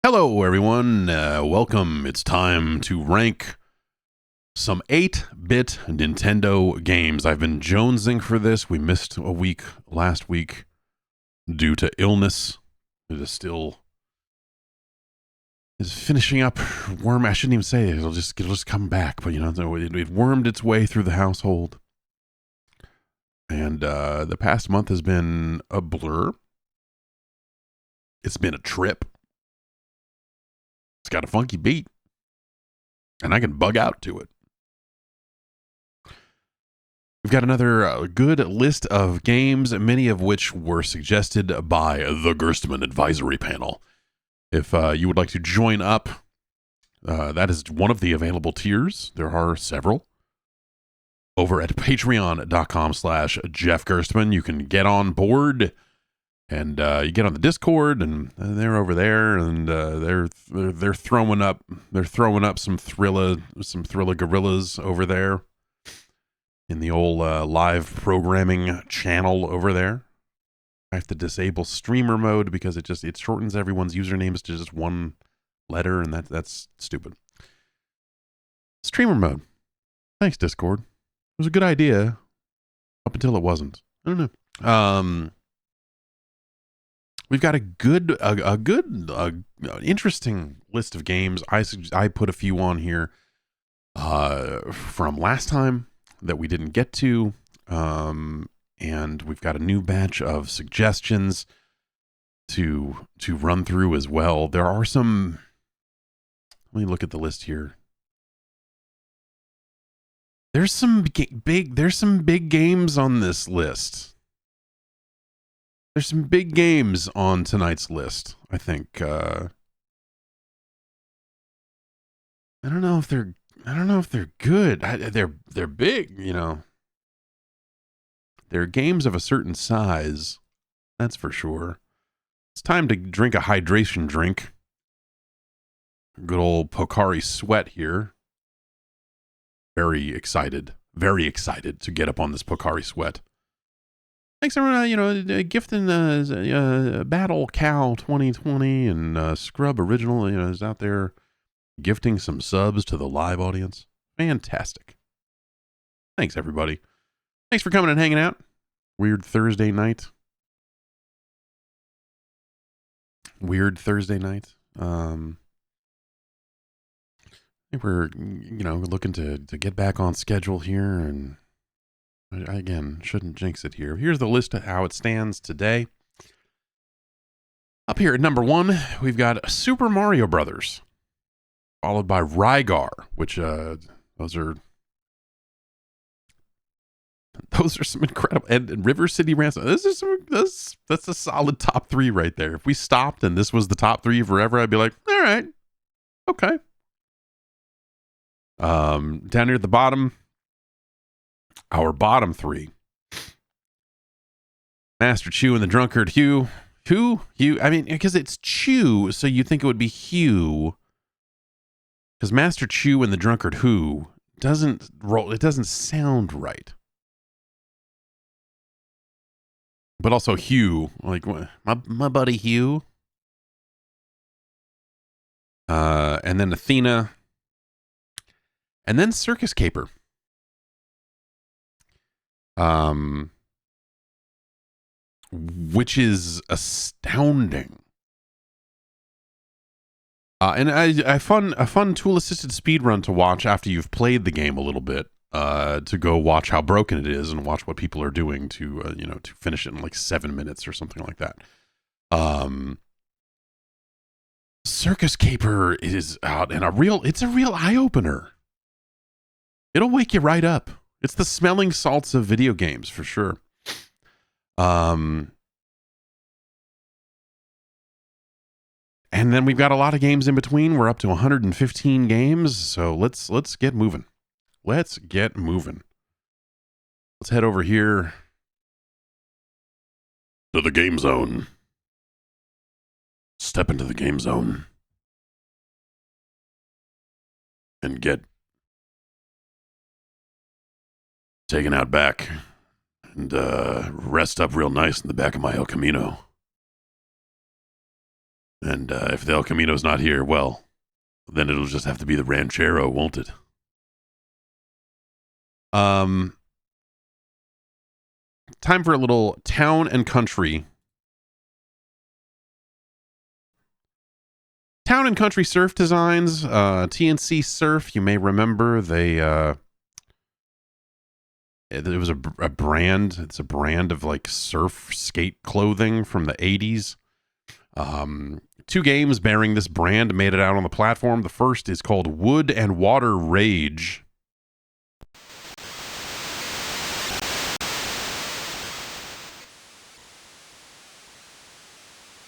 Hello, everyone. Welcome. It's time to rank some 8-bit Nintendo games. I've been jonesing for this. We missed a week last week due to illness. It is still finishing up. I shouldn't even say it. It'll just come back. But it wormed its way through the household, and the past month has been a blur. It's been a trip. It's got a funky beat, and I can bug out to it. We've got another good list of games, many of which were suggested by the Gerstmann Advisory Panel. If you would like to join up, that is one of the available tiers. There are several. Over at patreon.com/Jeff Gerstmann, you can get on board. And you get on the Discord, and they're over there, and they're throwing up some Thrilla gorillas over there in the old live programming channel over there. I have to disable streamer mode because it shortens everyone's usernames to just one letter, and that's stupid. Streamer mode. Thanks, Discord. It was a good idea up until it wasn't. I don't know. We've got a good, interesting list of games. I put a few on here from last time that we didn't get to, and we've got a new batch of suggestions to run through as well. There are some. Let me look at the list here. There's some big games on this list. There's some big games on tonight's list, I think. I don't know if they're good. They're big, They're games of a certain size, that's for sure. It's time to drink a hydration drink. Good old Pocari Sweat here. Very excited to get up on this Pocari Sweat. Thanks, everyone. Gifting Battle Cow 2020 and Scrub Original, is out there gifting some subs to the live audience. Fantastic. Thanks, everybody. Thanks for coming and hanging out. Weird Thursday night. I think we're, looking to get back on schedule here, and I, again, shouldn't jinx it here. Here's the list of how it stands today. Up here at number 1, we've got Super Mario Brothers, followed by Rygar, which those are some incredible, and River City Ransom. That's a solid top 3 right there. If we stopped and this was the top 3 forever, I'd be like, all right, okay. Down here at the bottom. Our bottom 3. Master Chew and the Drunkard Hugh. Hugh? I mean, because it's Chew, so you think it would be Hugh. Because Master Chew and the Drunkard Who doesn't roll. It doesn't sound right. But also Hugh, like my buddy Hugh. And then Athena. And then Circus Caper. Which is astounding. And a fun tool-assisted speedrun to watch after you've played the game a little bit, to go watch how broken it is and watch what people are doing to finish it in like 7 minutes or something like that. Circus Caper is out, and it's a real eye-opener. It'll wake you right up. It's the smelling salts of video games for sure. And then we've got a lot of games in between. We're up to 115 games, so let's get moving. Let's head over here to the game zone. Step into the game zone and get taken out back and rest up real nice in the back of my El Camino. And if the El Camino's not here, well, then it'll just have to be the Ranchero, won't it? Time for a little town and country. Town and Country Surf Designs, T&C Surf. You may remember it was a brand. It's a brand of like surf skate clothing from the 80s. 2 games bearing this brand made it out on the platform. The first is called Wood and Water Rage.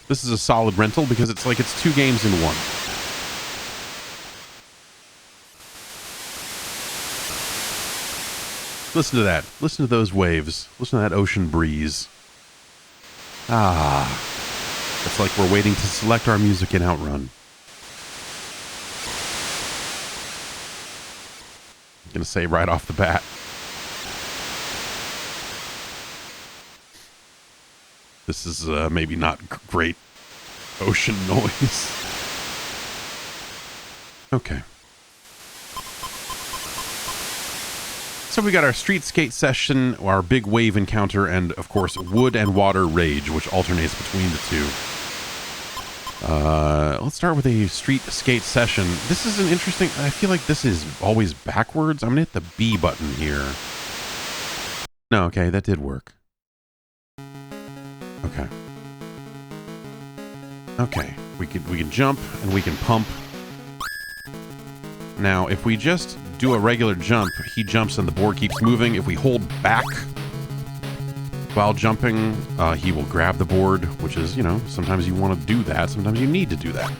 This is a solid rental because it's 2 games in one. Listen to that. Listen to those waves. Listen to that ocean breeze. Ah. It's like we're waiting to select our music in Outrun. I'm going to say right off the bat. This is maybe not great ocean noise. Okay. So we got our street skate session, our big wave encounter, and of course Wood and Water Rage, which alternates between the 2. Let's start with a street skate session. This is an interesting... I feel like this is always backwards. I'm going to hit the B button here. No, okay, that did work. Okay. Okay, we can jump and we can pump. Now, if we just do a regular jump, he jumps and the board keeps moving. If we hold back while jumping, he will grab the board, which is, sometimes you want to do that. Sometimes you need to do that.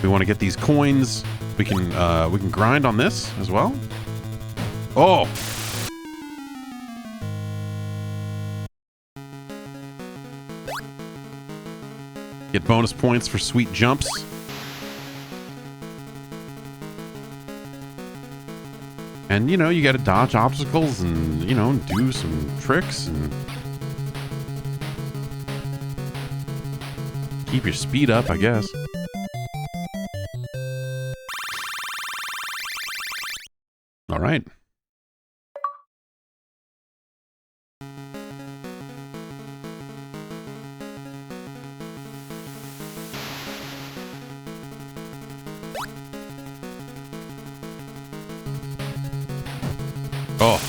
We want to get these coins. We can grind on this as well. Oh! Get bonus points for sweet jumps. And, you got to dodge obstacles and, do some tricks and keep your speed up, I guess. All right. Oh.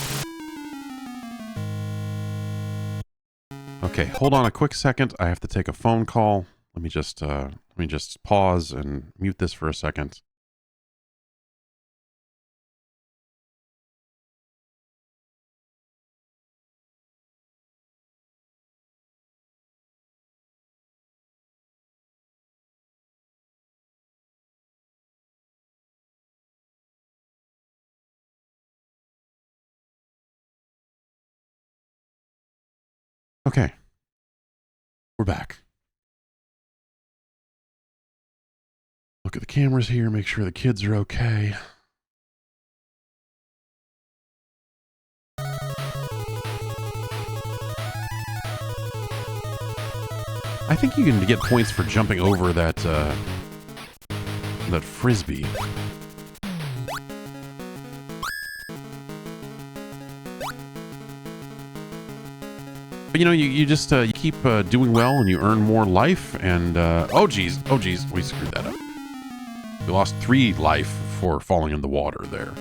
Okay, hold on a quick second. I have to take a phone call. Let me just pause and mute this for a second. Okay. We're back. Look at the cameras here, make sure the kids are okay. I think you can get points for jumping over that frisbee. But you just you keep doing well and you earn more life and oh geez, we screwed that up. We lost 3 life for falling in the water there.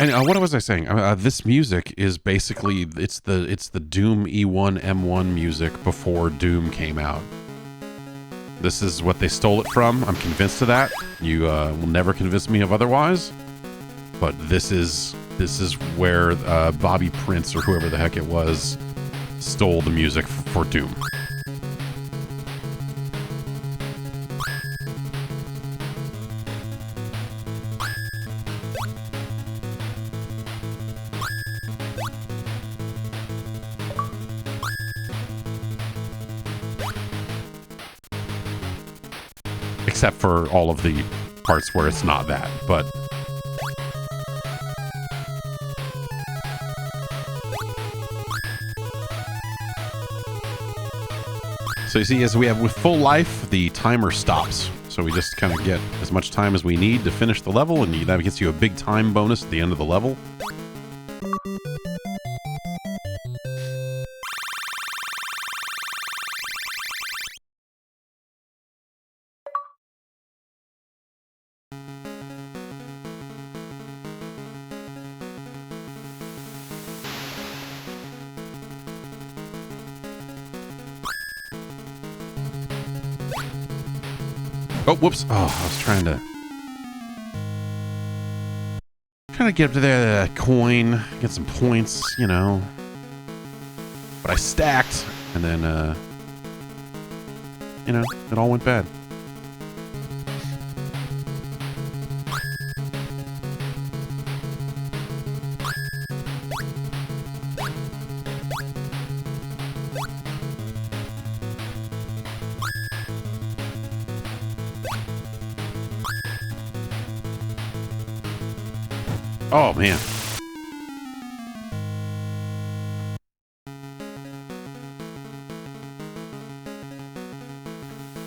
And what was I saying? This music is basically it's the Doom E1 M1 music before Doom came out. This is what they stole it from. I'm convinced of that. You will never convince me of otherwise. But this is where Bobby Prince or whoever the heck it was stole the music for Doom. except for all of the parts where it's not that, but so you see, as we have with full life, the timer stops. So we just kind of get as much time as we need to finish the level, and that gets you a big time bonus at the end of the level. Oh, whoops. Oh, I was trying to get up to that coin, get some points, you know. But I stacked, and then, you know, it all went bad. Oh, man.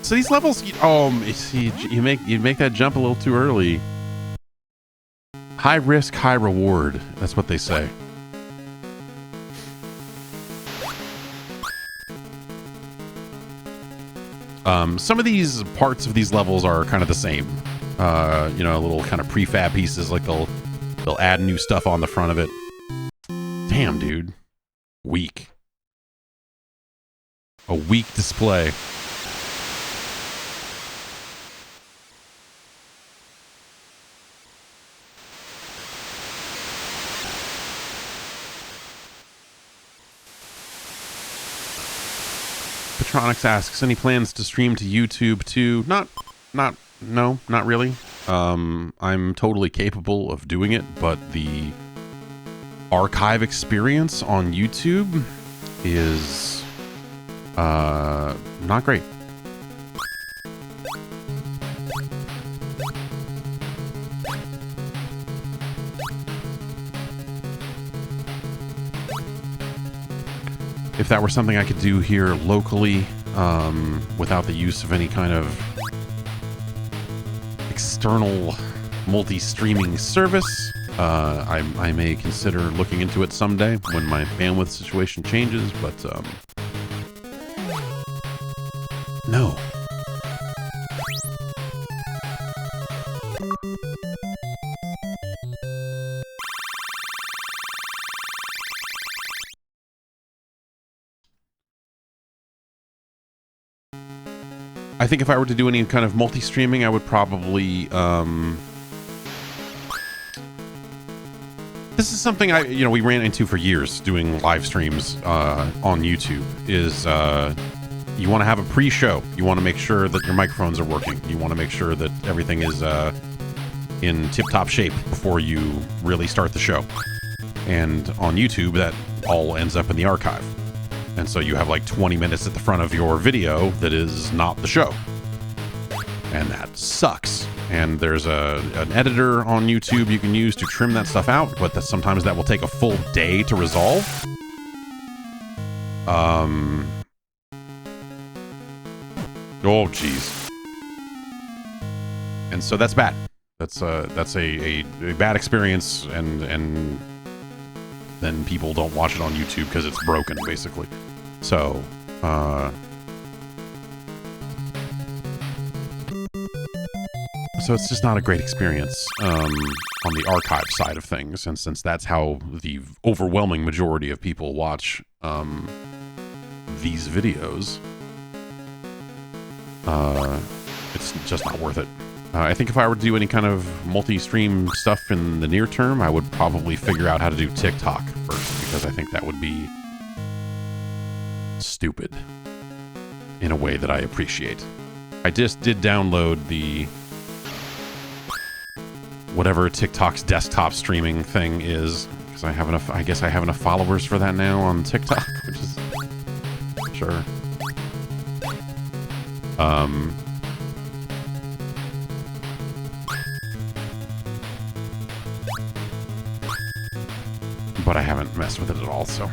So these levels, you make that jump a little too early. High risk, high reward. That's what they say. Some of these parts of these levels are kind of the same. You know, little kind of prefab pieces, like they'll add new stuff on the front of it. Damn, dude. Weak. A weak display. Petronix asks, any plans to stream to YouTube too? No, not really. I'm totally capable of doing it, but the archive experience on YouTube is not great. If that were something I could do here locally, without the use of any kind of external multi-streaming service, I may consider looking into it someday when my bandwidth situation changes, but no. I think if I were to do any kind of multi-streaming, I would probably, this is something we ran into for years doing live streams on YouTube, is you want to have a pre-show. You want to make sure that your microphones are working. You want to make sure that everything is in tip-top shape before you really start the show. And on YouTube, that all ends up in the archive. And so you have like 20 minutes at the front of your video that is not the show. And that sucks. And there's an editor on YouTube you can use to trim that stuff out, but sometimes that will take a full day to resolve. Oh, geez. And so that's bad. That's a bad experience, and then people don't watch it on YouTube because it's broken, basically. So, so it's just not a great experience on the archive side of things, and since that's how the overwhelming majority of people watch these videos, it's just not worth it. I think if I were to do any kind of multi-stream stuff in the near term, I would probably figure out how to do TikTok first, because I think that would be stupid in a way that I appreciate. I just did download the whatever TikTok's desktop streaming thing is, because I have enough. I guess I have enough followers for that now on TikTok, which is but I haven't messed with it at all, so.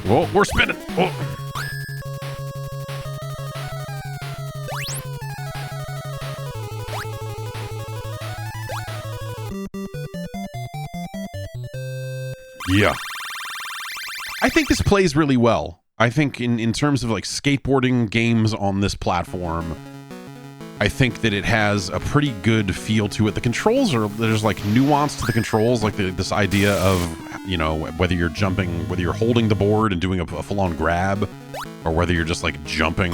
Whoa, we're spinning. Whoa. Yeah. I think this plays really well. I think in terms of like skateboarding games on this platform, I think that it has a pretty good feel to it. The controls there's like nuance to the controls, like this idea of, you know, whether you're jumping, whether you're holding the board and doing a full-on grab, or whether you're just like jumping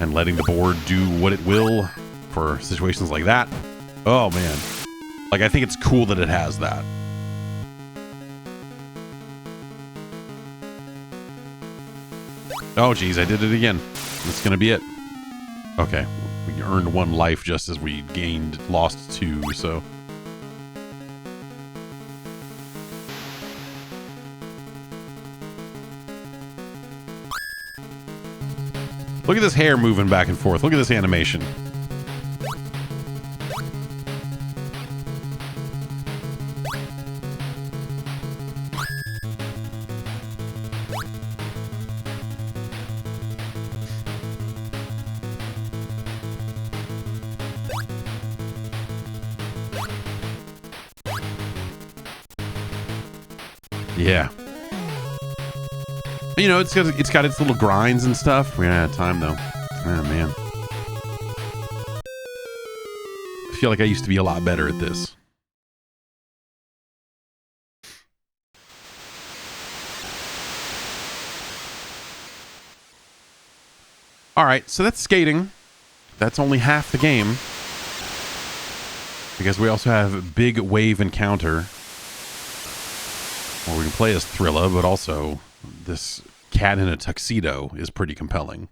and letting the board do what it will for situations like that. Oh man. Like, I think it's cool that it has that. Oh geez, I did it again. That's gonna be it. Okay, we earned 1 life just as we lost 2, so. Look at this hair moving back and forth. Look at this animation. Yeah. You know, it's got its little grinds and stuff. We're out of time though. Oh man. I feel like I used to be a lot better at this. All right, so that's skating. That's only half the game. Because we also have Big Wave Encounter. Well, we can play as Thrilla, but also this cat in a tuxedo is pretty compelling.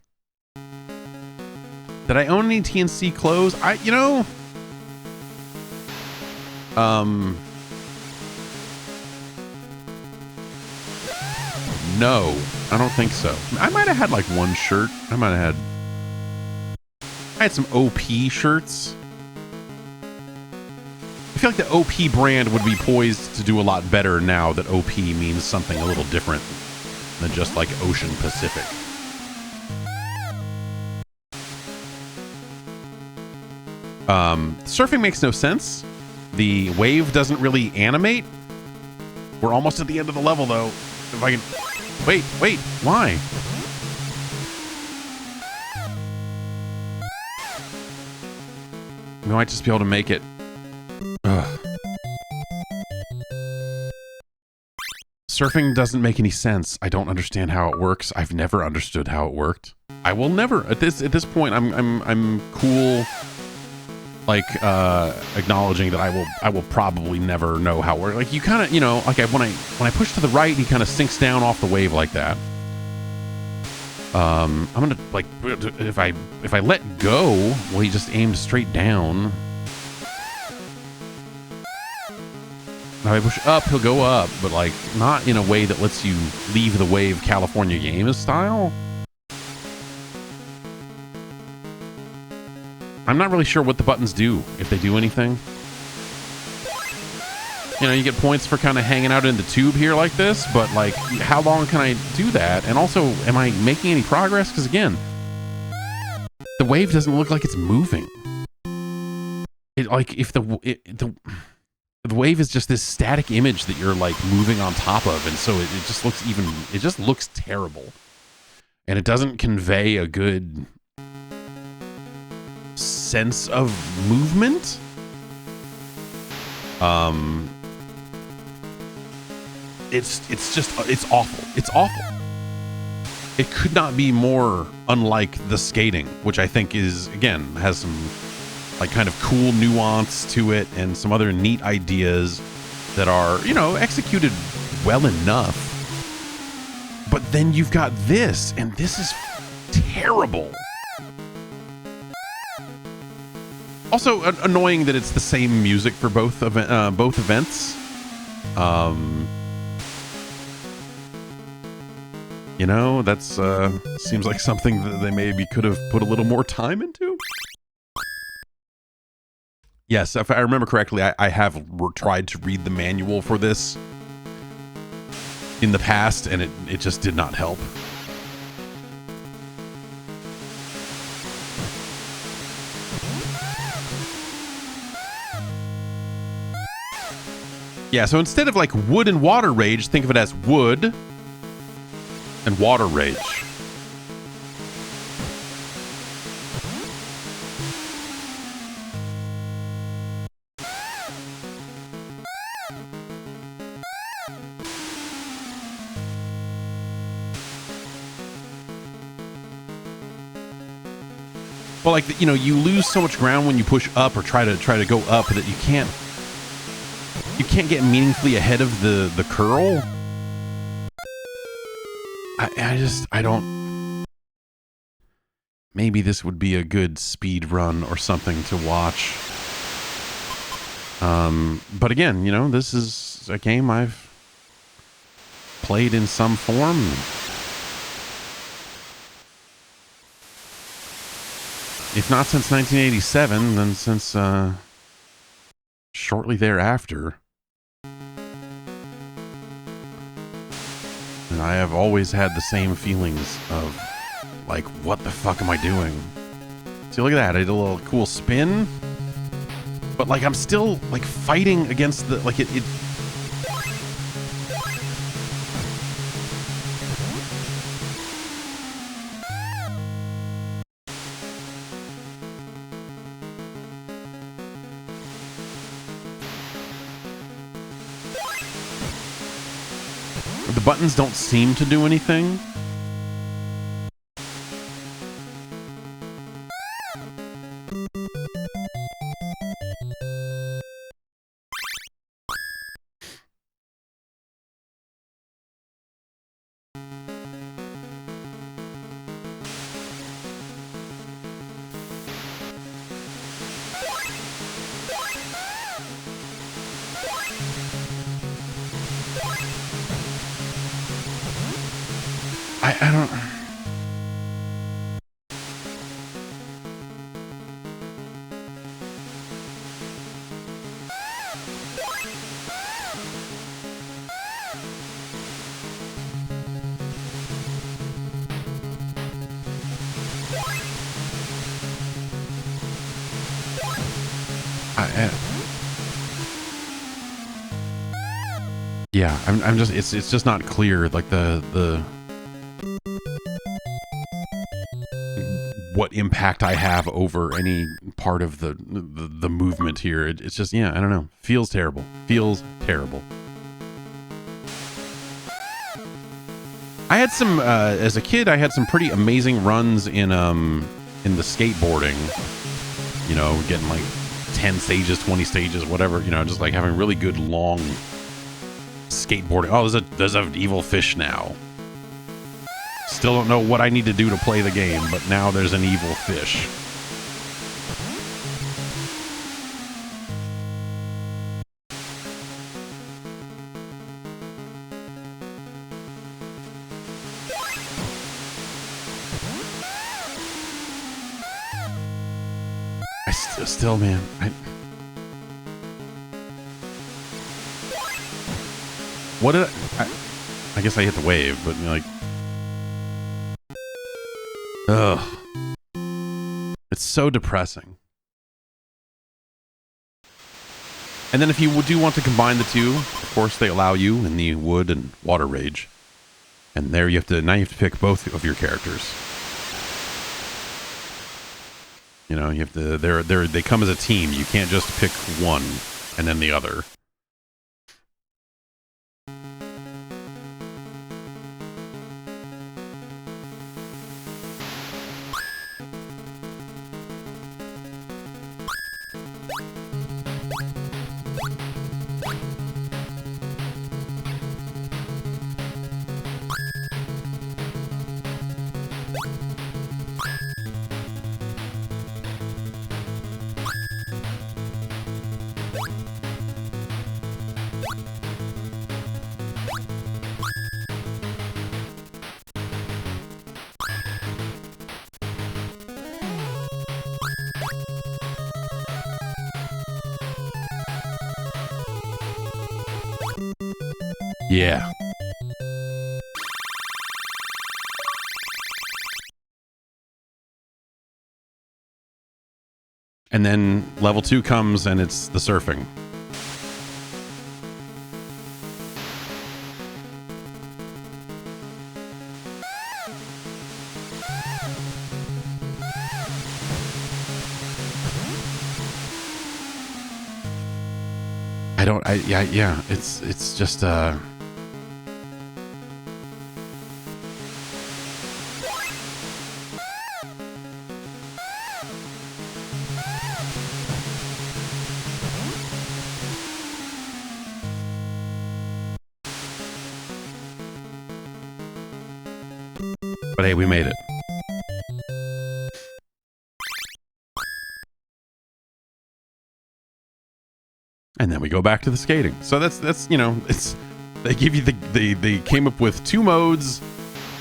Did I own any T&C clothes? No, I don't think so. I might have had like 1 shirt. I had some OP shirts. I feel like the OP brand would be poised to do a lot better now that OP means something a little different than just like Ocean Pacific. Surfing makes no sense. The wave doesn't really animate. We're almost at the end of the level though. If I can... Wait, why? We might just be able to make it. Ugh. Surfing doesn't make any sense. I don't understand how it works. I've never understood how it worked. I will never. At this point, I'm cool. Like acknowledging that I will probably never know how it works. Like you kind of, you know, like when I push to the right, he kind of sinks down off the wave like that. I'm gonna like if I let go, well, he just aimed straight down. Now if I push up, he'll go up, but like not in a way that lets you leave the wave California Games style. I'm not really sure what the buttons do, if they do anything. You know, you get points for kind of hanging out in the tube here like this, but like, how long can I do that? And also, am I making any progress? Because again, the wave doesn't look like it's moving. It like if the wave is just this static image that you're like moving on top of, and so it just looks terrible, and it doesn't convey a good sense of movement. It's awful. It's awful. It could not be more unlike the skating, which I think is, again, has some like kind of cool nuance to it and some other neat ideas that are, you know, executed well enough. But then you've got this, and this is terrible. Also annoying that it's the same music for both events. You know, that's seems like something that they maybe could have put a little more time into. Yes, if I remember correctly, I have tried to read the manual for this in the past, and it just did not help. Yeah, so instead of like wood and water rage, think of it as wood and water rage. Well, like, you know, you lose so much ground when you push up or try to go up that you can't get meaningfully ahead of the curl. I don't. Maybe this would be a good speed run or something to watch. But again, you know, this is a game I've played in some form. If not since 1987, then since shortly thereafter. And I have always had the same feelings of, like, what the fuck am I doing? See, look at that. I did a little cool spin. But, like, I'm still, like, fighting against the, like, it the buttons don't seem to do anything. I don't. Yeah, I'm just. It's just not clear. Like the what impact I have over any part of the movement here. It's just, yeah, I don't know. Feels terrible. Feels terrible. I had some as a kid. I had some pretty amazing runs in the skateboarding. You know, getting like 10 stages, 20 stages, whatever. You know, just like having really good long skateboarding. Oh, there's an evil fish now. Still don't know what I need to do to play the game, but now there's an evil fish. Still, man. What did I guess I hit the wave, but like, ugh, it's so depressing. And then if you do want to combine the two, of course they allow you in the wood and water rage, and there you have to pick both of your characters. You know, you have to. They come as a team. You can't just pick one and then the other. Yeah. And then level 2 comes and it's the surfing. Yeah, it's just but hey, we made it. And then we go back to the skating. So that's you know, it's they give you they came up with 2 modes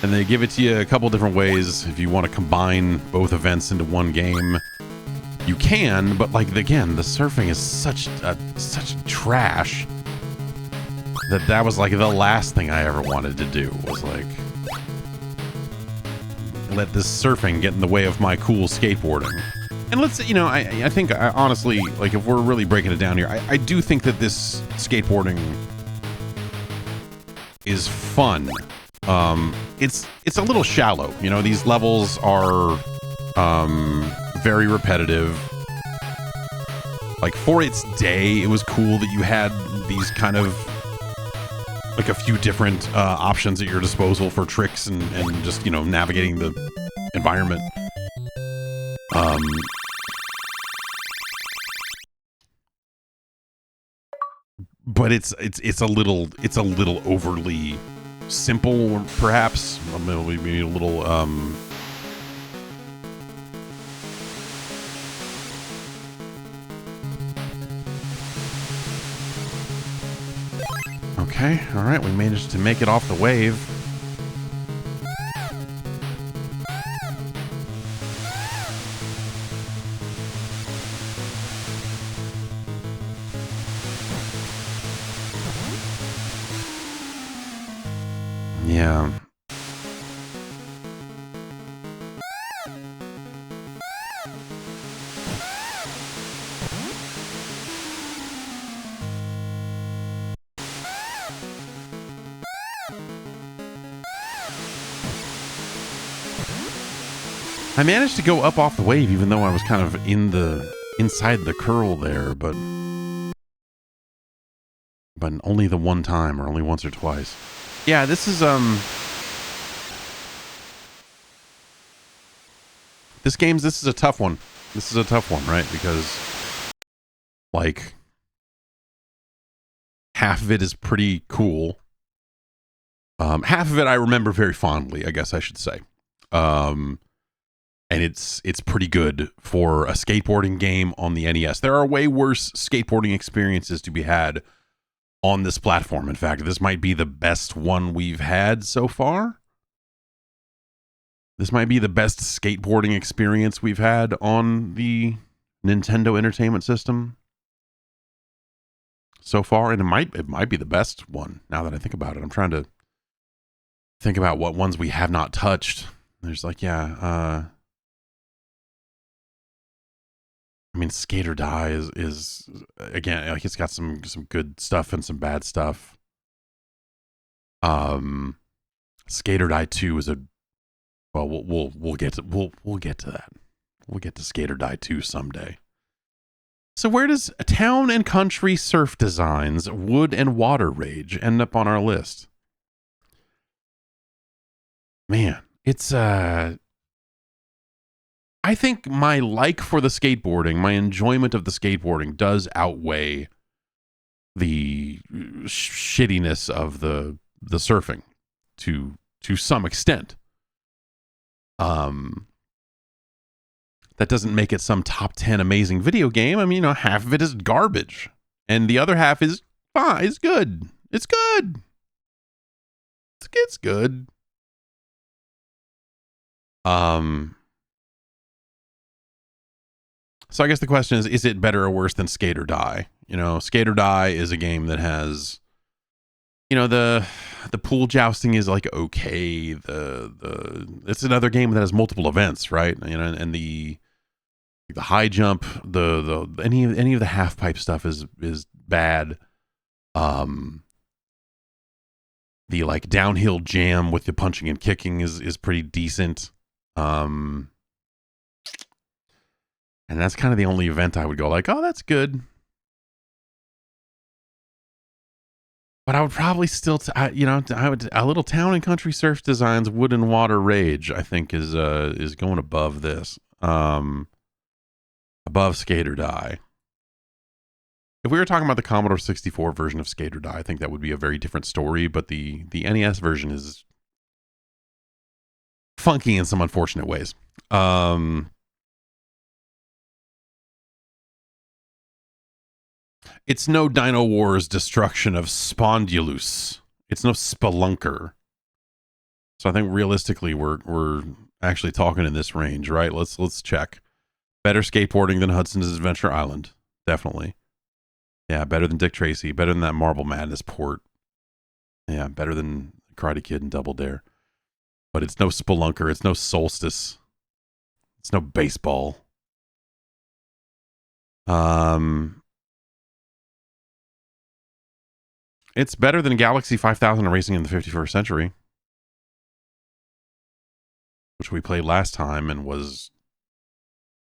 and they give it to you a couple different ways. If you want to combine both events into one game, you can, but like again, the surfing is such trash that was like the last thing I ever wanted to do was like let this surfing get in the way of my cool skateboarding. And let's, you know, I think honestly, like if we're really breaking it down here, I do think that this skateboarding is fun. It's a little shallow, you know, these levels are very repetitive. Like for its day, it was cool that you had these kind of like a few different options at your disposal for tricks and just, you know, navigating the environment. But it's a little overly simple, perhaps. Maybe a little okay, all right, we managed to make it off the wave. Yeah. I managed to go up off the wave even though I was kind of inside the curl there, but only the one time or only once or twice. Yeah, this is this is a tough one. This is a tough one, right? Because like half of it is pretty cool. Half of it I remember very fondly, I guess I should say. And it's pretty good for a skateboarding game on the NES. There are way worse skateboarding experiences to be had on this platform. In fact, this might be the best one we've had so far. This might be the best skateboarding experience we've had on the Nintendo Entertainment System so far, and it might be the best one now that I think about it. I'm trying to think about what ones we have not touched. There's like, yeah, I mean, Skate or Die is again, like it's got some good stuff and some bad stuff. Skate or Die 2 is we'll get to that. We'll get to Skate or Die 2 someday. So where does Town and Country Surf Designs Wood and Water Rage end up on our list? Man, it's I think my like for the skateboarding, my enjoyment of the skateboarding does outweigh the shittiness of the surfing to some extent. That doesn't make it some top 10 amazing video game. I mean, you know, half of it is garbage and the other half is fine. It's good. It's good. It's good. So I guess the question is it better or worse than Skate or Die? You know, Skate or Die is a game that has you know, the pool jousting is like okay. The it's another game that has multiple events, right? You know, and the high jump, the any of the half pipe stuff is bad. The like downhill jam with the punching and kicking is pretty decent. And that's kind of the only event I would go like, oh, that's good. But I would probably still, I would a little Town and Country Surf Designs Wood and Water Rage. I think is going above this, above Skate or Die. If we were talking about the Commodore 64 version of Skate or Die, I think that would be a very different story. But the NES version is funky in some unfortunate ways. It's no Dino Wars destruction of Spondulus. It's no Spelunker. So I think realistically we're actually talking in this range, right? Let's check. Better skateboarding than Hudson's Adventure Island. Definitely. Yeah, better than Dick Tracy. Better than that Marble Madness port. Yeah, better than Karate Kid and Double Dare. But it's no Spelunker. It's no Solstice. It's no baseball. It's better than Galaxy 5000 Racing in the 51st Century, which we played last time and was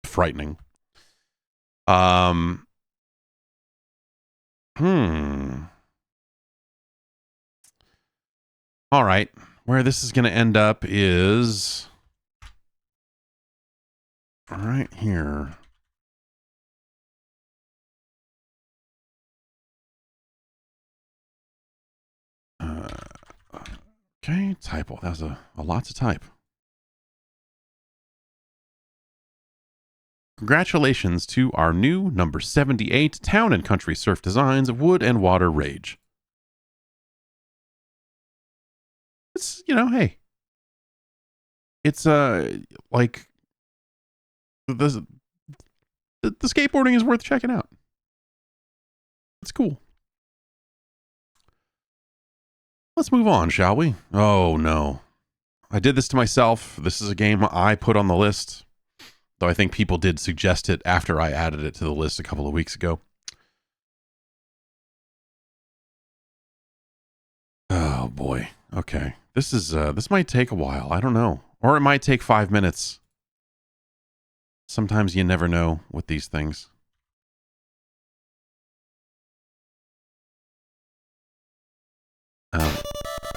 frightening. All right. Where this is going to end up is right here. Okay, typo. That was a lot to type. Congratulations to our new number 78 Town and Country Surf Designs Wood and Water Rage. It's, hey. It's like the skateboarding is worth checking out. It's cool. Let's move on, shall we? Oh, no. I did this to myself. This is a game I put on the list, though I think people did suggest it after I added it to the list a couple of weeks ago. Oh, boy. Okay. This might take a while. I don't know. Or it might take 5 minutes. Sometimes you never know with these things.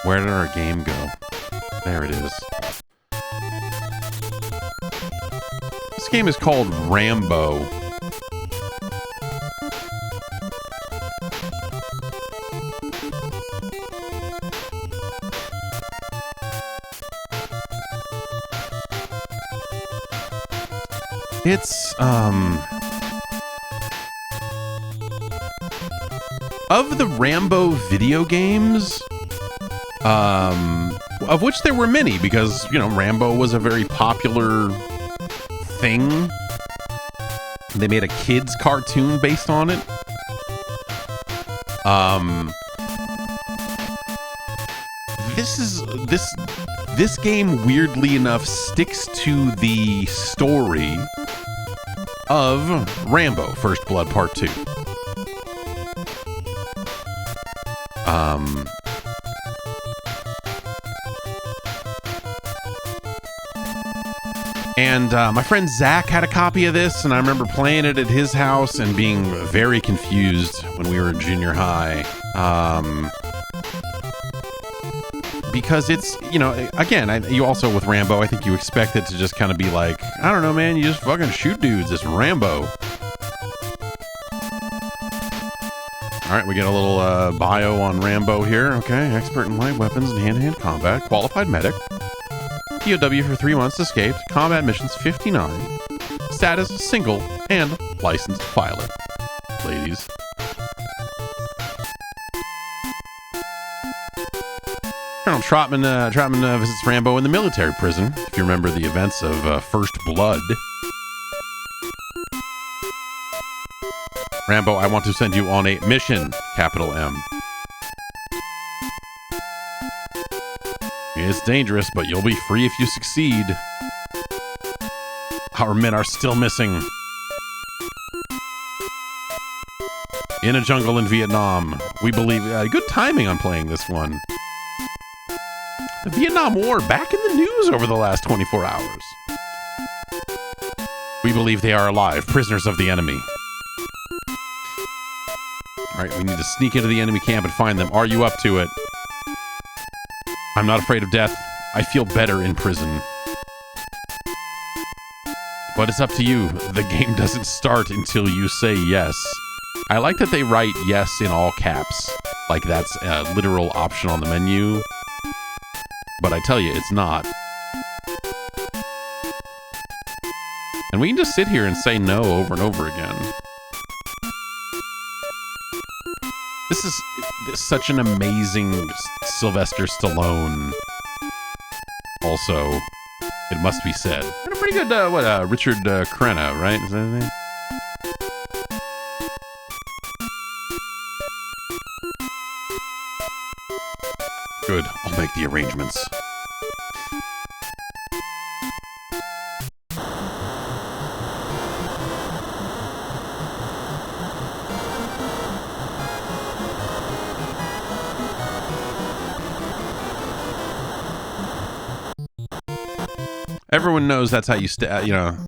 Where did our game go? There it is. This game is called Rambo. It's, of the Rambo video games, of which there were many, because, Rambo was a very popular thing. They made a kids cartoon based on it. This game, weirdly enough, sticks to the story of Rambo: First Blood Part 2. And my friend Zach had a copy of this, and I remember playing it at his house and being very confused when we were in junior high. Because it's, again, you also with Rambo, I think you expect it to just kind of be like, I don't know, man, you just fucking shoot dudes. It's Rambo. All right, we get a little bio on Rambo here. Okay, expert in light weapons and hand-to-hand combat, qualified medic. POW for 3 months, escaped, combat missions 59, status single, and licensed pilot. Ladies. Colonel Trotman visits Rambo in the military prison, if you remember the events of First Blood. Rambo, I want to send you on a mission, capital M. It's dangerous, but you'll be free if you succeed. Our men are still missing. In a jungle in Vietnam. We believe... good timing on playing this one. The Vietnam War back in the news over the last 24 hours. We believe they are alive, prisoners of the enemy. Alright, we need to sneak into the enemy camp and find them. Are you up to it? I'm not afraid of death. I feel better in prison. But it's up to you. The game doesn't start until you say yes. I like that they write yes in all caps. Like that's a literal option on the menu. But I tell you, it's not. And we can just sit here and say no over and over again. This is such an amazing Sylvester Stallone. Also, it must be said. And a pretty good, Richard Crenna, right? Is that his name? Good. I'll make the arrangements. Everyone knows that's how you stab,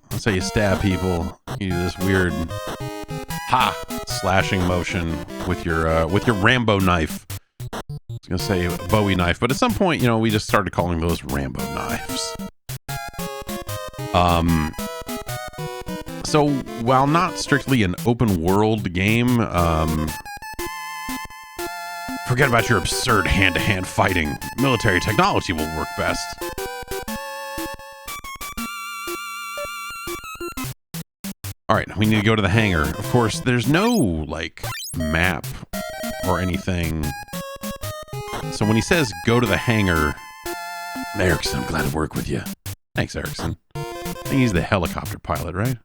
that's how you stab people. You do this weird slashing motion with your Rambo knife. I was gonna say Bowie knife, but at some point, we just started calling those Rambo knives. So while not strictly an open world game, forget about your absurd hand-to-hand fighting. Military technology will work best. All right, we need to go to the hangar. Of course, there's no, map or anything. So when he says, go to the hangar... Erickson, I'm glad to work with you. Thanks, Erickson. I think he's the helicopter pilot, right?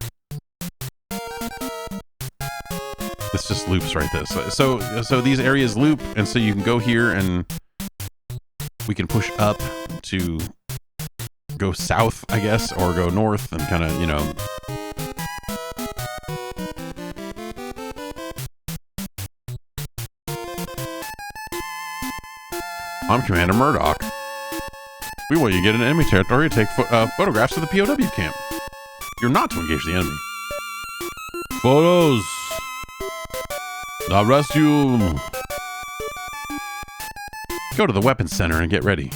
This just loops right there. So these areas loop, and so you can go here and we can push up to go south, I guess, or go north and kind of, I'm Commander Murdoch. We want you to get into enemy territory to take photographs of the POW camp. You're not to engage the enemy. Photos. I'll arrest you. Go to the weapons center and get ready.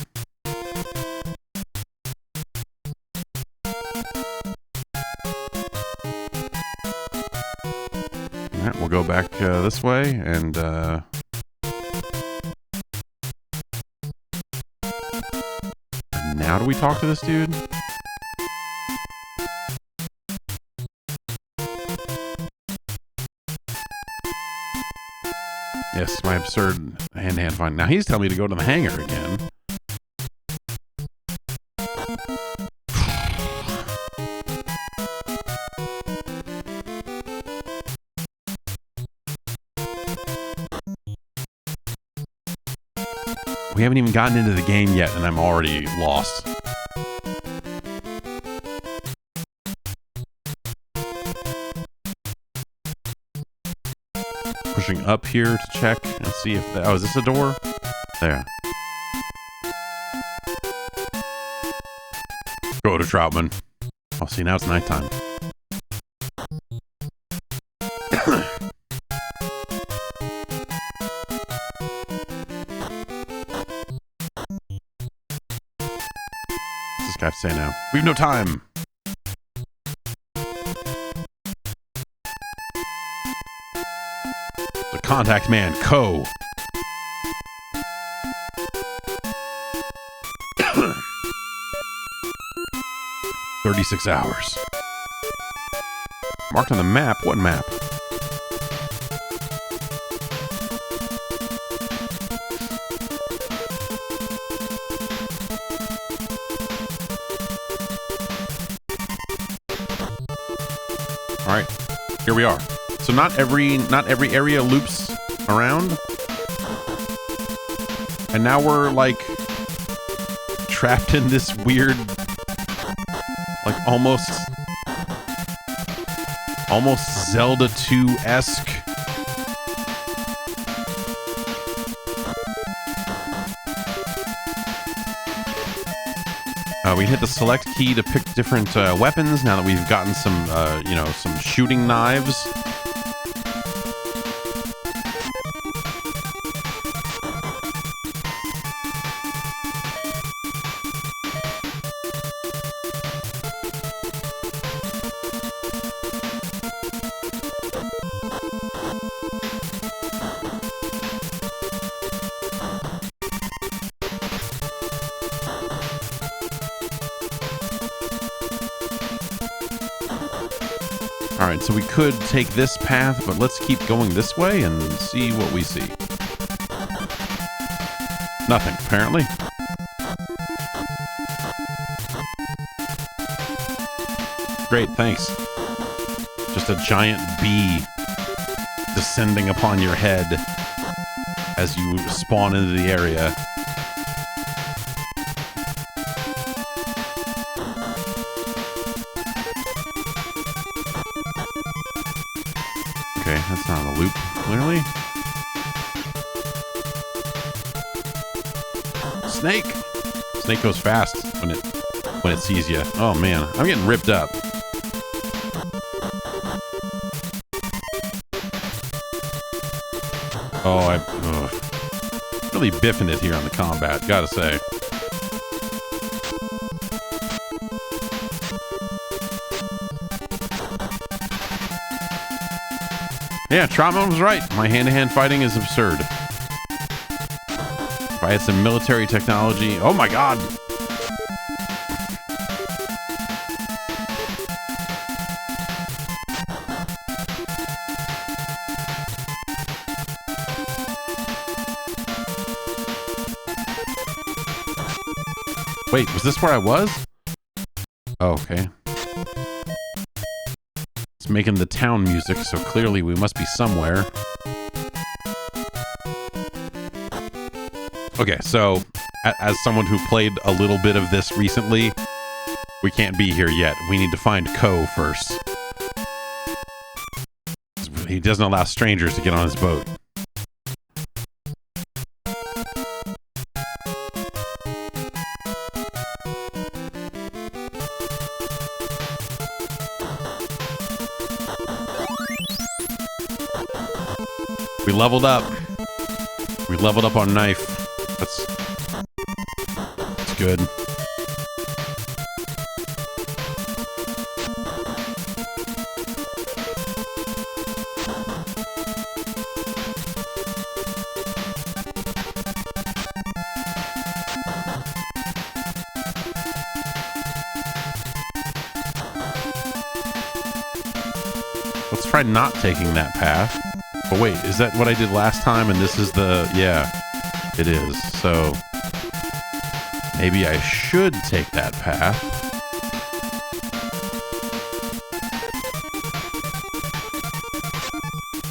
Alright, we'll go back this way and... Now do we talk to this dude? Yes, my absurd hand-to-hand fight. Now he's telling me to go to the hangar again. We haven't even gotten into the game yet, and I'm already lost. Pushing up here to check and see if... oh, is this a door? There. Go to Troutman. Oh, see, now it's nighttime. I have to say now. We've no time. The contact man, Co. "36 hours. Marked on the map? What map? Alright, here we are. So not every area loops around. And now we're trapped in this weird, like almost Zelda 2-esque. We hit the select key to pick different weapons now that we've gotten some, you know, some shooting knives. Alright, so we could take this path, but let's keep going this way and see what we see. Nothing, apparently. Great, thanks. Just a giant bee descending upon your head as you spawn into the area. Okay, that's not a loop, clearly. Snake! Snake goes fast when it sees you. Oh man, I'm getting ripped up. Oh, really biffing it here on the combat, gotta say. Yeah, Trotman was right. My hand-to-hand fighting is absurd. If I had some military technology... Oh my god! Wait, was this where I was? Oh, okay. It's making the town music, so clearly we must be somewhere. Okay, so as someone who played a little bit of this recently, we can't be here yet. We need to find Ko first. He doesn't allow strangers to get on his boat. We leveled up. We leveled up our knife. That's good. Let's try not taking that path. But wait, is that what I did last time? And this is the... Yeah, it is. So maybe I should take that path.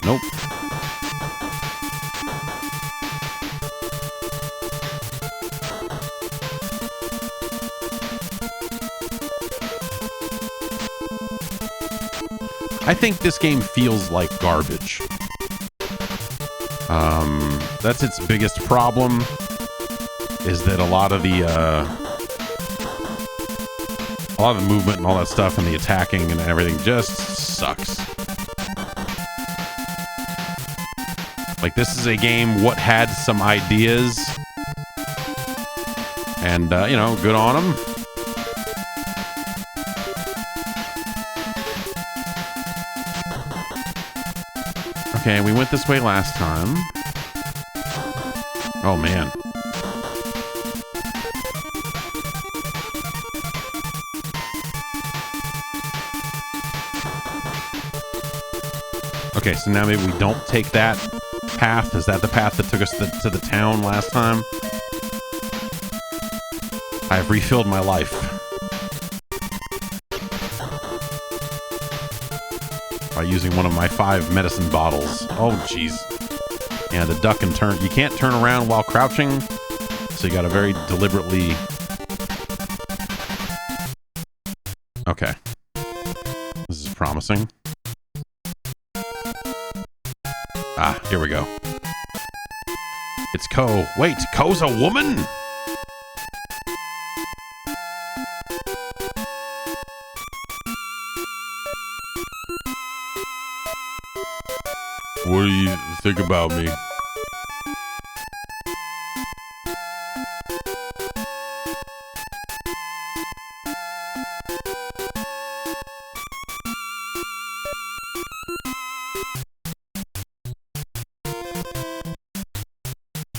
Nope. I think this game feels like garbage. That's its biggest problem, is that a lot of the movement and all that stuff and the attacking and everything just sucks. Like, this is a game what had some ideas, and you know, good on them. Okay, we went this way last time. Oh, man. Okay, so now maybe we don't take that path. Is that the path that took us to the town last time? I have refilled my life. By using one of my 5 medicine bottles. Oh, jeez. Yeah, the duck and turn. You can't turn around while crouching, so you gotta very deliberately Okay. This is promising. Ah, here we go. It's Ko. Wait, Ko's a woman? What do you think about me?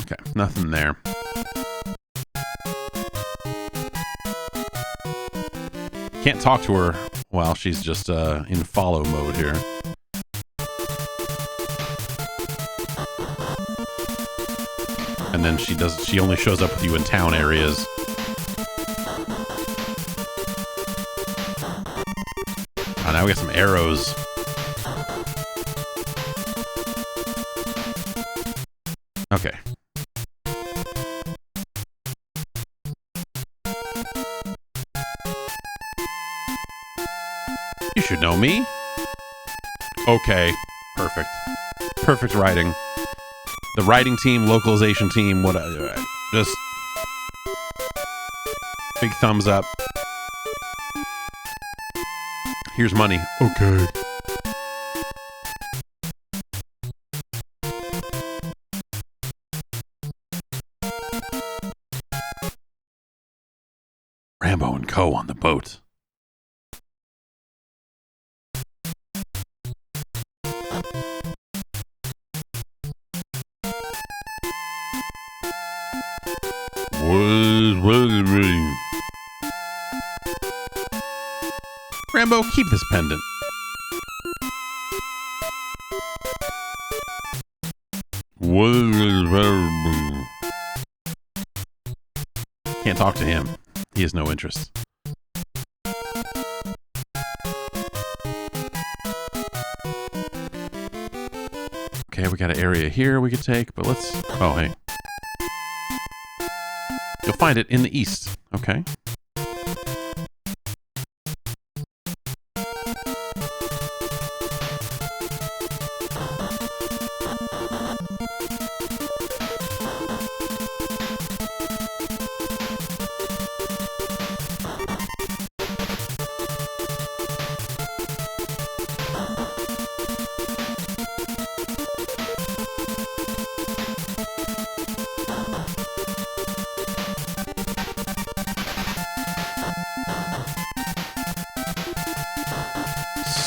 Okay, nothing there. Can't talk to her while she's just in follow mode here. And then she only shows up with you in town areas. Oh, now we got some arrows. Okay. You should know me. Okay. Perfect. Perfect writing. The writing team, localization team, what? Just big thumbs up. Here's money. Okay. Rambo and Co. on the boat. Rambo, keep this pendant. Can't talk to him. He has no interest. Okay, we got an area here we could take, but let's... Oh, hey. You'll find it in the east. Okay.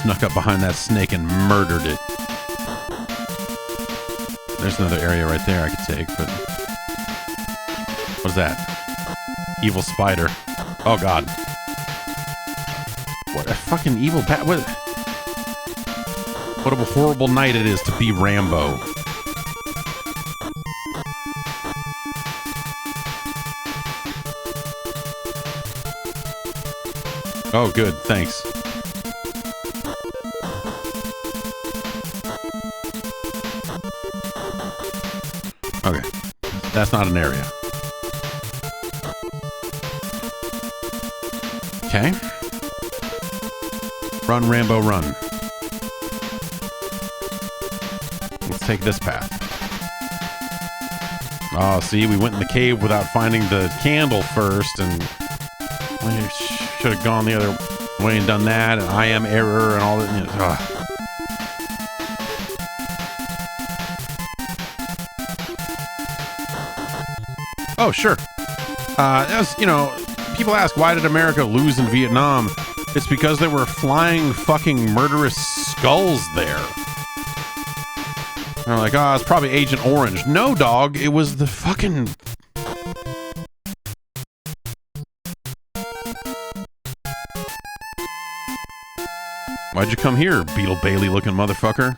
Snuck up behind that snake and murdered it. There's another area right there I could take, but... What is that? Evil spider. Oh, God. What a fucking evil bat... What a horrible night it is to be Rambo. Oh, good. Thanks. Okay, that's not an area. Okay. Run, Rambo, run. Let's take this path. Oh, see, we went in the cave without finding the candle first, and we should have gone the other way and done that, and I am error and all that. You know, Oh, sure. As you know, people ask, why did America lose in Vietnam? It's because there were flying fucking murderous skulls there. And they're like, oh, it's probably Agent Orange. No, dog, it was the fucking... Why'd you come here, Beetle Bailey looking motherfucker?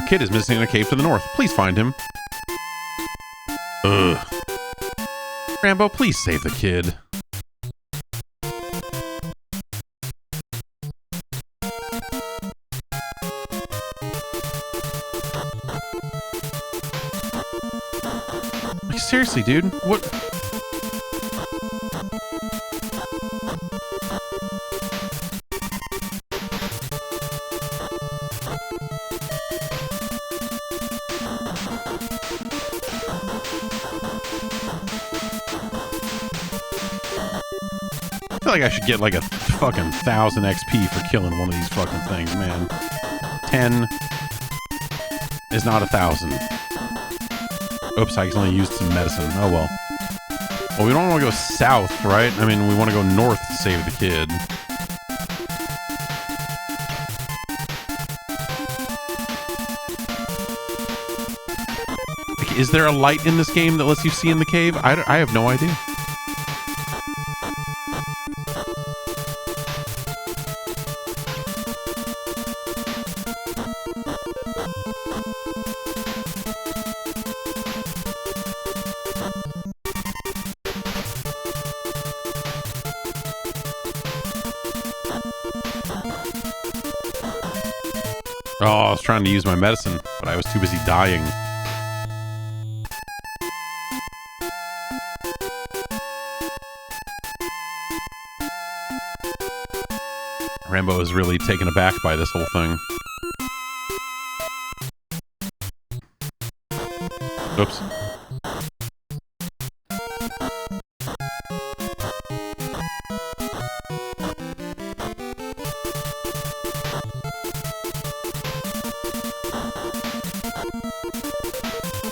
Kid is missing in a cave to the north. Please find him. Ugh. Rambo, please save the kid. seriously, dude. What? I feel like I should get like a fucking 1,000 XP for killing one of these fucking things, man. 10 is not 1,000. Oops, I can only use some medicine. Oh well. Well, we don't want to go south, right? I mean, we want to go north to save the kid. Is there a light in this game that lets you see in the cave? I have no idea. Oh, I was trying to use my medicine, but I was too busy dying. Rambo is really taken aback by this whole thing. Oops.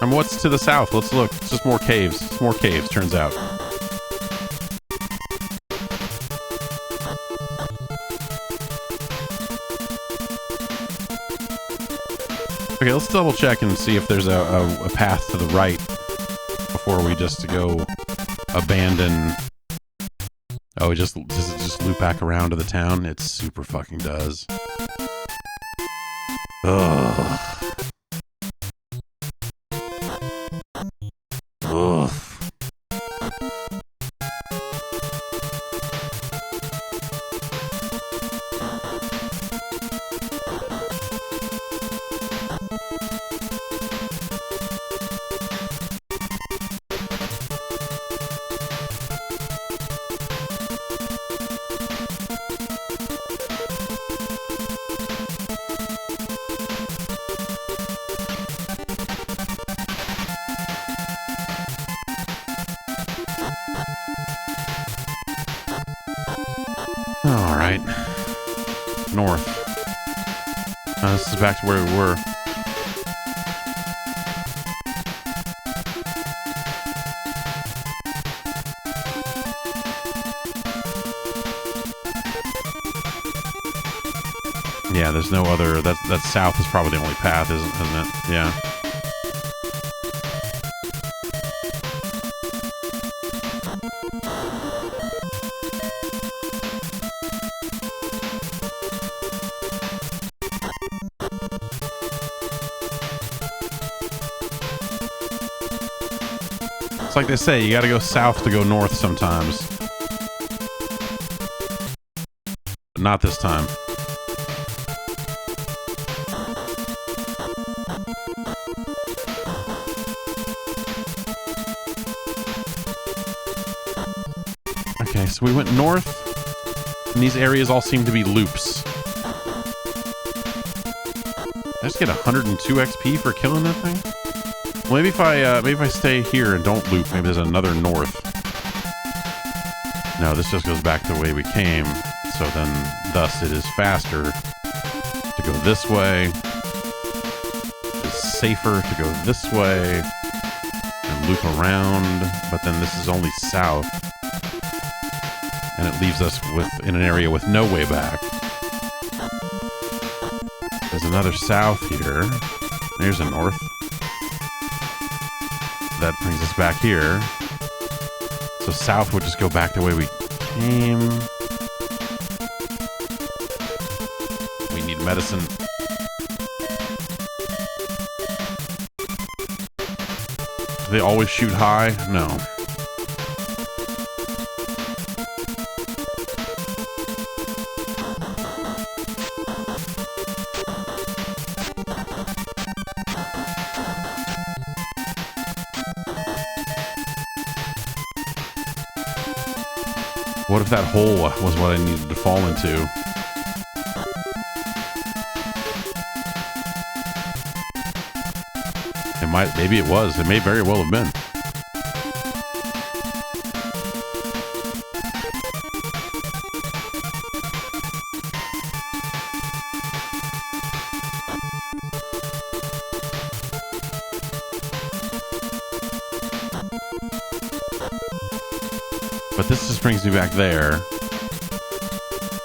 What's to the south? Let's look. It's just more caves. It's more caves, turns out. Okay, let's double check and see if there's a path to the right before we just go abandon. Oh, does it just loop back around to the town? It super fucking does. Ugh. Ugh. Alright. North. This is back to where we were. Yeah, there's no other... That south is probably the only path, isn't it? Yeah. It's like they say, you gotta go south to go north sometimes. But not this time. Okay, so we went north, and these areas all seem to be loops. Did I just get 102 XP for killing that thing? Well, maybe if I stay here and don't loop, maybe there's another north. No, this just goes back the way we came. So then, thus, it is faster to go this way. It's safer to go this way and loop around. But then this is only south, and it leaves us in an area with no way back. There's another south here. There's a north. That brings us back here. So south would just go back the way we came. We need medicine. Do they always shoot high? No. What if that hole was what I needed to fall into? Maybe it was. It may very well have been. But this just brings me back there.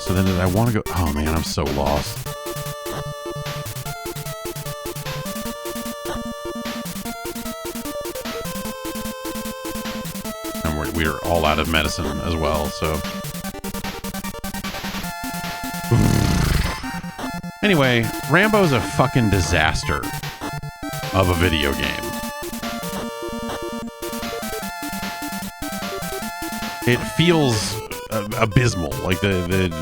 So then I want to go... Oh man, I'm so lost. And we're all out of medicine as well, so... Anyway, Rambo's a fucking disaster of a video game. It feels abysmal, like the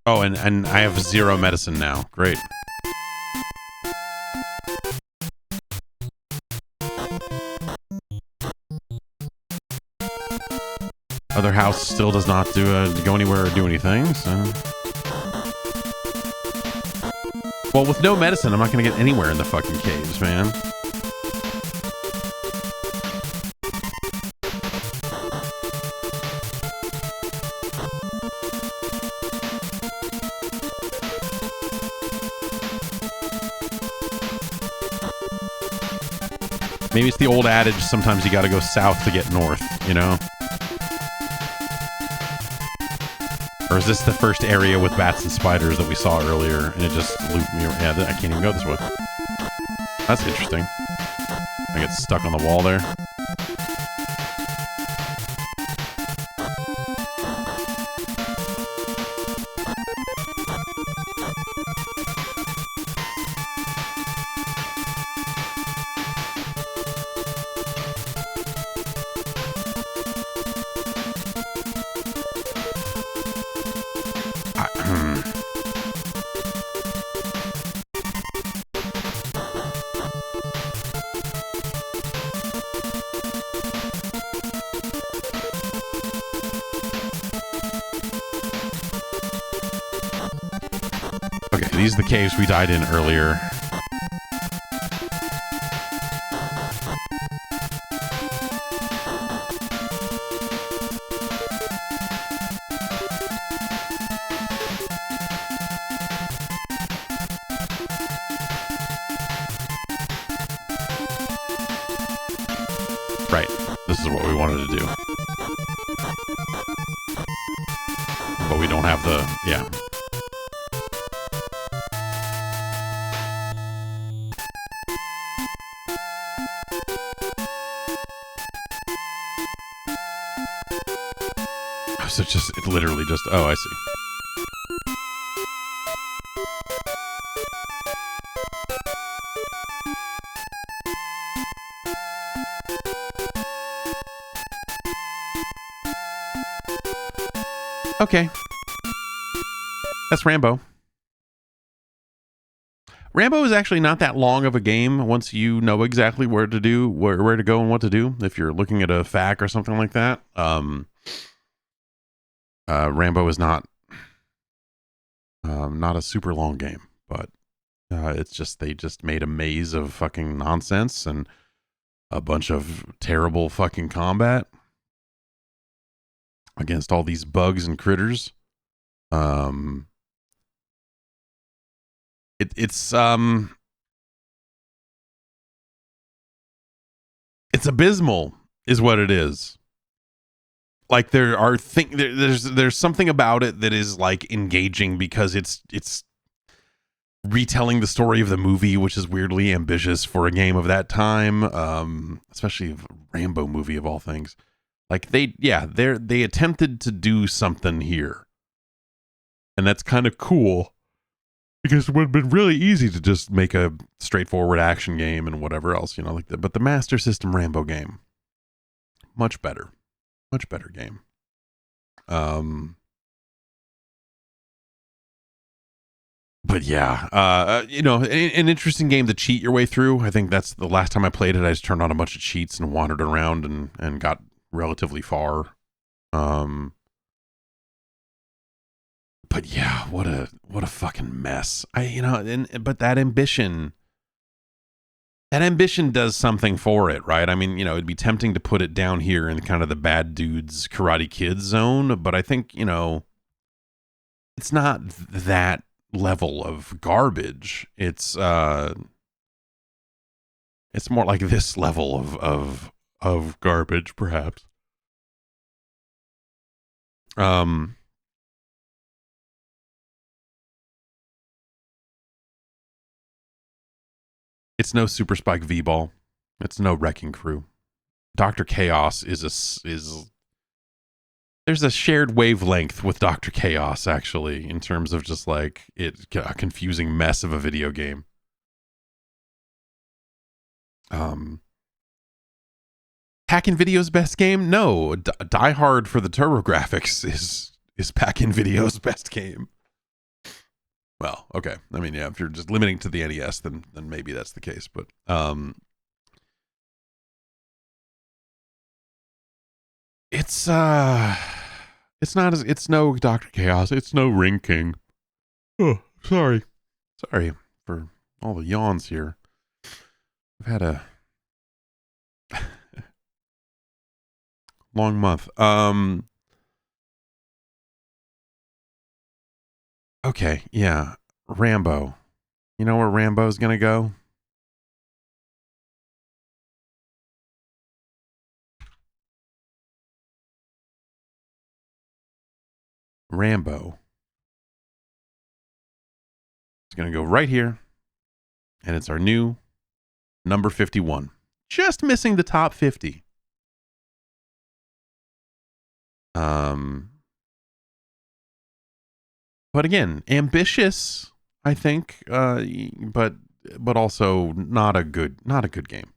Oh, and I have 0 medicine now. Great. Other house still does not go anywhere or do anything, so... Well, with no medicine, I'm not going to get anywhere in the fucking caves, man. Maybe it's the old adage, sometimes you got to go south to get north, you know? Or is this the first area with bats and spiders that we saw earlier, and it just looped me? Yeah, I can't even go this way. That's interesting. I get stuck on the wall there. These are the caves we died in earlier. Right. This is what we wanted to do. But we don't have the... Yeah. So it literally just, oh, I see. Okay. That's Rambo. Rambo is actually not that long of a game once you know exactly where to go and what to do. If you're looking at a FAQ or something like that. Rambo is not a super long game, but it's just they just made a maze of fucking nonsense and a bunch of terrible fucking combat against all these bugs and critters. It's abysmal, is what it is. Like there's something about it that is like engaging because it's retelling the story of the movie, which is weirdly ambitious for a game of that time, especially a Rambo movie of all things. Like they attempted to do something here, and that's kind of cool because it would have been really easy to just make a straightforward action game and whatever else, you know, but the Master System Rambo game, much better game. But yeah, an interesting game to cheat your way through. I think that's the last time I played it. I just turned on a bunch of cheats and wandered around and got relatively far. But yeah, what a fucking mess. But that ambition does something for it, right? I mean, it'd be tempting to put it down here in kind of the bad dudes Karate Kid zone, but I think, it's not that level of garbage. It's more like this level of garbage, perhaps. It's no Super Spike V-Ball. It's no Wrecking Crew. Dr. Chaos is there's a shared wavelength with Dr. Chaos, actually, in terms of just like a confusing mess of a video game. Pack-in-Video's best game? No. Die Hard for the TurboGrafx is Pack-in-Video's best game. Well, okay. I mean, yeah, if you're just limiting to the NES, then maybe that's the case. But it's no Dr. Chaos. It's no Ring King. Oh, sorry for all the yawns here. I've had a long month. Okay, yeah. Rambo. You know where Rambo's gonna go? Rambo is gonna go right here. And it's our new number 51. Just missing the top 50. But again, ambitious, I think, but also not a good game.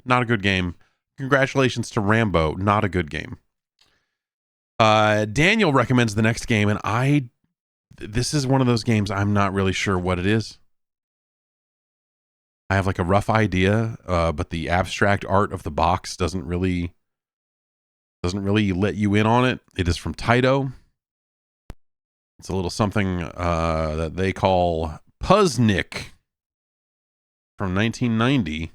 Not a good game. Congratulations to Rambo. Not a good game. Daniel recommends the next game, and this is one of those games I'm not really sure what it is. I have like a rough idea, but the abstract art of the box doesn't really let you in on it. It is from Taito. It's a little something that they call Puzznic from 1990.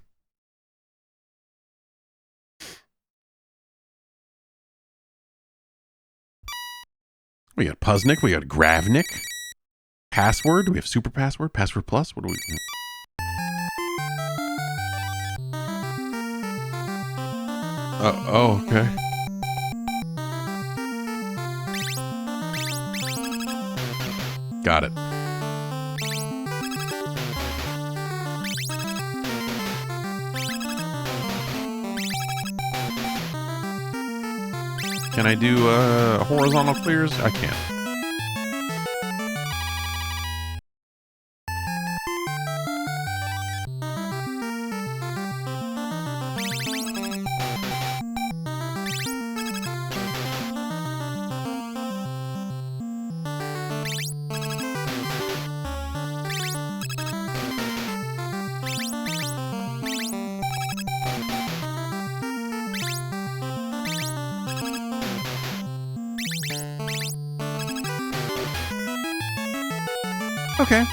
We got Puzznic, we got Gravnik, Password. Do we have Super Password? Password Plus? What do we? Oh, okay. Got it. Can I do horizontal clears? I can't. Okay.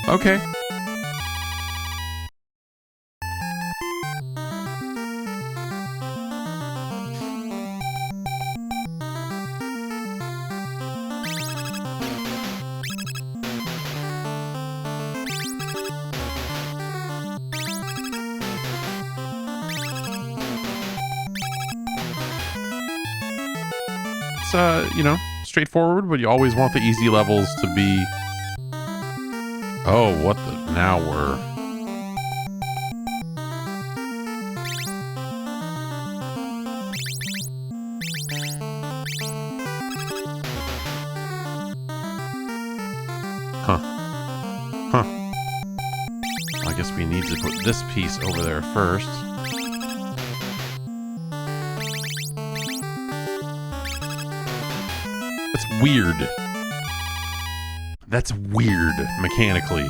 Okay. It's, straightforward, but you always want the easy levels to be... Oh, what the... Now we're... guess we need to put this piece over there first. That's weird. That's weird, mechanically.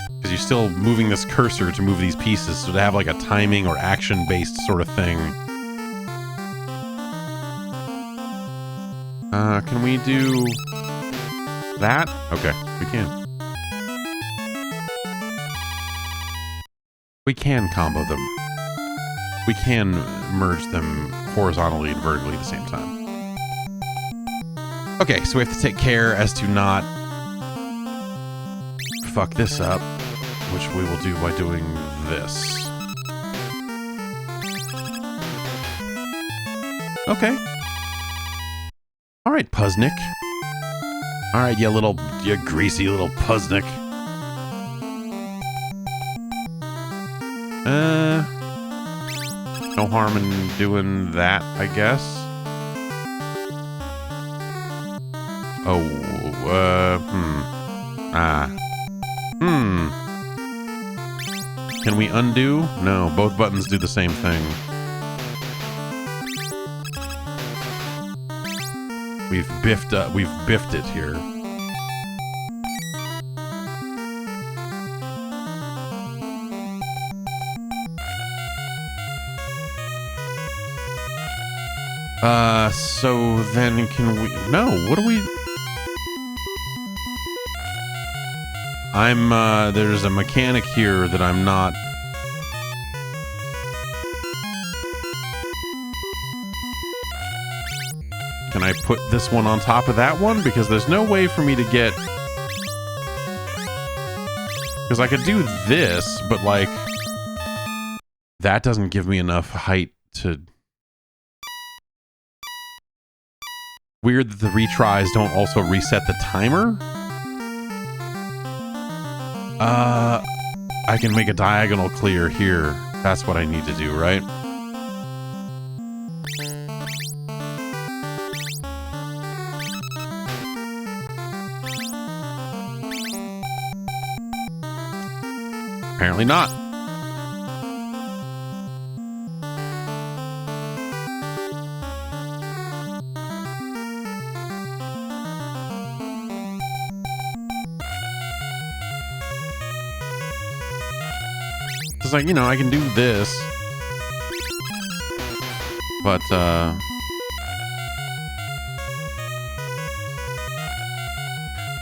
Because you're still moving this cursor to move these pieces, so to have like a timing or action-based sort of thing. Can we do that? Okay, we can. We can combo them. We can merge them horizontally and vertically at the same time. Okay, so we have to take care as to not fuck this up, which we will do by doing this. Okay. All right, Puzznic. All right, you greasy little Puzznic. No harm in doing that, I guess. Oh, Can we undo? No, both buttons do the same thing. We've biffed it here. So then can we... No, what do we... there's a mechanic here that I'm not... Can I put this one on top of that one? Because there's no way for me to get... Because I could do this, but like... That doesn't give me enough height to... Weird that the retries don't also reset the timer? I can make a diagonal clear here. That's what I need to do, right? Apparently not. It's like, you know, I can do this, but well,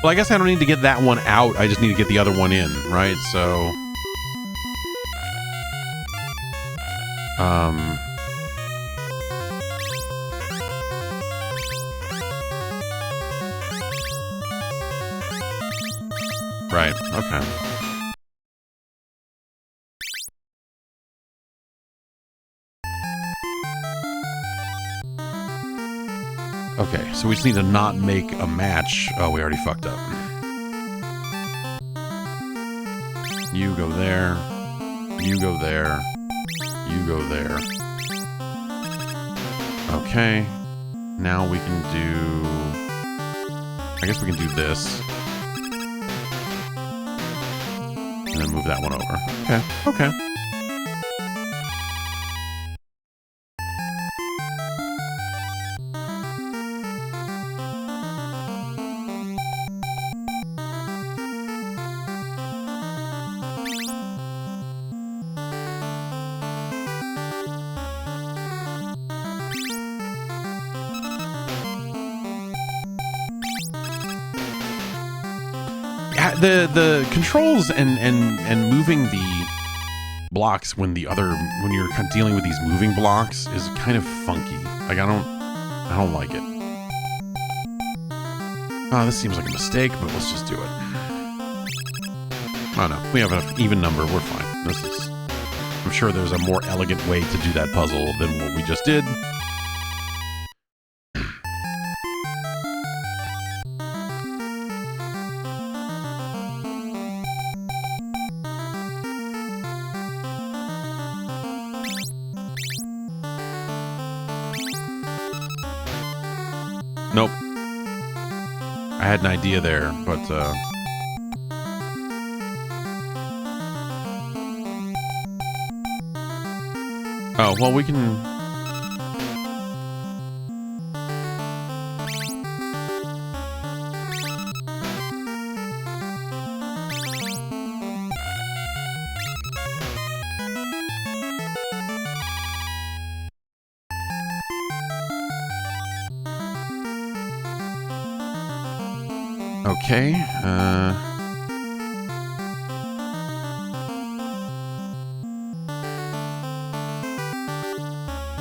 I guess I don't need to get that one out. I just need to get the other one in, right? So right, okay. Okay, so we just need to not make a match. Oh, we already fucked up. You go there. You go there. You go there. Okay. Now we can do... I guess we can do this. And then move that one over. Okay, okay. The controls and moving the blocks when you're kind of dealing with these moving blocks is kind of funky. Like I don't like it. Oh, this seems like a mistake, but let's just do it. Oh no, we have an even number. We're fine. I'm sure there's a more elegant way to do that puzzle than what we just did. Nope. I had an idea there, but Oh, well, we can... Okay,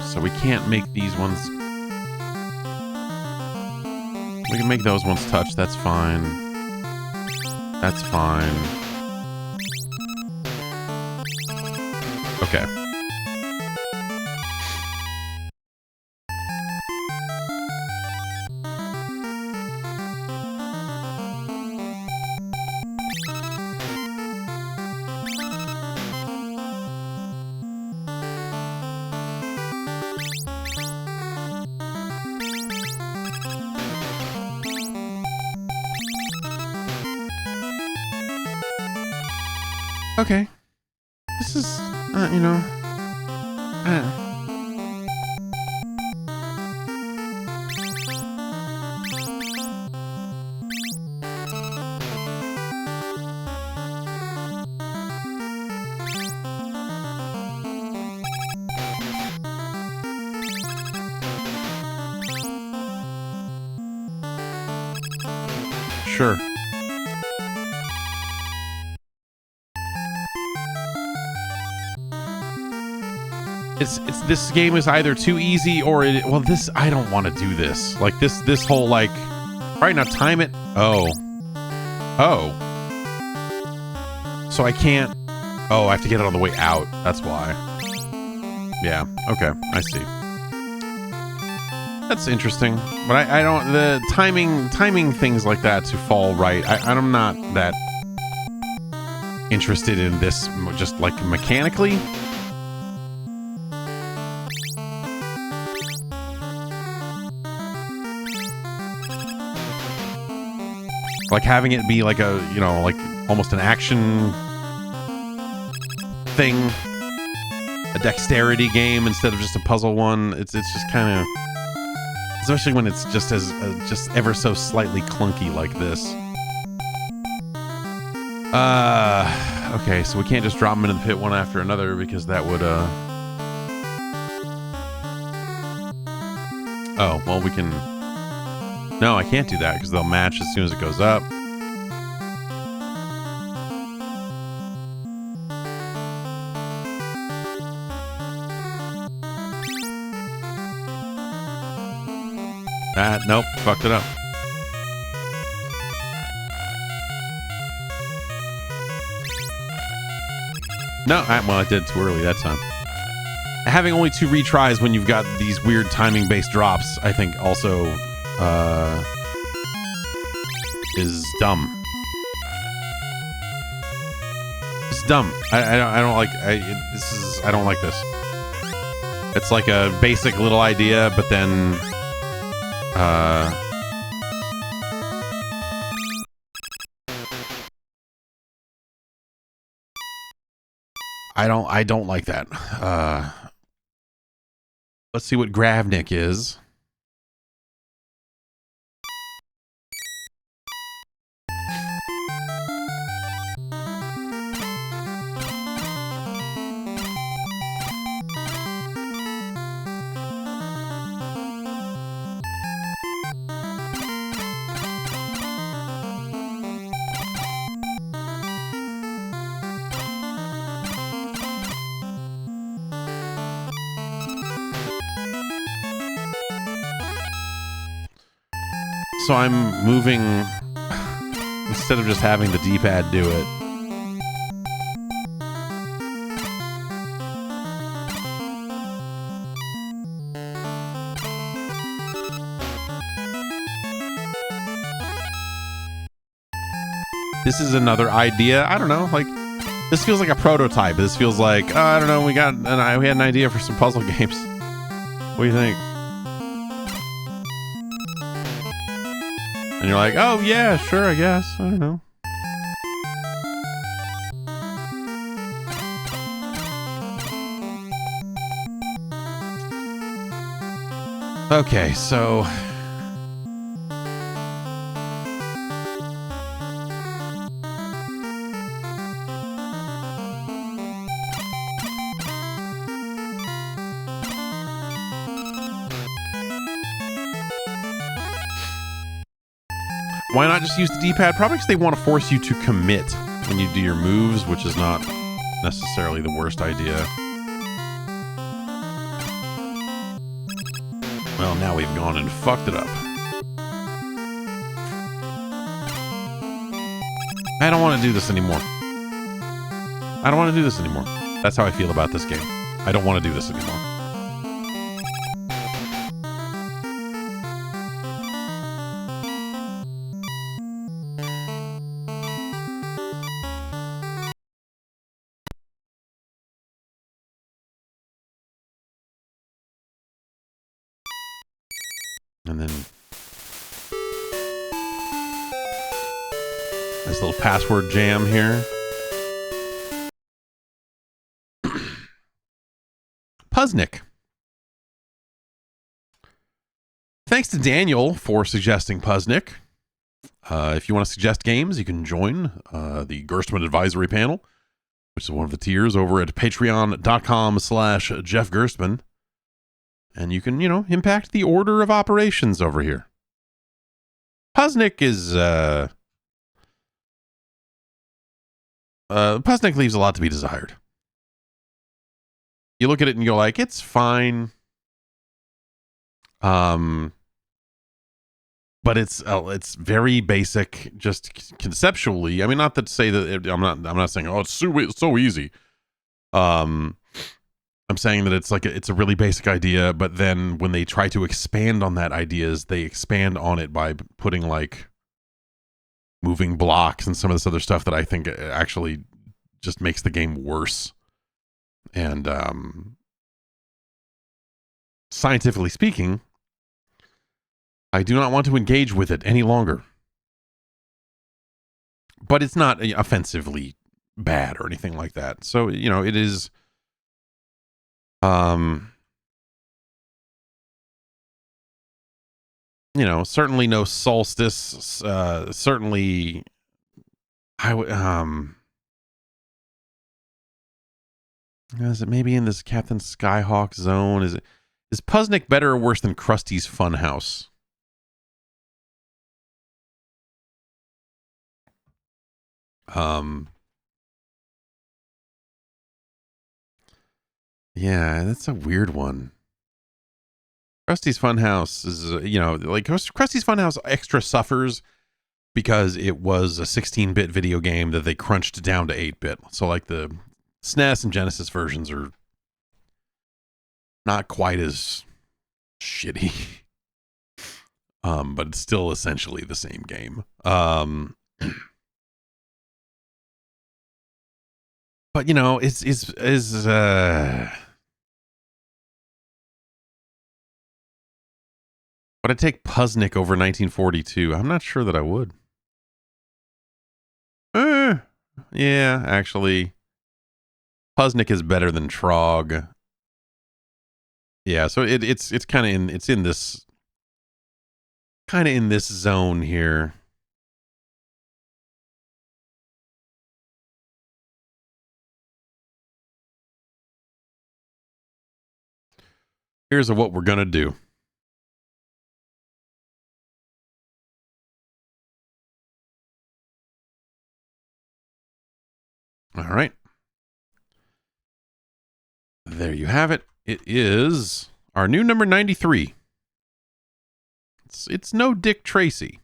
so we can't make these ones. We can make those ones touch, that's fine. That's fine. Okay. Okay. This is, you know, sure. It's this game is either too easy or well, this, I don't want to do this. Like this whole, like, right now, time it. Oh. So I can't. Oh, I have to get it on the way out. That's why. Yeah. Okay. I see. That's interesting. But I don't, the timing things like that to fall right. I'm not that interested in this, just like mechanically. Like having it be like a, you know, like almost an action thing, a dexterity game instead of just a puzzle one. It's just kind of, especially when it's just as just ever so slightly clunky like this. Okay, so we can't just drop them into the pit one after another because that would oh, well, we can. No, I can't do that because they'll match as soon as it goes up. Nope, fucked it up. No, well, I did it too early that time. Having only 2 retries when you've got these weird timing-based drops, I think also is dumb. It's dumb. I don't like. I don't like this. It's like a basic little idea, but then I don't like that. Let's see what Gravnik is. So I'm moving, instead of just having the D-pad do it. This is another idea. I don't know, like, this feels like a prototype. This feels like, I don't know, we had an idea for some puzzle games. What do you think? And you're like, oh yeah, sure, I guess. I don't know. Okay, so why not just use the D-pad? Probably because they want to force you to commit when you do your moves, which is not necessarily the worst idea. Well, now we've gone and fucked it up. I don't want to do this anymore. I don't want to do this anymore. That's how I feel about this game. I don't want to do this anymore. And then this little password jam here. Puzznic. Thanks to Daniel for suggesting Puzznic. If you want to suggest games, you can join the Gerstmann advisory panel, which is one of the tiers over at patreon.com/Jeff Gerstmann. And you can, impact the order of operations over here. Puzznic is, Puzznic leaves a lot to be desired. You look at it and you're like, it's fine. But it's very basic, just conceptually. I mean, not to say that I'm not saying, oh, it's so easy. I'm saying that it's a really basic idea, but then when they try to expand on that ideas, they expand on it by putting like moving blocks and some of this other stuff that I think actually just makes the game worse. And scientifically speaking, I do not want to engage with it any longer. But it's not offensively bad or anything like that. So, it is certainly no solstice, certainly I would is it maybe in this Captain Skyhawk zone? Is Puzznic better or worse than Krusty's Funhouse? Yeah, that's a weird one. Krusty's Funhouse is, like Krusty's Funhouse extra suffers because it was a 16-bit video game that they crunched down to 8-bit. So like the SNES and Genesis versions are not quite as shitty. But it's still essentially the same game. But would I take Puzznic over 1942? I'm not sure that I would. Yeah, actually, Puzznic is better than Trog. Yeah, so it's kind of in this zone here. Here's what we're gonna do. All right. There you have it. It is our new number 93. It's no Dick Tracy,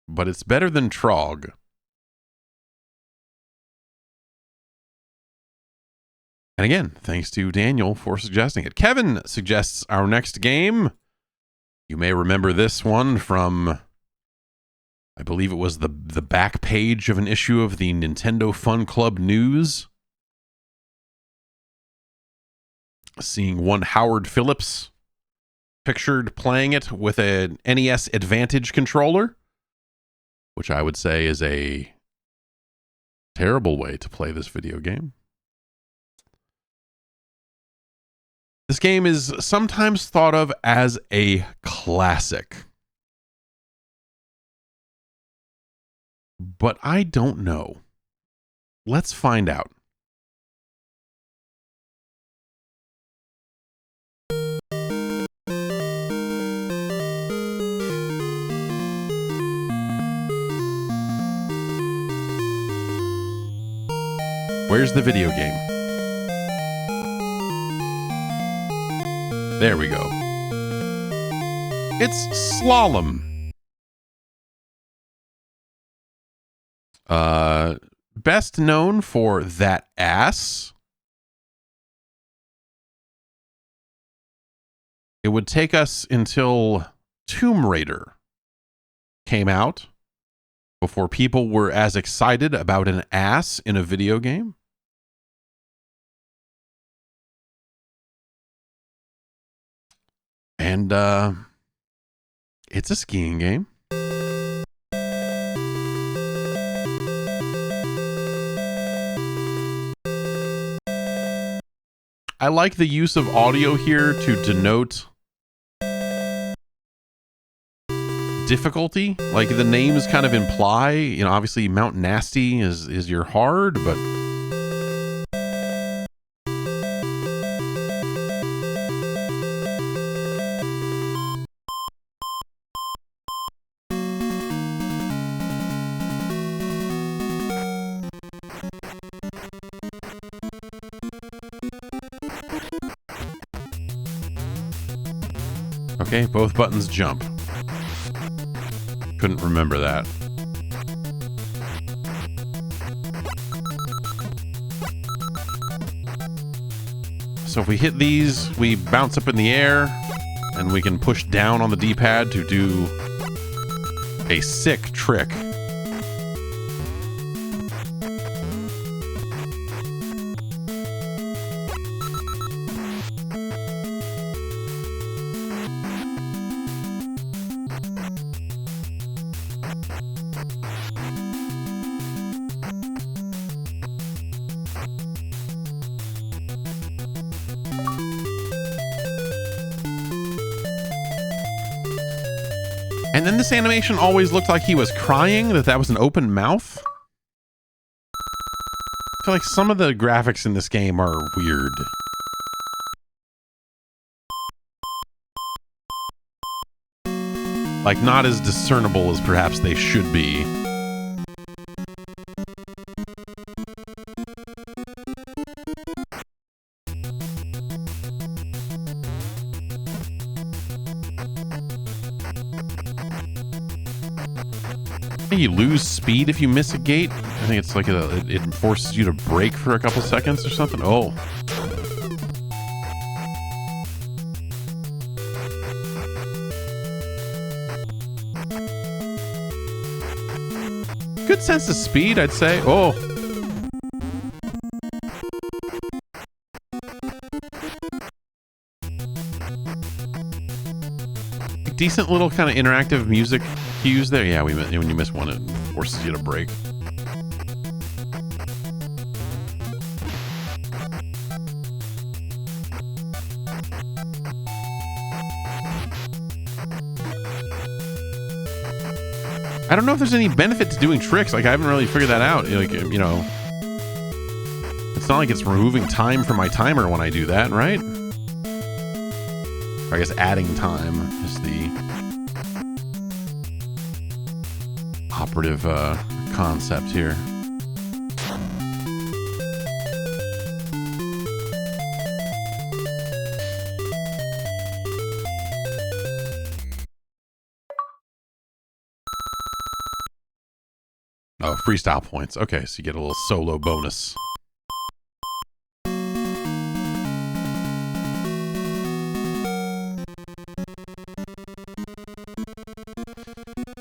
but it's better than Trog. And again, thanks to Daniel for suggesting it. Kevin suggests our next game. You may remember this one from, I believe it was the back page of an issue of the Nintendo Fun Club News. Seeing one Howard Phillips pictured playing it with an NES Advantage controller, which I would say is a terrible way to play this video game. This game is sometimes thought of as a classic, but I don't know. Let's find out. Where's the video game? There we go. It's Slalom. Best known for That Ass. It would take us until Tomb Raider came out before people were as excited about an ass in a video game. And it's a skiing game. I like the use of audio here to denote difficulty. Like the names kind of imply, you know, obviously Mount Nasty is your hard, but okay, both buttons jump. Couldn't remember that. So if we hit these, we bounce up in the air, and we can push down on the D-pad to do a sick trick. And then this animation always looked like he was crying, that was an open mouth. I feel like some of the graphics in this game are weird. Like, not as discernible as perhaps they should be. You lose speed if you miss a gate. I think it's like it forces you to brake for a couple seconds or something. Oh. Good sense of speed, I'd say. Oh. Decent little kind of interactive music cues there. Yeah, when you miss one, it forces you to brake. I don't know if there's any benefit to doing tricks. Like, I haven't really figured that out. Like, you know, it's not like it's removing time from my timer when I do that, right? Or I guess adding time is the operative concept here. Oh, freestyle points. Okay, so you get a little solo bonus.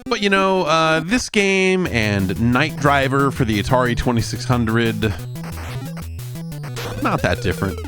But, you know, this game and Night Driver for the Atari 2600, not that different.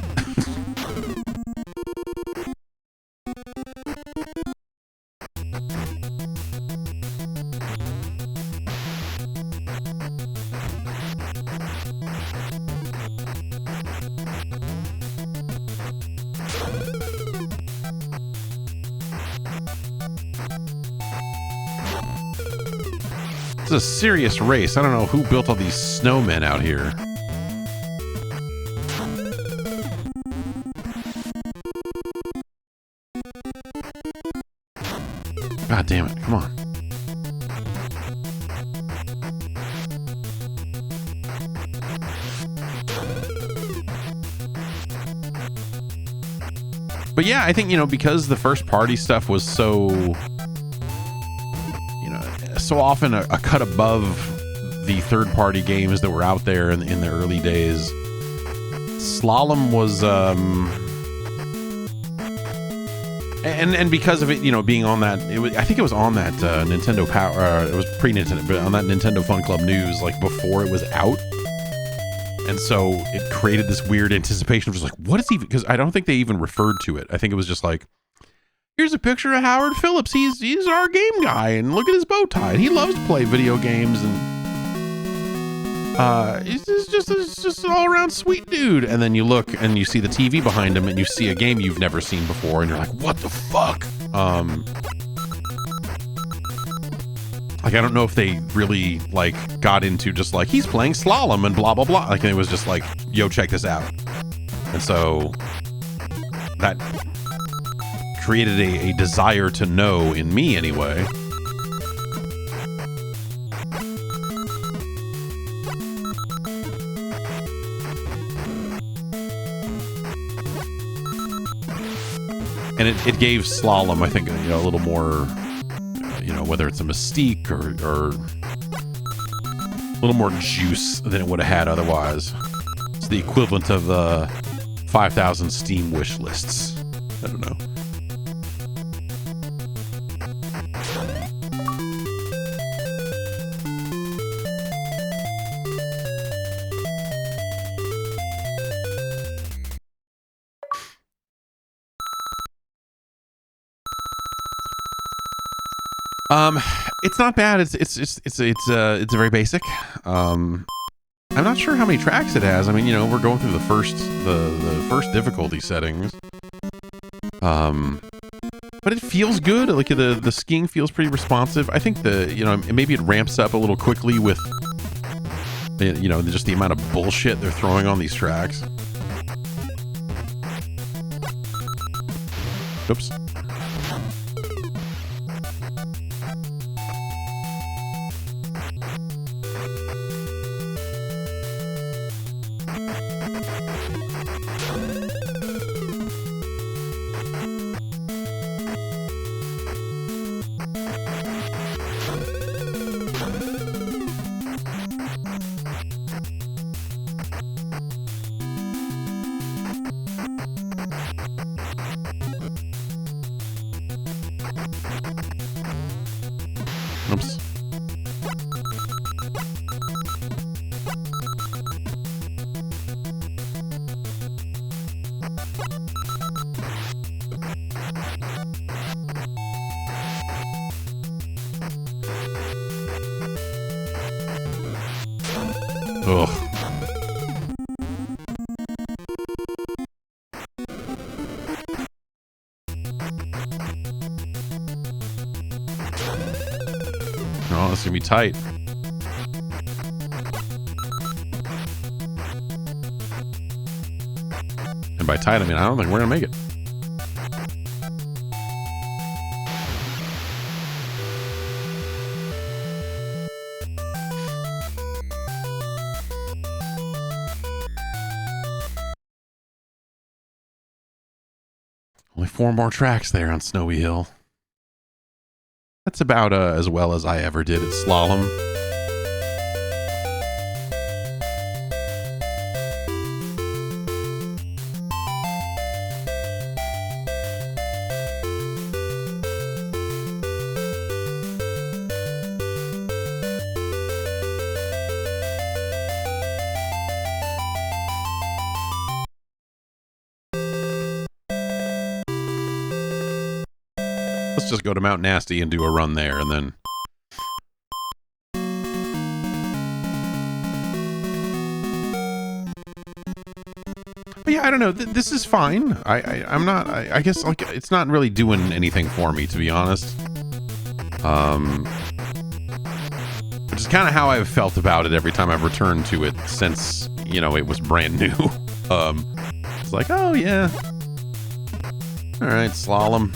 is a serious race. I don't know who built all these snowmen out here. God damn it, come on. But yeah, I think, you know, because the first party stuff was so, you know, so often a cut above the third party games that were out there in the early days, Slalom was, and because of it, you know, being on that, I think it was on that Nintendo Power, it was pre-Nintendo, but on that Nintendo Fun Club News, like before it was out. And so it created this weird anticipation of just like, what is even, because I don't think they even referred to it. I think it was just like, here's a picture of Howard Phillips. He's our game guy, and look at his bow tie. And he loves to play video games, and he's just an all-around sweet dude. And then you look and you see the TV behind him, and you see a game you've never seen before, and you're like, what the fuck? Like, I don't know if they really, like, got into just, like, he's playing Slalom and blah, blah, blah. Like, it was just like, yo, check this out. And so that created a desire to know in me, anyway. And it gave Slalom, I think, you know, a little more... you know, whether it's a mystique or a little more juice than it would have had otherwise. It's the equivalent of 5,000 Steam wish lists. I don't know. It's not bad. It's very basic. I'm not sure how many tracks it has. I mean, you know, we're going through the first difficulty settings. But it feels good. Like the skiing feels pretty responsive. I think you know, maybe it ramps up a little quickly with, you know, just the amount of bullshit they're throwing on these tracks. Oops. Oops. Ugh. Oh, this is gonna be tight. And by tight, I mean, I don't think we're gonna make it. Only 4 more tracks there on Snowy Hill. That's about as well as I ever did at Slalom. Let's just go to Mount Nasty and do a run there, and then... But yeah, I don't know. This is fine. I'm not... I guess, like, it's not really doing anything for me, to be honest. I which is kind of how I've felt about it every time I've returned to it since, you know, it was brand new. It's like, oh yeah, all right, Slalom.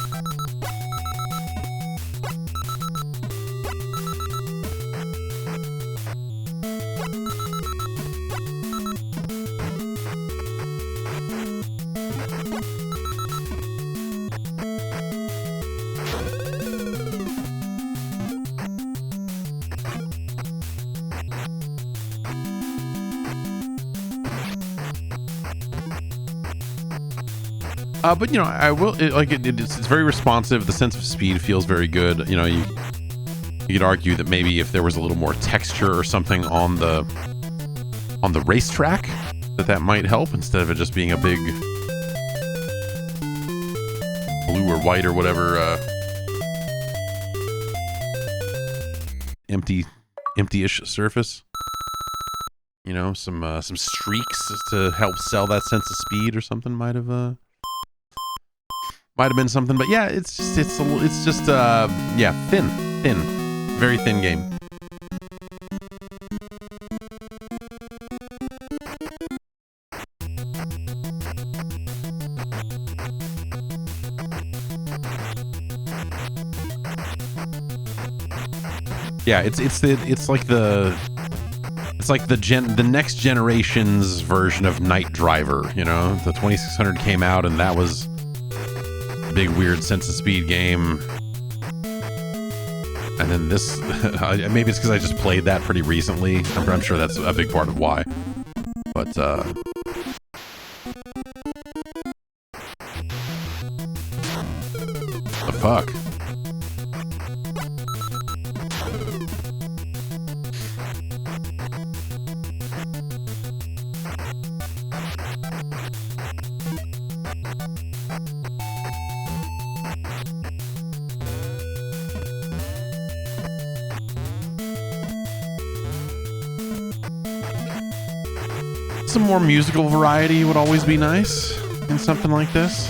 But you know, I will it's very responsive. The sense of speed feels very good. You know, you could argue that maybe if there was a little more texture or something on the racetrack, that might help instead of it just being a big blue or white or whatever empty-ish surface. You know, some streaks to help sell that sense of speed or something might have been something. But yeah, it's just thin, very thin game. Yeah, it's like the next generation's version of Night Driver. You know, the 2600 came out and that was a big weird sense of speed game. And then this, maybe it's because I just played that pretty recently. I'm sure that's a big part of why. But the fuck. Some more musical variety would always be nice in something like this.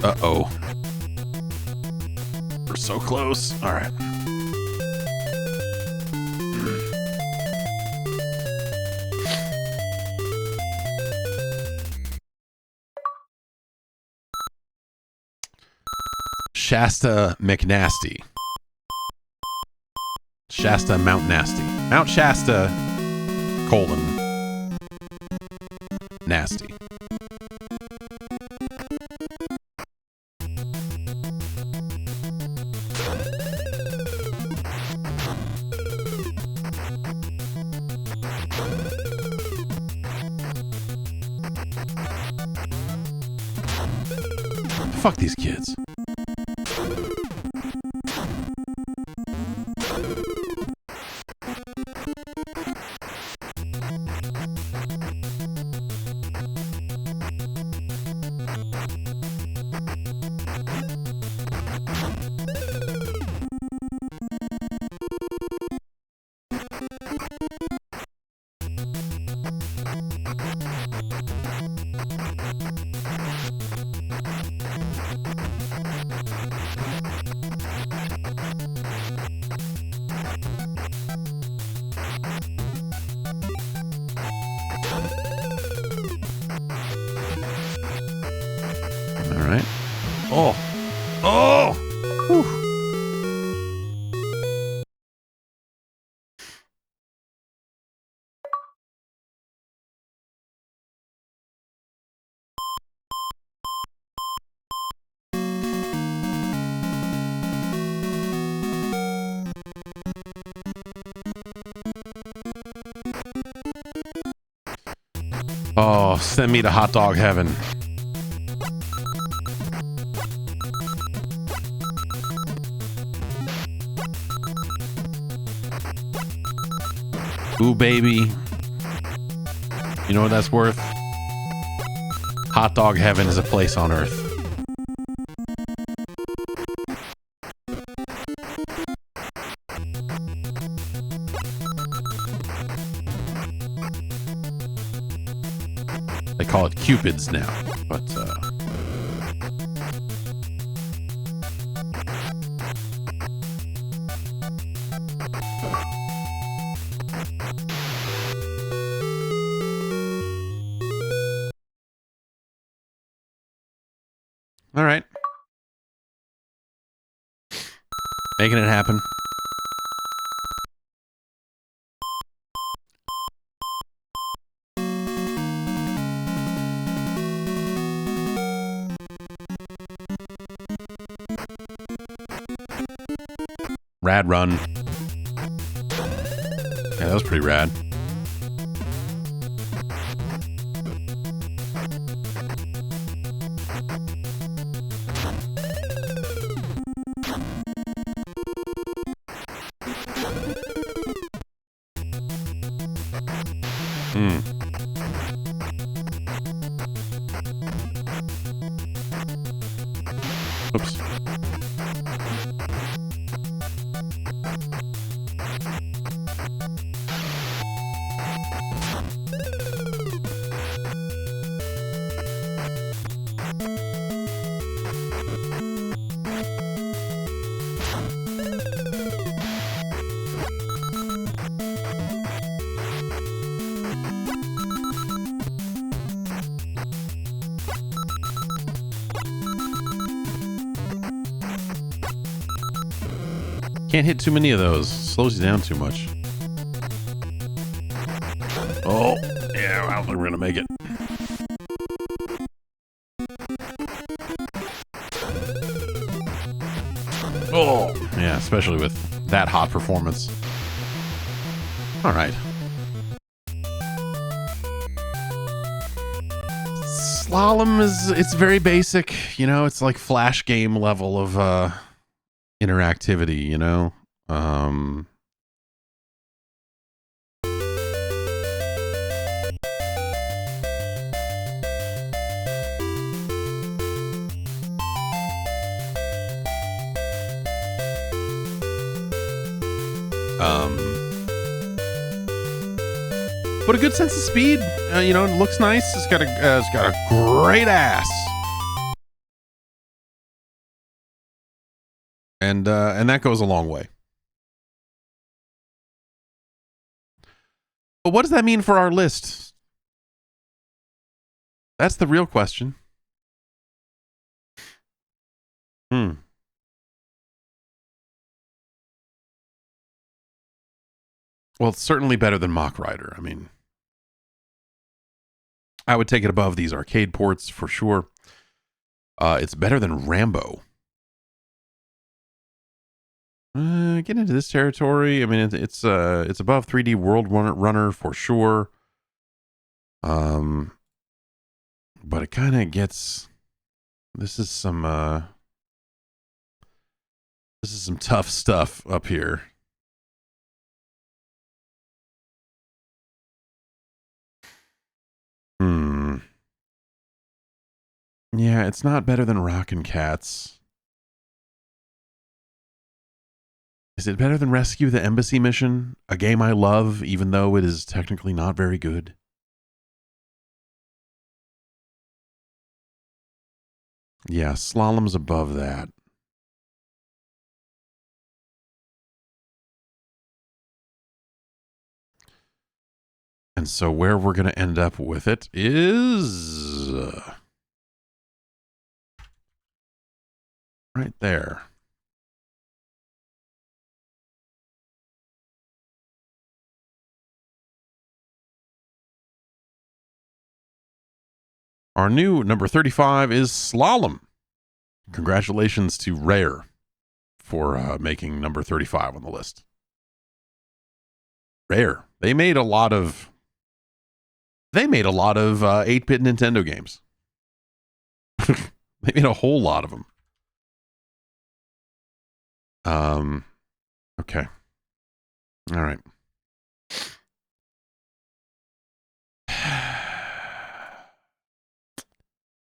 Uh-oh. We're so close. All right. Shasta McNasty. Shasta Mount Nasty. Mount Shasta, nasty. Fuck these kids. Oh, send me to hot dog heaven. Ooh, baby. You know what that's worth? Hot dog heaven is a place on earth. They call it Cupid's now, but all right. Making it happen. Rad run. Yeah, that was pretty rad. Oops. Can't hit too many of those. Slows you down too much. Oh, yeah, I don't think we're going to make it. Oh, yeah, especially with that hot performance. All right. Slalom it's very basic, you know, it's like Flash game level of interactivity, you know. But a good sense of speed, you know, it looks nice. It's got a great ass. And that goes a long way. But what does that mean for our list? That's the real question. Well, it's certainly better than Mach Rider. I mean, I would take it above these arcade ports for sure. It's better than Rambo. Get into this territory. I mean, it's above 3D World Runner for sure. But it kind of gets. This is some tough stuff up here. Yeah, it's not better than Rockin' Cats. Is it better than Rescue the Embassy Mission? A game I love, even though it is technically not very good. Yeah, Slalom's above that. And so where we're going to end up with it is right there. Our new number 35 is Slalom. Congratulations to Rare for making number 35 on the list. Rare. They made a lot of 8-bit Nintendo games. They made a whole lot of them. Okay. All right.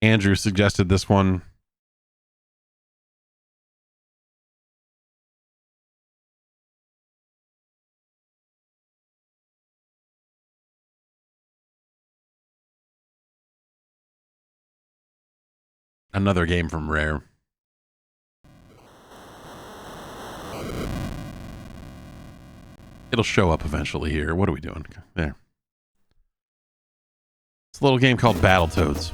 Andrew suggested this one. Another game from Rare. It'll show up eventually here. What are we doing? There. It's a little game called Battletoads.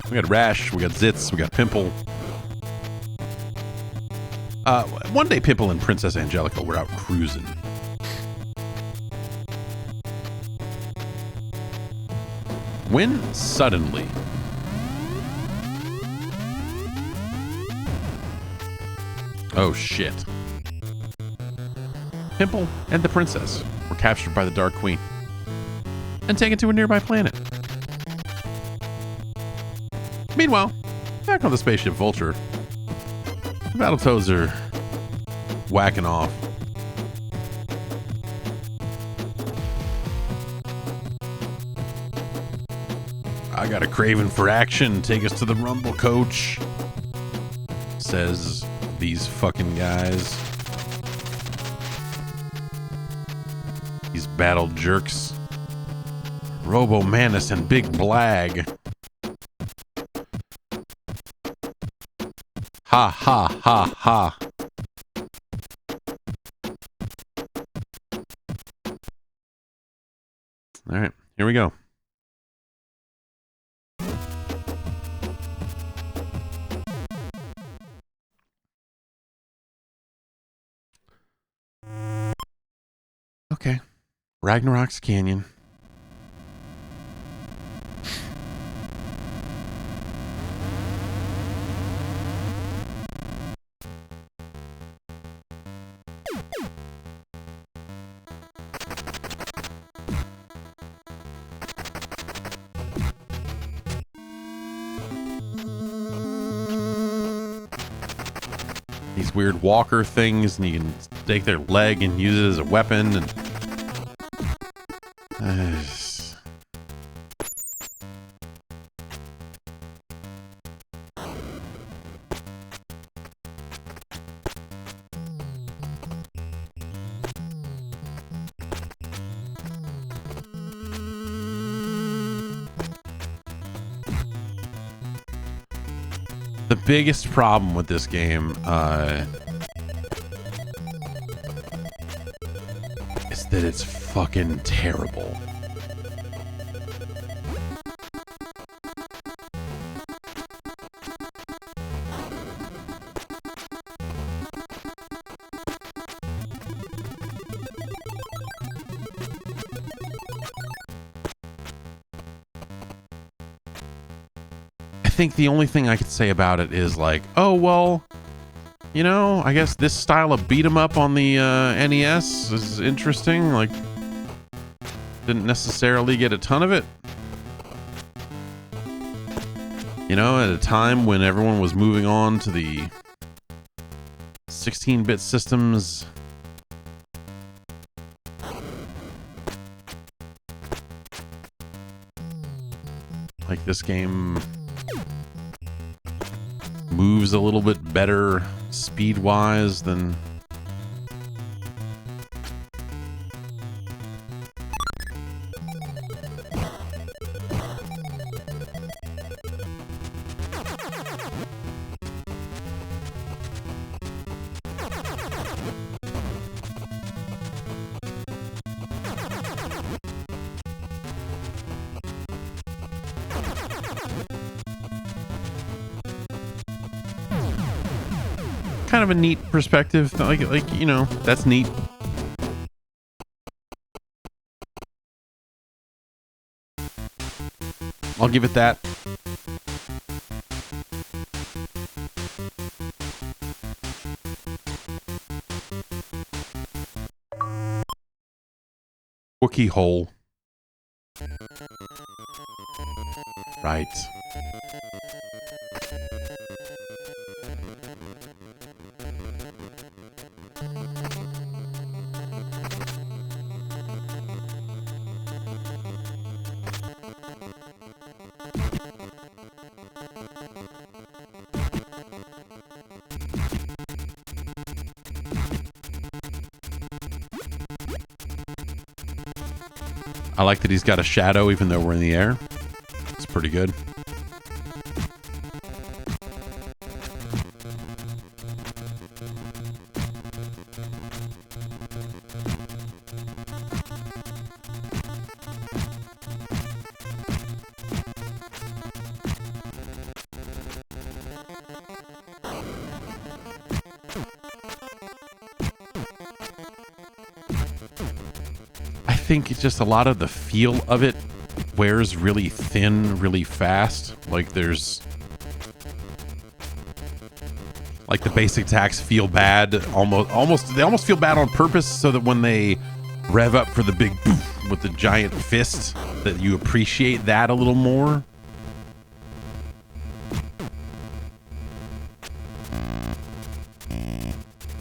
We got Rash, we got Zitz, we got Pimple. One day Pimple and Princess Angelica were out cruising. When suddenly oh shit. Pimple and the princess were captured by the Dark Queen and taken to a nearby planet. Meanwhile, back on the spaceship Vulture, the Battletoads are whacking off. I got a craving for action. Take us to the Rumble, coach, says these fucking guys. These battle jerks. Robo Manus and Big Blag. Ha ha ha ha. All right, here we go. Okay. Ragnarok's Canyon. These weird walker things, and you can take their leg and use it as a weapon, and the biggest problem with this game is that it's fucking terrible. I think the only thing I could say about it is like, oh, well, you know, I guess this style of beat 'em up on the NES is interesting. Like, didn't necessarily get a ton of it. You know, at a time when everyone was moving on to the 16-bit systems. Like, this game moves a little bit better speed-wise than kind of a neat perspective. Like you know, that's neat. I'll give it that. Wookie hole. Right. I like that he's got a shadow even though we're in the air. It's pretty good. I think it's just a lot of the feel of it wears really thin, really fast. Like there's like the basic attacks feel bad, they almost feel bad on purpose so that when they rev up for the big poof with the giant fist, that you appreciate that a little more.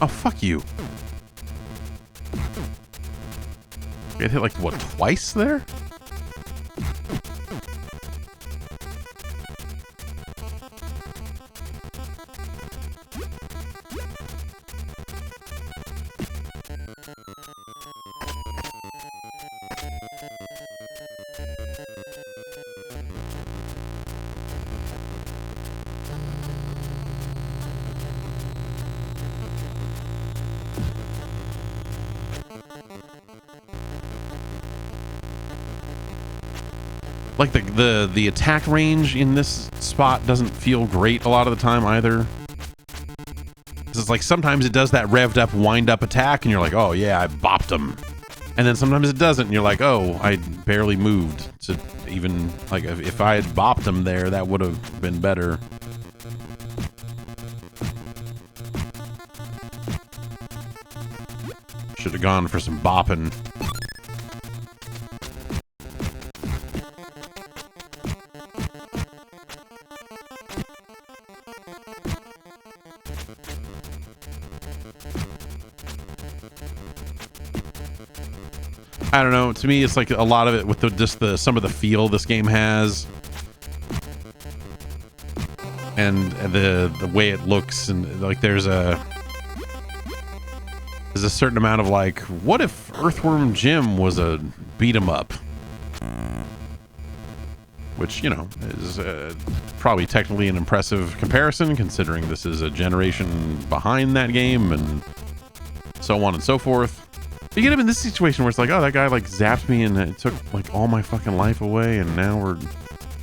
Oh, fuck you. Get hit like, what, twice there? Like the attack range in this spot doesn't feel great a lot of the time either. Because it's like sometimes it does that revved up wind up attack and you're like, oh yeah, I bopped him. And then sometimes it doesn't and you're like, oh, I barely moved to even, like, if I had bopped him there, that would have been better. Should have gone for some bopping. I don't know. To me, it's like a lot of it with some of the feel this game has, and the way it looks, and like there's a certain amount of like, what if Earthworm Jim was a beat 'em up, which, you know, is probably technically an impressive comparison considering this is a generation behind that game and so on and so forth. You get him in this situation where it's like, oh, that guy like zapped me and it took like all my fucking life away, and now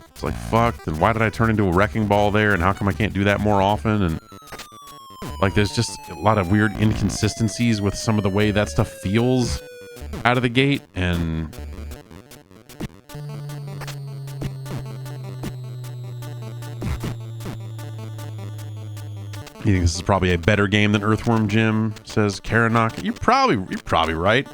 it's like, fuck, then why did I turn into a wrecking ball there, and how come I can't do that more often? And like there's just a lot of weird inconsistencies with some of the way that stuff feels out of the gate, and you think this is probably a better game than Earthworm Jim, says Karanok. You're probably right.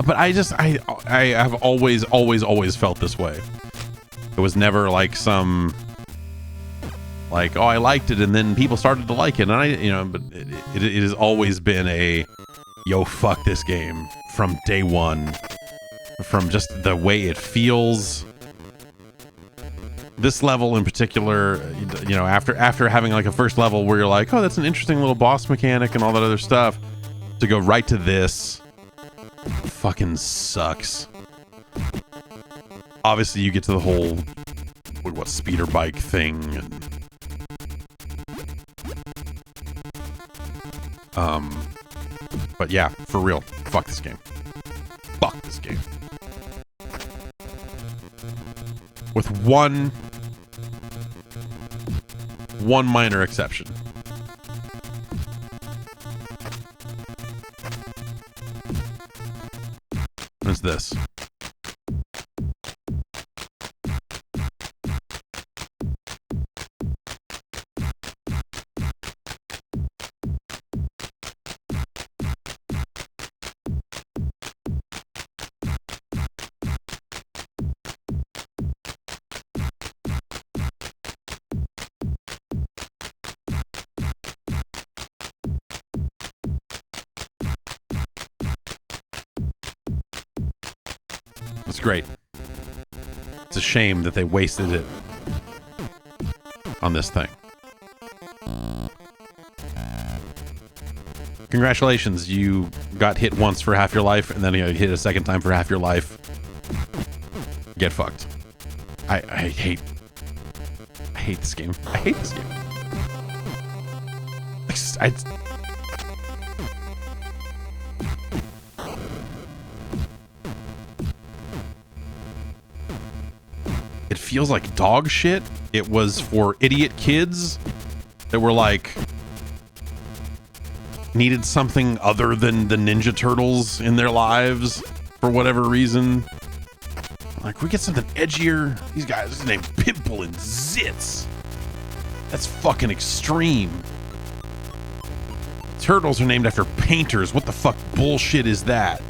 But I have always felt this way. It was never like some, like, oh, I liked it and then people started to like it, and but it has always been a, yo, fuck this game from day one, from just the way it feels. This level in particular, you know, after having like a first level where you're like, oh, that's an interesting little boss mechanic and all that other stuff, to go right to this fucking sucks. Obviously you get to the whole what speeder bike thing, and but yeah, for real, fuck this game. Fuck this game. With one minor exception. It's this. It's great. It's a shame that they wasted it on this thing. Congratulations, you got hit once for half your life, and then you hit a second time for half your life. Get fucked. I hate this game. I hate this game. It feels like dog shit. It was for idiot kids that were like, needed something other than the Ninja Turtles in their lives for whatever reason. Like, we get something edgier. These guys are named Pimple and Zits. That's fucking extreme. Turtles are named after painters. What the fuck bullshit is that?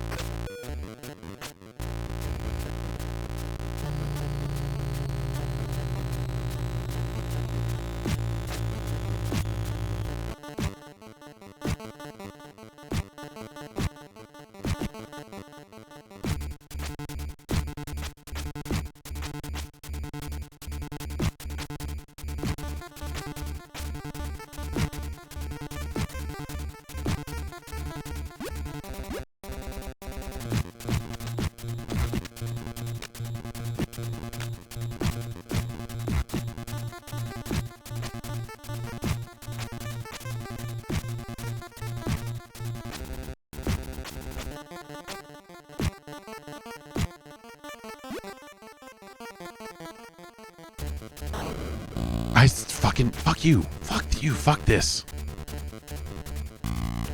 Fuck this.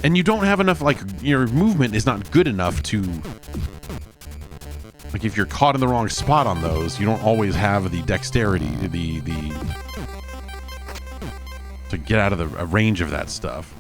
And you don't have enough, like, your movement is not good enough to, like, if you're caught in the wrong spot on those, you don't always have the dexterity, to get out of the range of that stuff.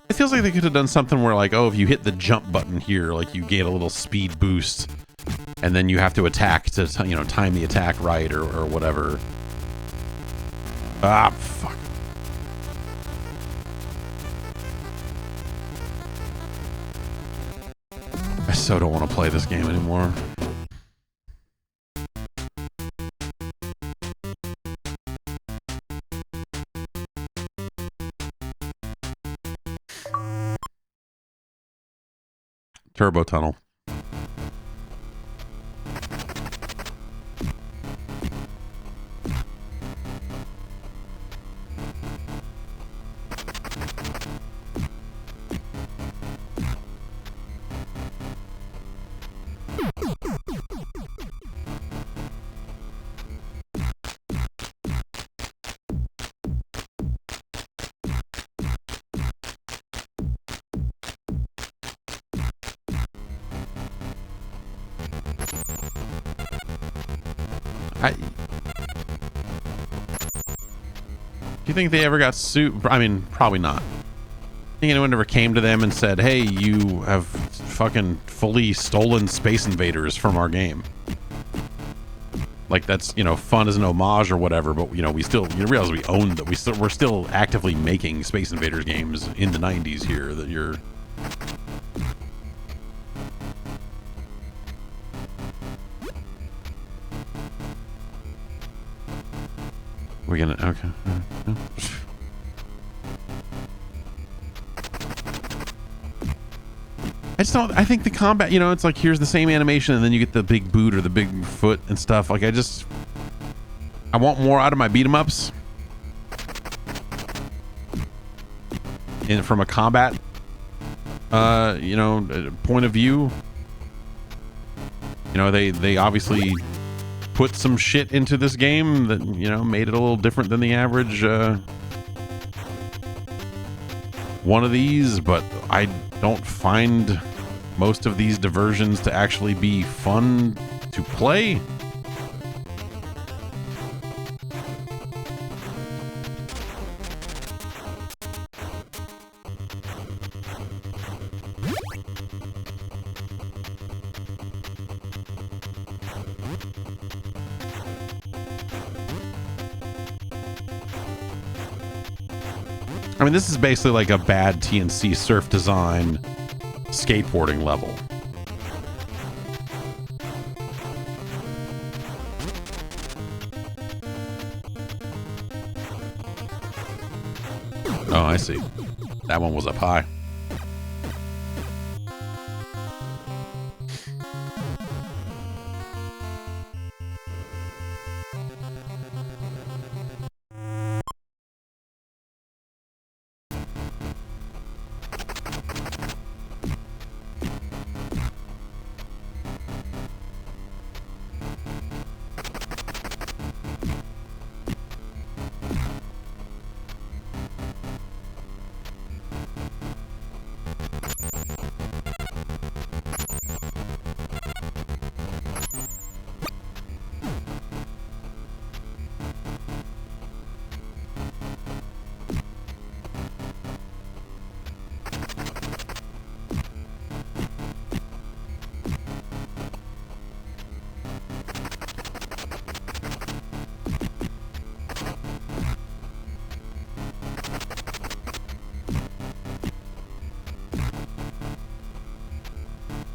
It feels like they could have done something where, like, oh, if you hit the jump button here, like, you get a little speed boost, and then you have to attack to, you know, time the attack right or whatever. Ah, fuck. I so don't want to play this game anymore. Turbo Tunnel. Do you think they ever got sued? I mean, probably not. Think anyone ever came to them and said, hey, you have fucking fully stolen Space Invaders from our game? Like, that's, you know, fun as an homage or whatever, but, you know, we still, you realize we own that. We're still actively making Space Invaders games in the 90s here that you're... We're gonna, okay. I just don't, I think the combat, you know, it's like, here's the same animation and then you get the big boot or the big foot and stuff. Like, I want more out of my beat 'em ups. And from a combat, you know, point of view. You know, they obviously put some shit into this game that, you know, made it a little different than the average one of these, but I don't find most of these diversions to actually be fun to play. I mean, this is basically like a bad T&C Surf Design skateboarding level. Oh, I see. That one was up high.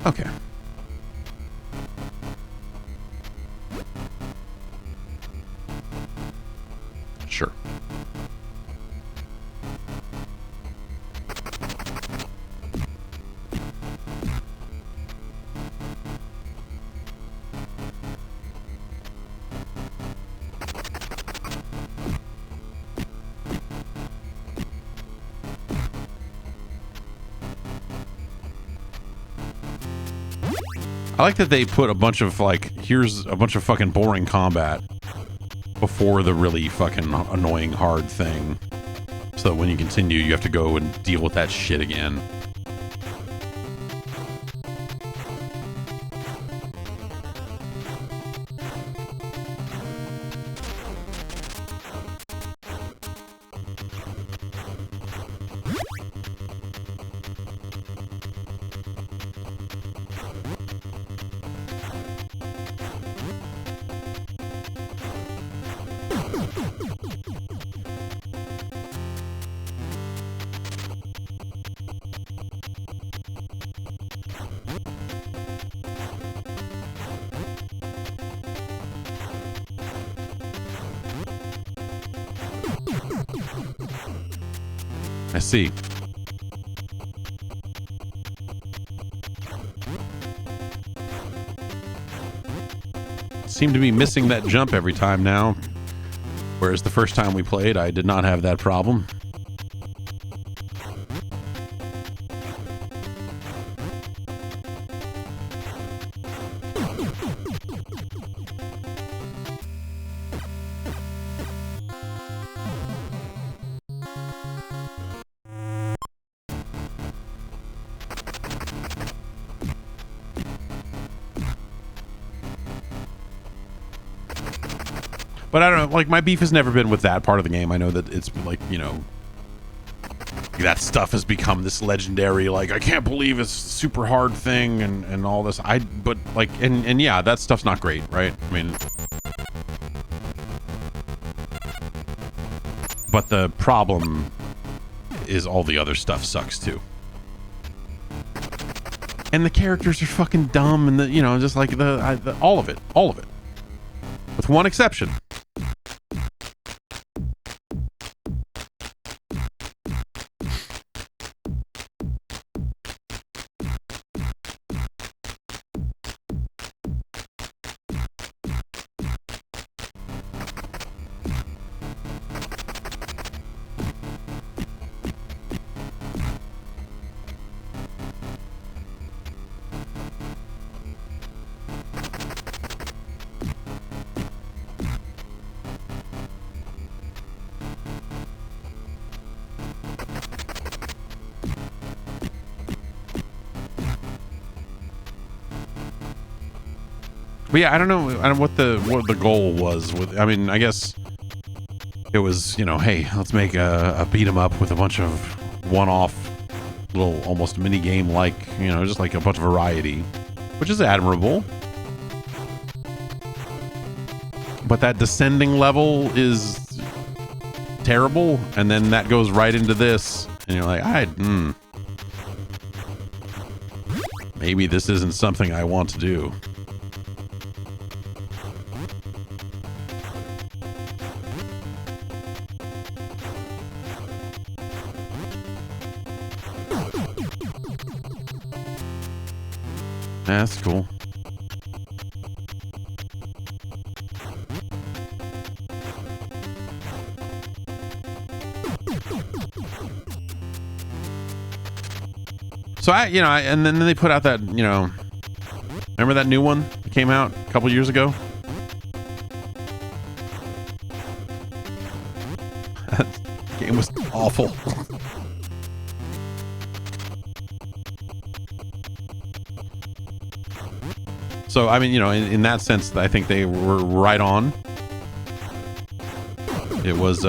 Okay. Sure. I like that they put a bunch of, like, here's a bunch of fucking boring combat before the really fucking annoying hard thing. So that when you continue, you have to go and deal with that shit again. I see. Seem to be missing that jump every time now. Whereas the first time we played, I did not have that problem. But I don't know, like, my beef has never been with that part of the game. I know that it's like, you know, that stuff has become this legendary, like, I can't believe it's a super hard thing and all this. But like, and yeah, that stuff's not great, right? I mean, but the problem is all the other stuff sucks too. And the characters are fucking dumb, and the, you know, just like all of it, with one exception. But yeah, I don't know what the goal was with. I mean, I guess it was, you know, hey, let's make a beat 'em up with a bunch of one-off little almost mini game like, you know, just like a bunch of variety, which is admirable. But that descending level is terrible, and then that goes right into this, and you're like, maybe this isn't something I want to do. That's cool. So and then they put out that, you know, remember that new one that came out a couple years ago? That game was awful. So, I mean, you know, in that sense, I think they were right on. It was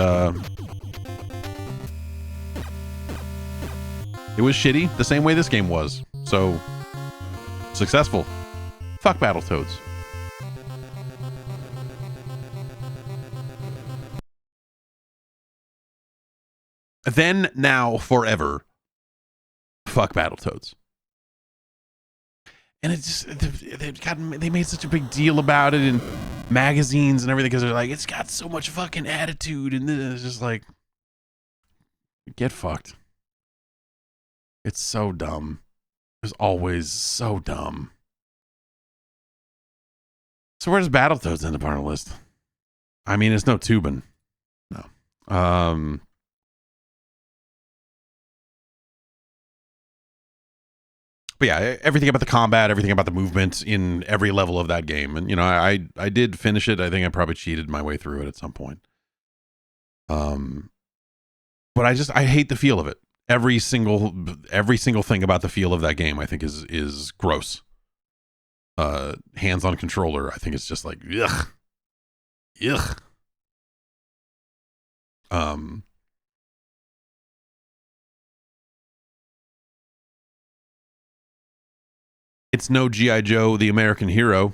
shitty, the same way this game was. So, successful. Fuck Battletoads. Then, now, forever. Fuck Battletoads. And it's just, they made such a big deal about it in magazines and everything because they're like, it's got so much fucking attitude, and it's just like, get fucked. It's so dumb. It's always so dumb. So where does Battletoads end up on our list? I mean, it's no tubing. No. But yeah, everything about the combat, everything about the movement in every level of that game. And, you know, I did finish it. I think I probably cheated my way through it at some point. But I hate the feel of it. Every single thing about the feel of that game, I think is gross. Hands on controller, I think it's just like, ugh. It's no G.I. Joe, the American Hero.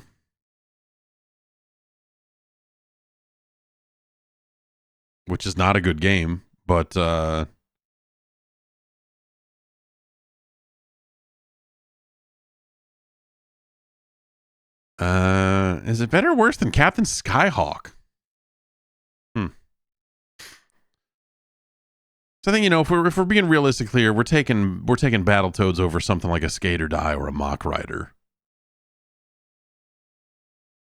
Which is not a good game, but is it better or worse than Captain Skyhawk? So I think, you know, if we're being realistic here, we're taking Battletoads over something like a Skate or Die or a Mach Rider.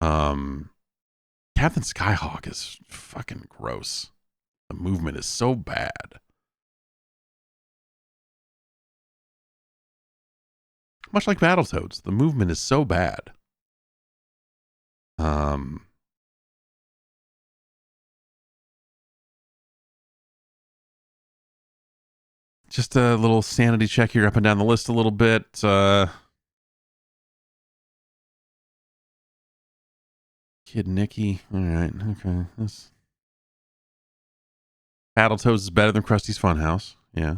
Captain Skyhawk is fucking gross. The movement is so bad. Much like Battletoads, the movement is so bad. Just a little sanity check here up and down the list a little bit. Kid Nicky. All right. Okay. Battletoads is better than Krusty's Funhouse. Yeah.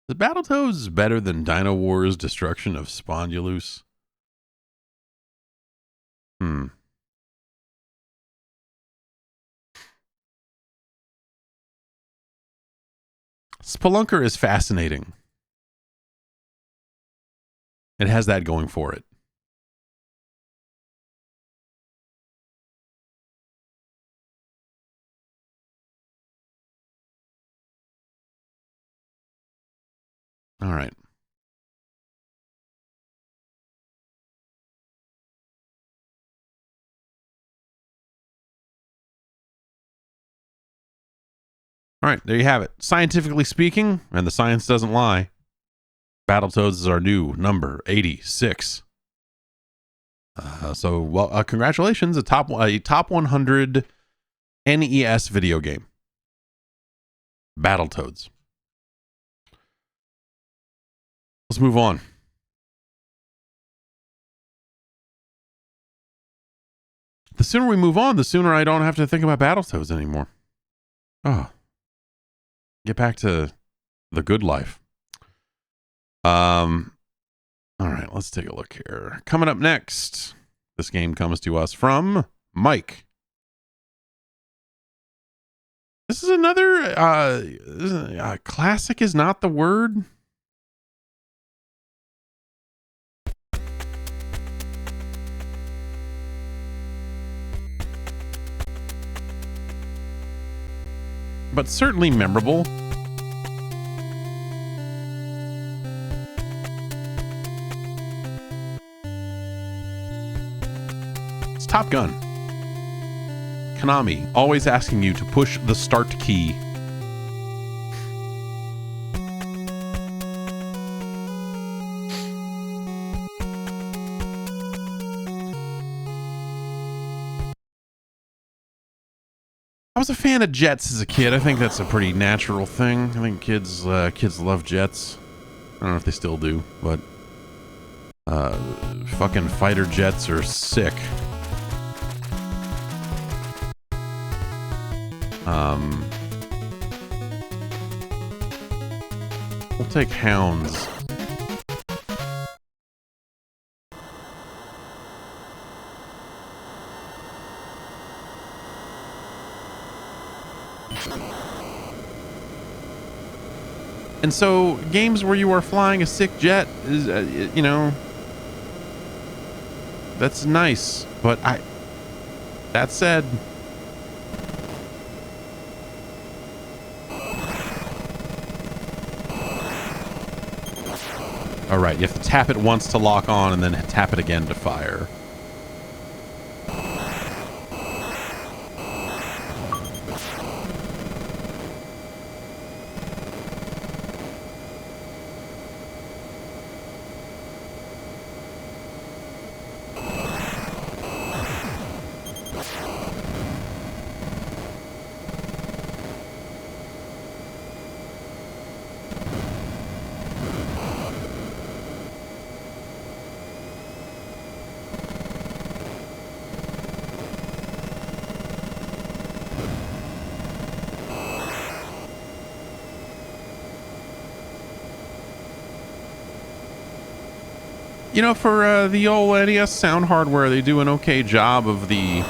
The Battletoads is better than Dino Wars Destruction of Spondulus. Spelunker is fascinating. It has that going for it. All right. All right, there you have it. Scientifically speaking, and the science doesn't lie, Battletoads is our new number 86. Congratulations, a top 100 NES video game. Battletoads. Let's move on. The sooner we move on, the sooner I don't have to think about Battletoads anymore. Oh. Get back to the good life. All right, let's take a look here. Coming up next, this game comes to us from Mike. This is another classic is not the word. But certainly memorable. It's Top Gun. Konami, always asking you to push the start key. I was a fan of jets as a kid. I think that's a pretty natural thing. I think kids love jets. I don't know if they still do, but fucking fighter jets are sick. We'll take Hounds. And so, games where you are flying a sick jet is, you know, that's nice. But that said, all right, you have to tap it once to lock on and then tap it again to fire. You know, for the old NES sound hardware, they do an okay job of the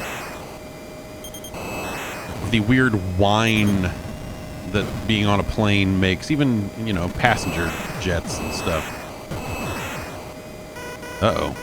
weird whine that being on a plane makes, even, you know, passenger jets and stuff. Uh-oh.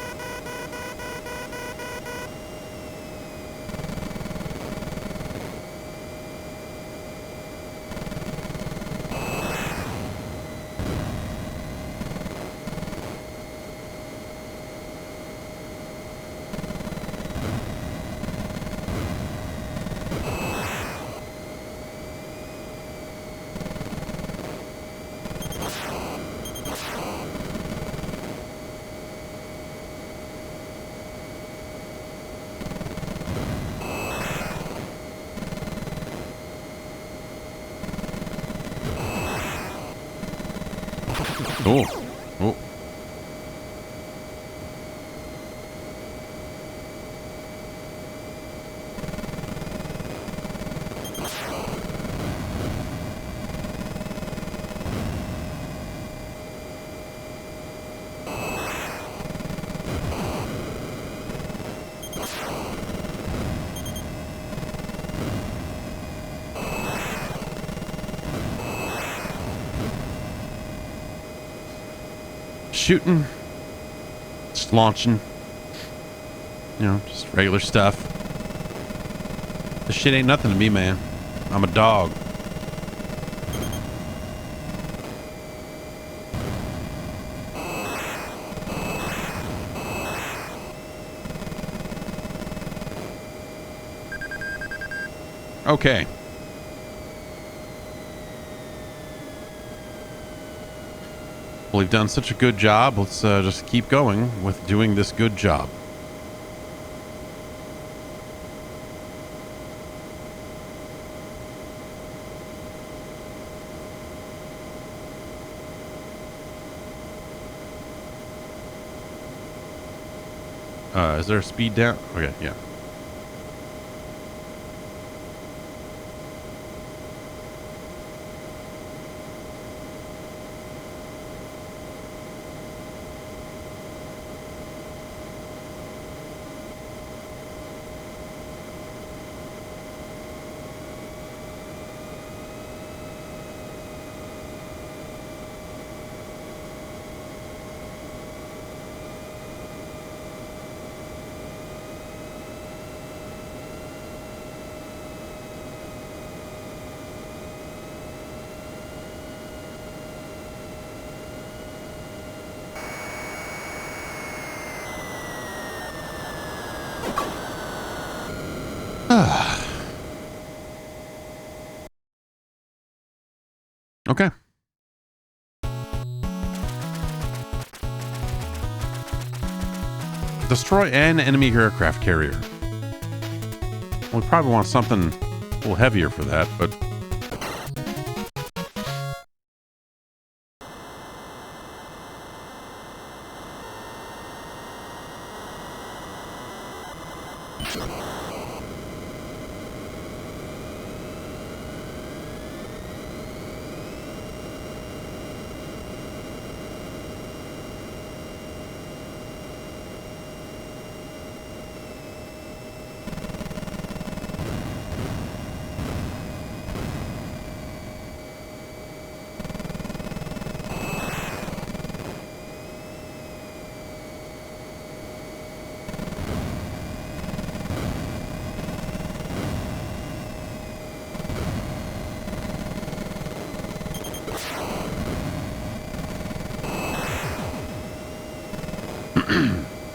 Oh. Oh. Shooting, just launching, you know, just regular stuff. This shit ain't nothing to me, man. I'm a dog. Okay. Well, we've done such a good job. Let's just keep going with doing this good job. Is there a speed down? Okay, yeah. Okay. Destroy an enemy aircraft carrier. We probably want something a little heavier for that, but...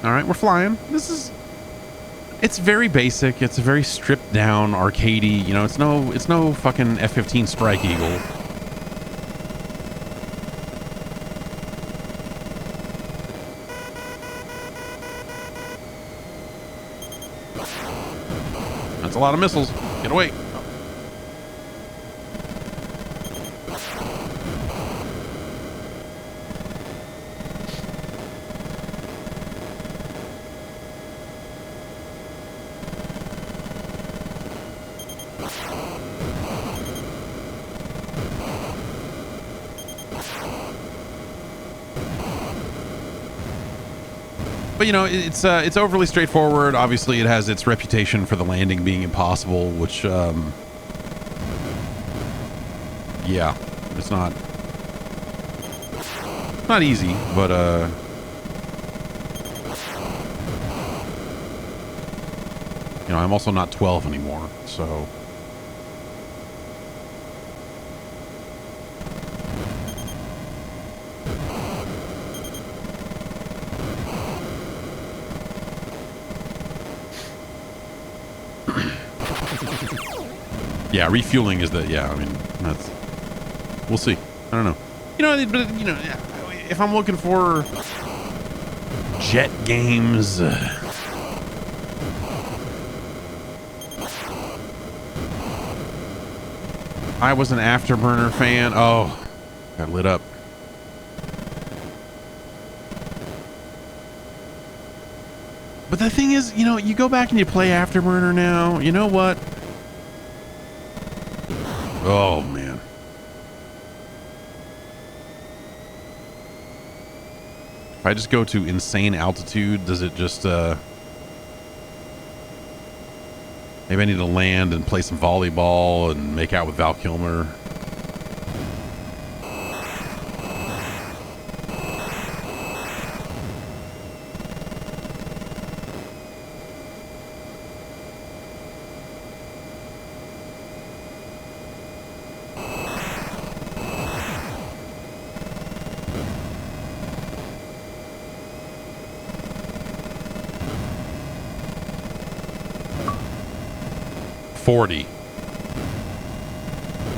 All right, we're flying. It's very basic. It's a very stripped down, arcadey. You know, it's no fucking F-15 Strike Eagle. That's a lot of missiles. Get away. But you know, it's overly straightforward. Obviously, it has its reputation for the landing being impossible, which, yeah, it's not easy, but you know, I'm also not 12 anymore, so. Yeah, refueling is I mean, that's, we'll see. I don't know. You know, but, you know, if I'm looking for jet games, I was an Afterburner fan. Oh, got lit up. But the thing is, you know, you go back and you play Afterburner now, you know what? Oh, man. If I just go to insane altitude, does it just, maybe I need to land and play some volleyball and make out with Val Kilmer.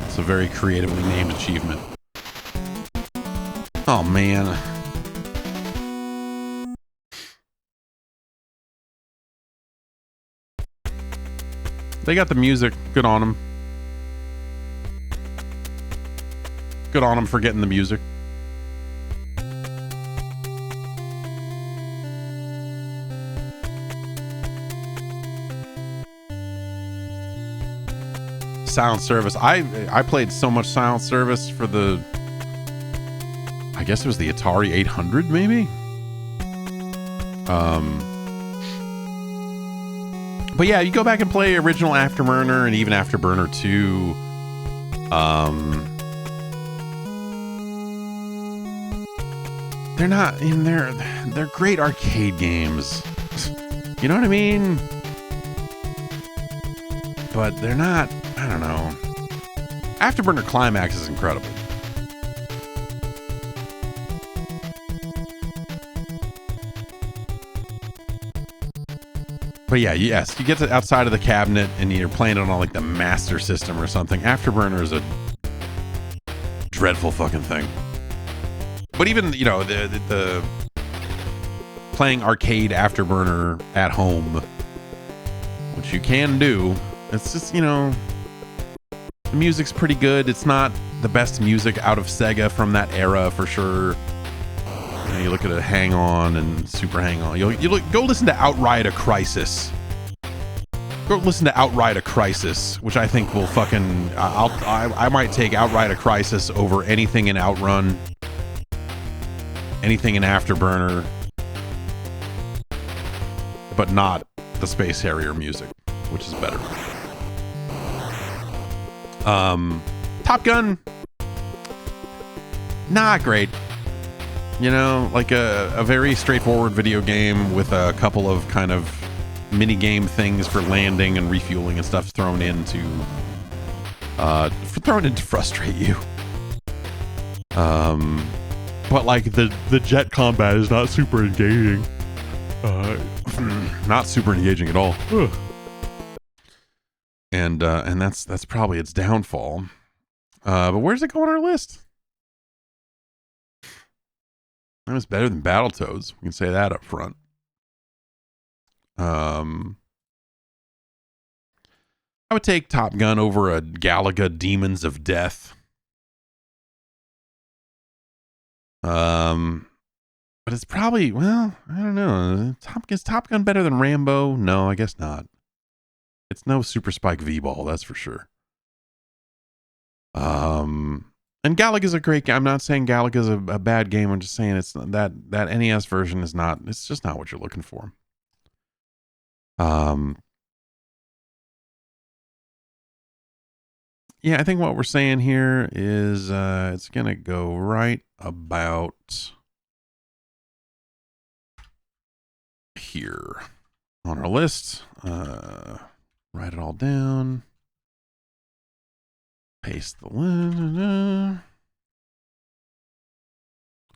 It's a very creatively named achievement. Oh, man. They got the music. Good on them. Good on them for getting the music. Sound service. I played so much sound service for the, I guess it was the Atari 800 maybe. But yeah, you go back and play original Afterburner and even Afterburner 2. They're not in there. They're great arcade games. You know what I mean? But they're not, I don't know. Afterburner Climax is incredible. But yeah, yes, you get to outside of the cabinet and you're playing it on like the Master System or something. Afterburner is a dreadful fucking thing. But even, you know, the playing arcade Afterburner at home, which you can do, it's just, you know, the music's pretty good. It's not the best music out of Sega from that era for sure. You know, you look at a Hang On and Super Hang On. Go listen to Outride a Crisis. Go listen to Outride a Crisis, which I think will fucking... I might take Outride a Crisis over anything in Outrun, anything in Afterburner, but not the Space Harrier music, which is better. Top Gun, not great. You know, like a very straightforward video game with a couple of kind of mini game things for landing and refueling and stuff thrown in to frustrate you. But like the jet combat is not super engaging. Not super engaging at all. Ugh. And that's probably its downfall. But where's it go on our list? It was better than Battletoads. We can say that up front. I would take Top Gun over a Galaga Demons of Death. But it's probably, well, I don't know. Is Top Gun better than Rambo? No, I guess not. It's no Super Spike V-Ball, that's for sure. And Galaga's a great game. I'm not saying Galaga's a bad game. I'm just saying it's that NES version is not, it's just not what you're looking for. Yeah, I think what we're saying here is it's going to go right about here on our list. Write it all down. Paste the list.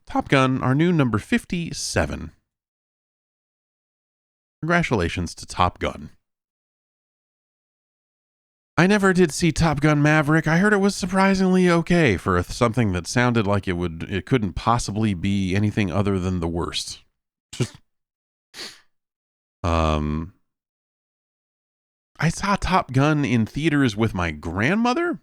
Top Gun, our new number 57. Congratulations to Top Gun. I never did see Top Gun Maverick. I heard it was surprisingly okay for something that sounded like it couldn't possibly be anything other than the worst. I saw Top Gun in theaters with my grandmother.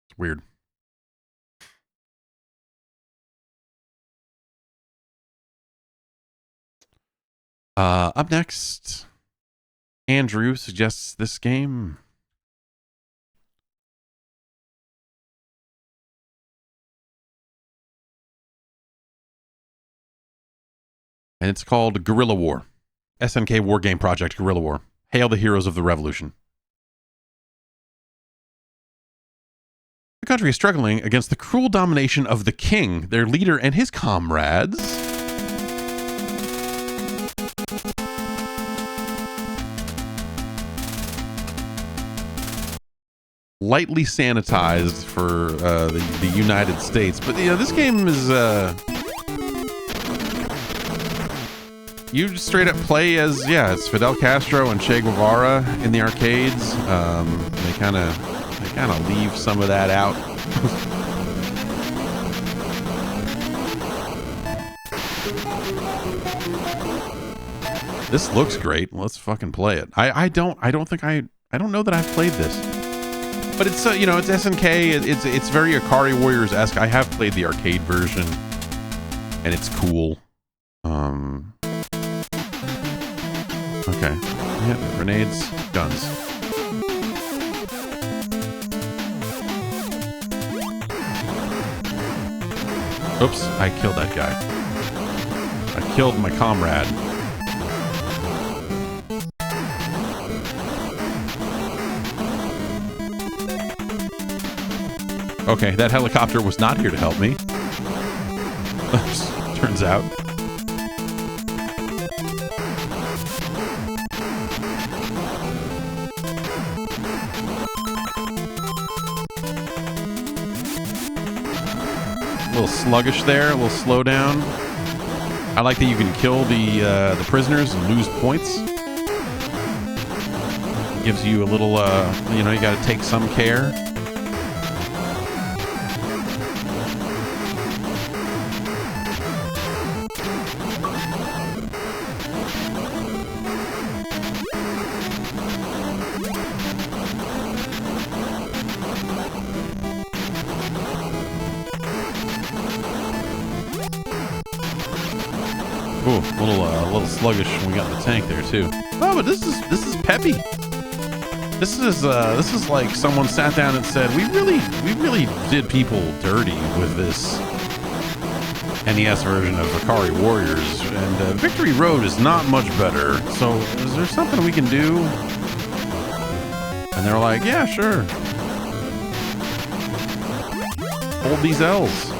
It's weird. Up next, Andrew suggests this game. And it's called Guerilla War. SNK War Game Project, Guerilla War. Hail the heroes of the revolution. The country is struggling against the cruel domination of the king, their leader, and his comrades. Lightly sanitized for the United States, but you know, this game is you straight up play as, yeah, it's Fidel Castro and Che Guevara in the arcades. They kind of leave some of that out. This looks great. Let's fucking play it. I don't know that I've played this. But it's you know, it's SNK. It's very Akari Warriors-esque. I have played the arcade version, and it's cool. Okay. Yeah, grenades, guns. Oops, I killed that guy. I killed my comrade. Okay, that helicopter was not here to help me. Turns out. A little sluggish there, a little slow down. I like that you can kill the prisoners and lose points. gives you a little, you know, you got to take some care. Ooh, a little sluggish when we got in the tank there too. Oh, but this is peppy. This is like someone sat down and said, we really did people dirty with this NES version of Akari Warriors, and Victory Road is not much better. So is there something we can do? And they're like, yeah, sure. Hold these L's.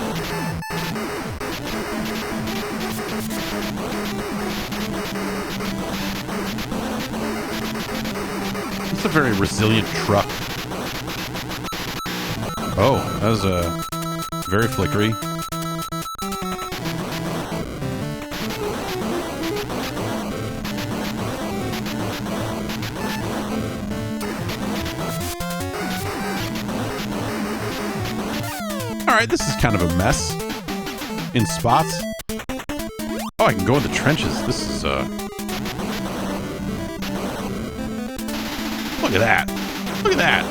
It's a very resilient truck. Oh, that was very flickery. All right, this is kind of a mess in spots. Oh, I can go in the trenches. This is look at that. Look at that.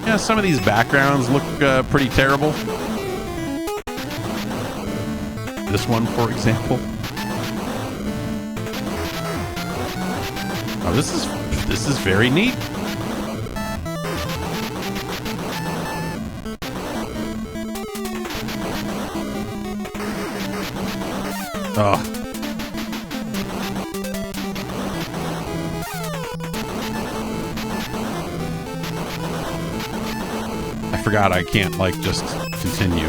Yeah, some of these backgrounds look pretty terrible. This one, for example. Oh, this is very neat. Oh. I forgot I can't, like, just continue.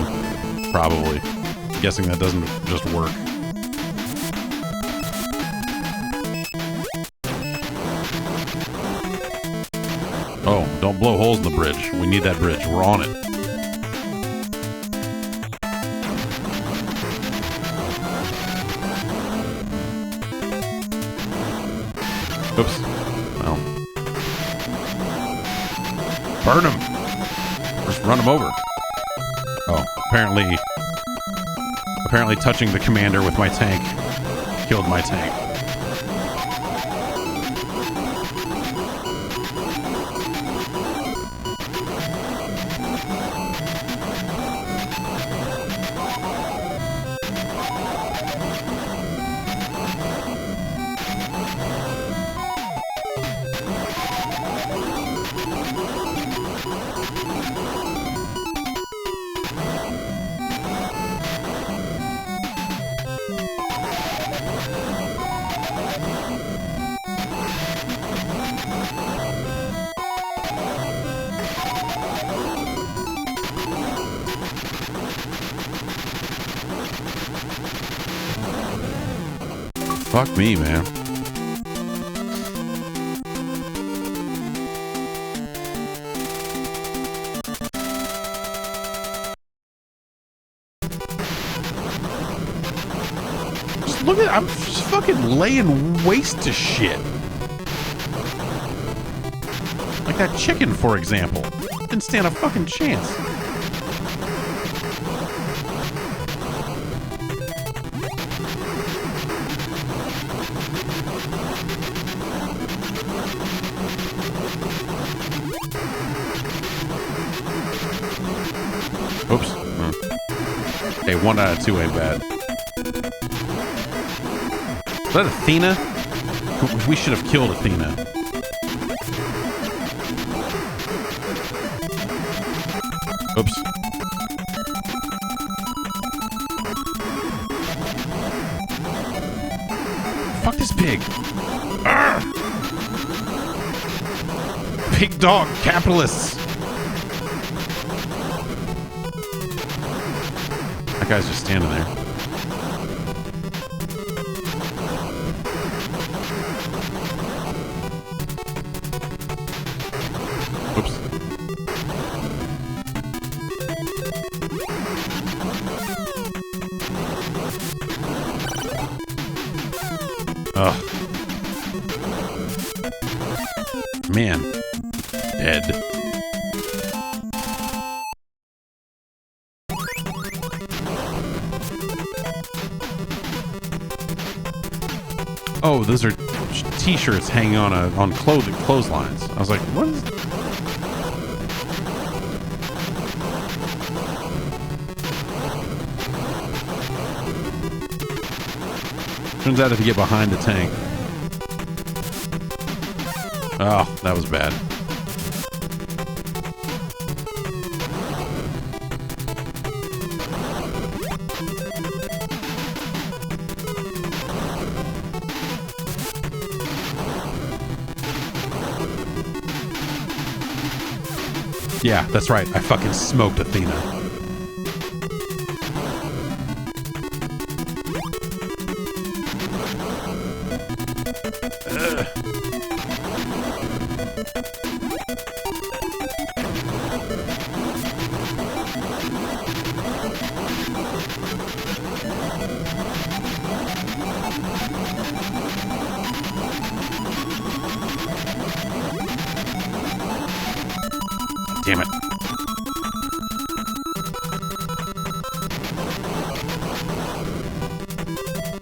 Probably. I'm guessing that doesn't just work. Oh, don't blow holes in the bridge. We need that bridge. We're on it. Oops. Well. Burn him. Just run him over. Oh, apparently touching the commander with my tank killed my tank. Fuck me, man. Just look at, I'm just fucking laying waste to shit. Like that chicken, for example. Didn't stand a fucking chance. Oops. Okay, 1 out of 2 ain't bad. Is that Athena? We should have killed Athena. Oops. Fuck this pig. Arrgh! Pig dog capitalists. That guy's just standing there. Man. Dead. Oh, those are t-shirts hanging on clotheslines. I was like, what is... Turns out if you get behind the tank. Oh, that was bad. Yeah, that's right. I fucking smoked Athena. Damn it.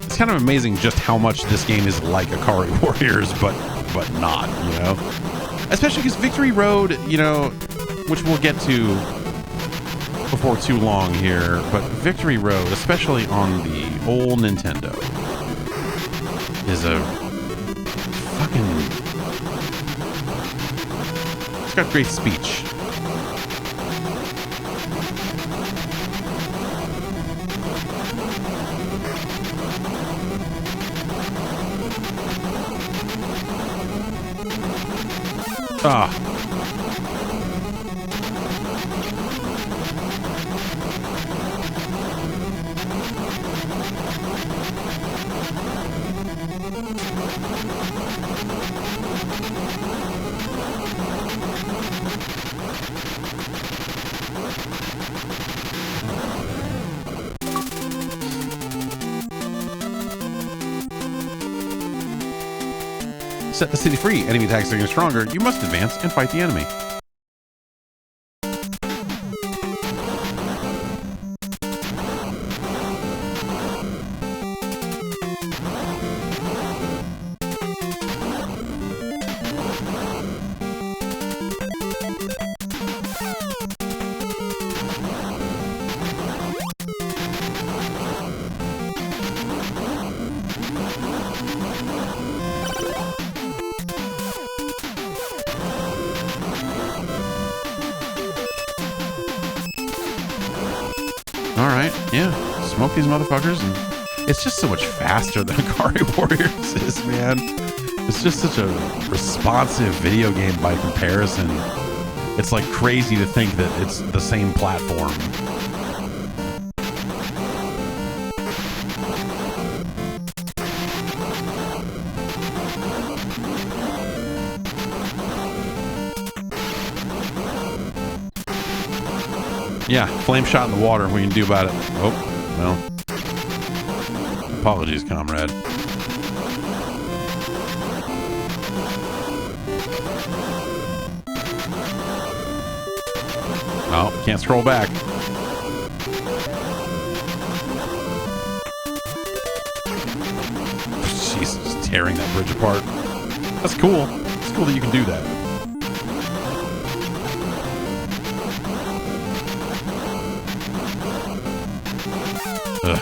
It's kind of amazing just how much this game is like Akari Warriors, but not, you know? Especially because Victory Road, you know, which we'll get to before too long here, but Victory Road, especially on the old Nintendo, is a fucking... It's got great speech. Ah. Set the city free. Enemy attacks are getting stronger. You must advance and fight the enemy. Alright, yeah. Smoke these motherfuckers, and it's just so much faster than Akari Warriors is, man. It's just such a responsive video game by comparison. It's like crazy to think that it's the same platform. Yeah, flame shot in the water. What you can do about it? Oh, well. Apologies, comrade. Oh, can't scroll back. Jesus, tearing that bridge apart. That's cool. It's cool that you can do that. Ugh.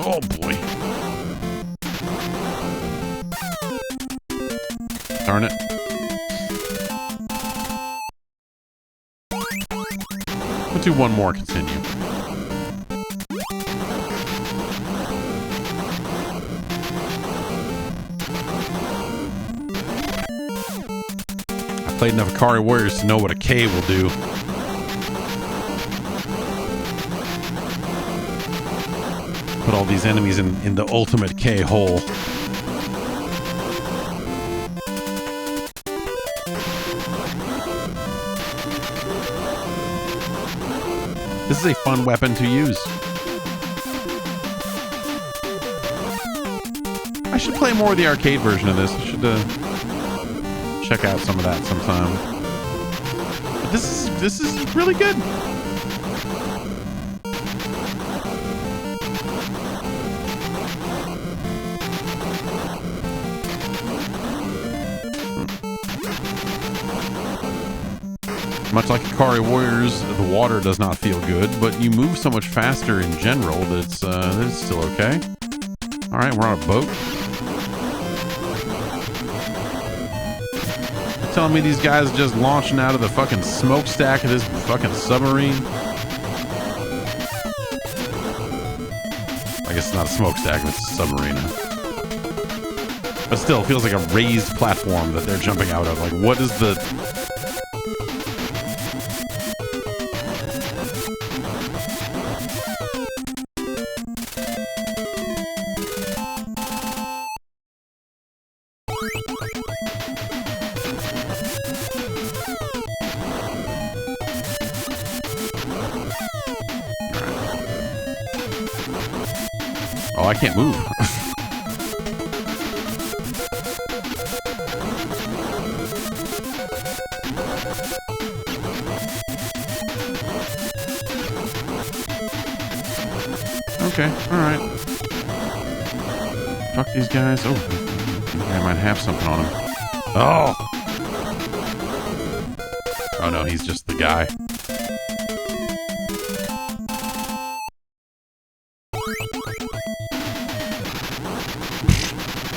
Oh boy. Darn it. We'll do one more, continue. Played enough Akari Warriors to know what a K will do. Put all these enemies in the ultimate K hole. This is a fun weapon to use. I should play more of the arcade version of this. I should check out some of that sometime. But this is really good. Much like Ikari Warriors, the water does not feel good, but you move so much faster in general that it's still okay. All right, we're on a boat. You're telling me these guys are just launching out of the fucking smokestack of this fucking submarine? I guess it's not a smokestack, it's a submarine. But still, it feels like a raised platform that they're jumping out of. Like, what is the... Oh, I can't move. Okay, alright. Fuck these guys. Oh, I might have something on him. Oh! Oh no, he's just the guy.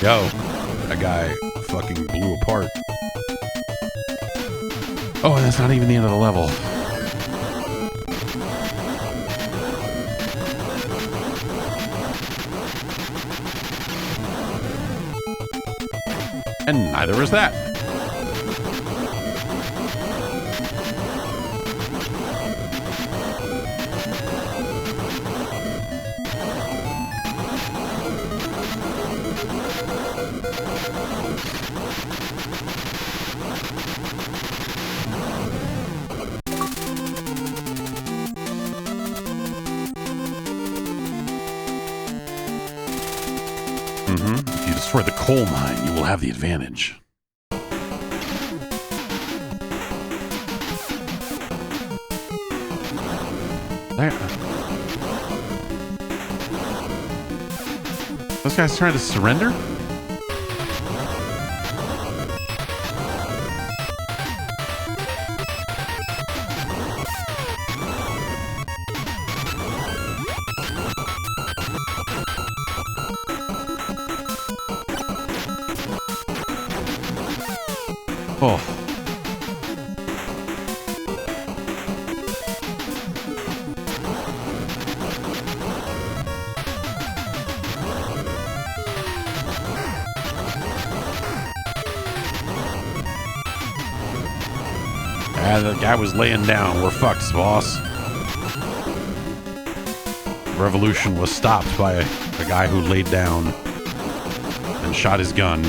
Yo, that guy fucking blew apart. Oh, and that's not even the end of the level. And neither is that. If you destroy the coal mine, you will have the advantage. There. Those guys trying to surrender? Oh. The guy was laying down. We're fucked, boss. Revolution was stopped by a guy who laid down and shot his gun.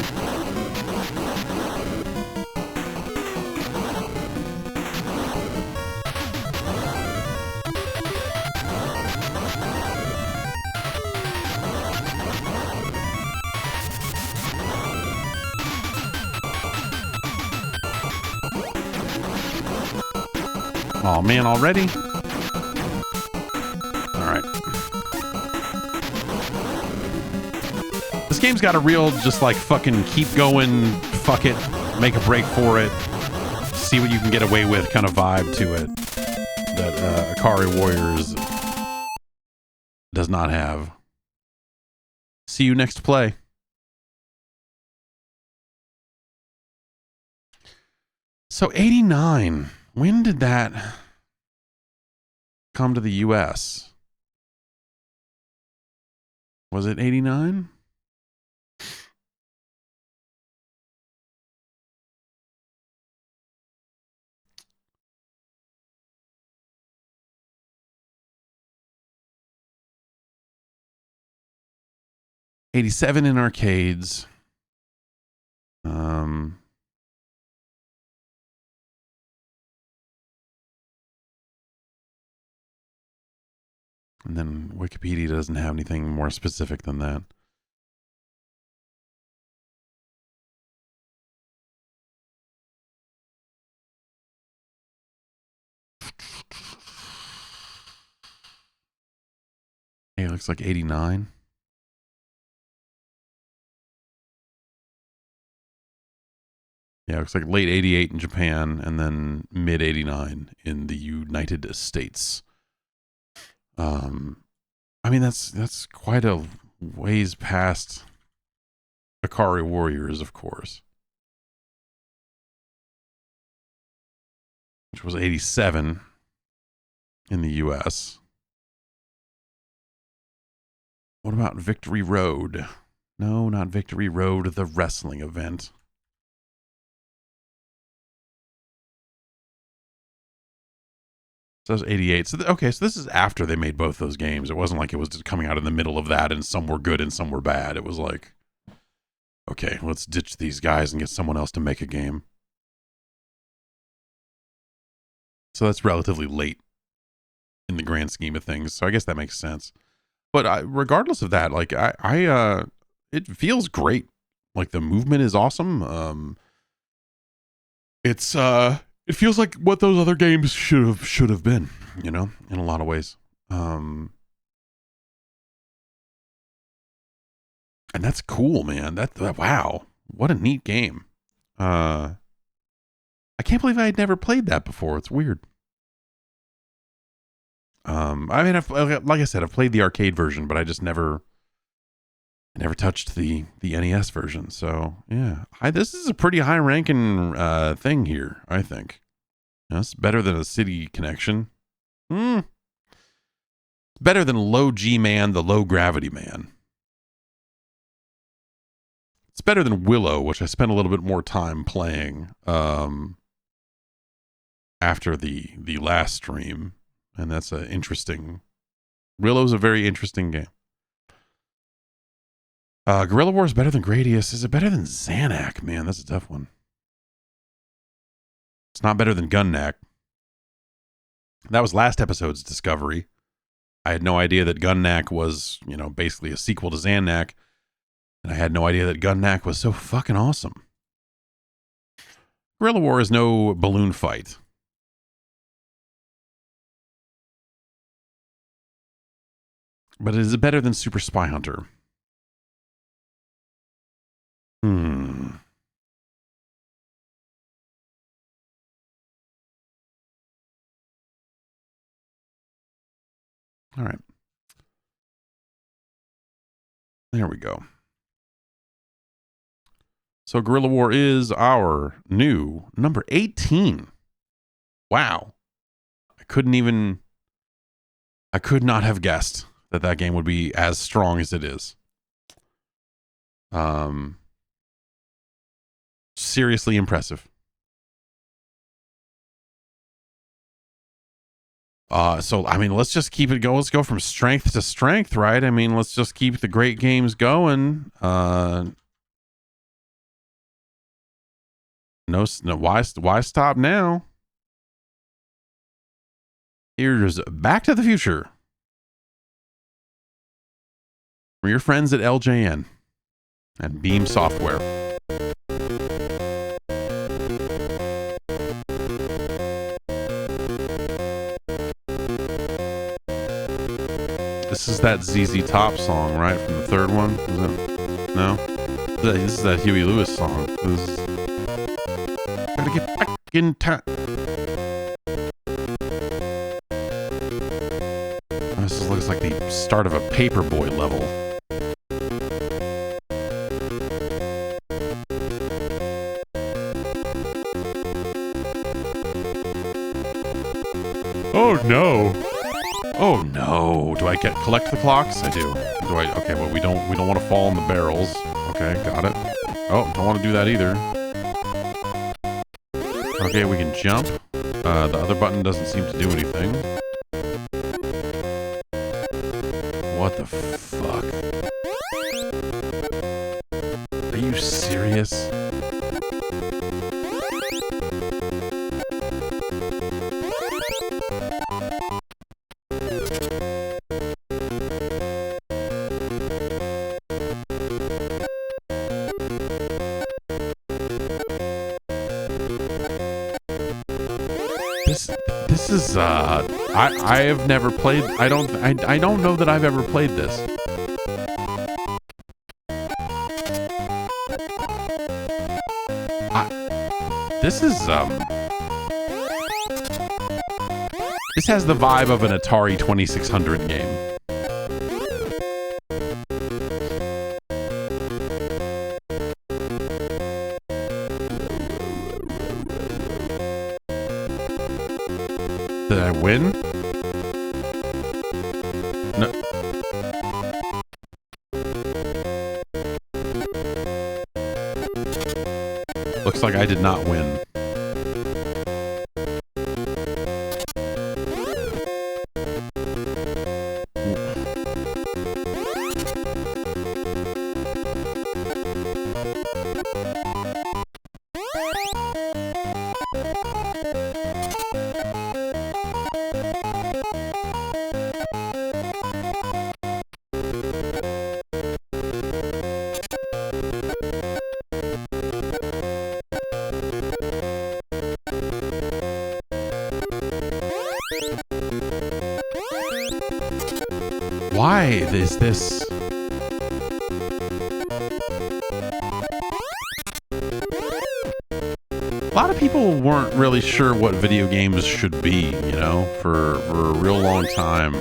Oh man, already? Alright. This game's got a real just like fucking keep going, fuck it, make a break for it, see what you can get away with kind of vibe to it that Ikari Warriors does not have. See you next play. So 89. When did that come to the US? Was it 89? '87 in arcades. And then Wikipedia doesn't have anything more specific than that. Hey, it looks like 89. Yeah, it looks like late 88 in Japan and then mid 89 in the United States. I mean, that's quite a ways past Akari Warriors, of course, which was 87 in the US. What about Victory Road? No, not Victory Road, the wrestling event. So that was 88. So, okay, so this is after they made both those games. It wasn't like it was just coming out in the middle of that and some were good and some were bad. It was like, okay, let's ditch these guys and get someone else to make a game. So that's relatively late in the grand scheme of things. So I guess that makes sense. But regardless of that, like it feels great. Like the movement is awesome. It feels like what those other games should have been, you know, in a lot of ways. And that's cool, man. That wow, what a neat game. I can't believe I had never played that before. It's weird. I mean, like I said, I've played the arcade version, but I just never touched the NES version. So yeah, this is a pretty high ranking thing here. I think it's better than a City Connection. Better than Low G Man, the Low Gravity Man. It's better than Willow, which I spent a little bit more time playing after the last stream. And that's an interesting... Willow's a very interesting game. Guerilla War is better than Gradius. Is it better than Xanac? Man, that's a tough one. It's not better than Gunnac. That was last episode's discovery. I had no idea that Gunnac was, you know, basically a sequel to Xanac. And I had no idea that Gunnac was so fucking awesome. Guerilla War is no balloon fight. But it is better than Super Spy Hunter. All right. There we go. So Guerilla War is our new number 18. Wow. I could not have guessed that game would be as strong as it is. Seriously impressive. So I mean, let's just keep it going. Let's go from strength to strength, right? I mean, let's just keep the great games going. No, why stop now? Here's Back to the Future from your friends at LJN and Beam Software. This is that ZZ Top song, right? From the third one? Is it? No? This is that Huey Lewis song. Gotta get back in time. This looks like the start of a Paperboy level. Oh no! Oh no! Do I collect the clocks? I do. Do I? Okay, well we don't want to fall in the barrels. Okay, got it. Oh, don't want to do that either. Okay, we can jump. The other button doesn't seem to do anything. What the fuck? Are you serious? is I have never played. I don't know that I've ever played this. This has the vibe of an Atari 2600 game. Did I win? No. Looks like I did not win. Why is this? A lot of people weren't really sure what video games should be, you know, for a real long time.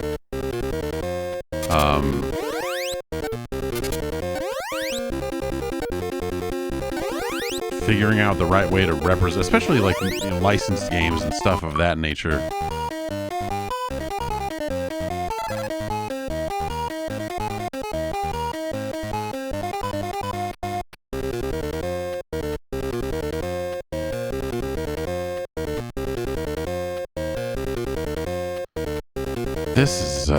Figuring out the right way to represent, especially like, you know, licensed games and stuff of that nature. This is,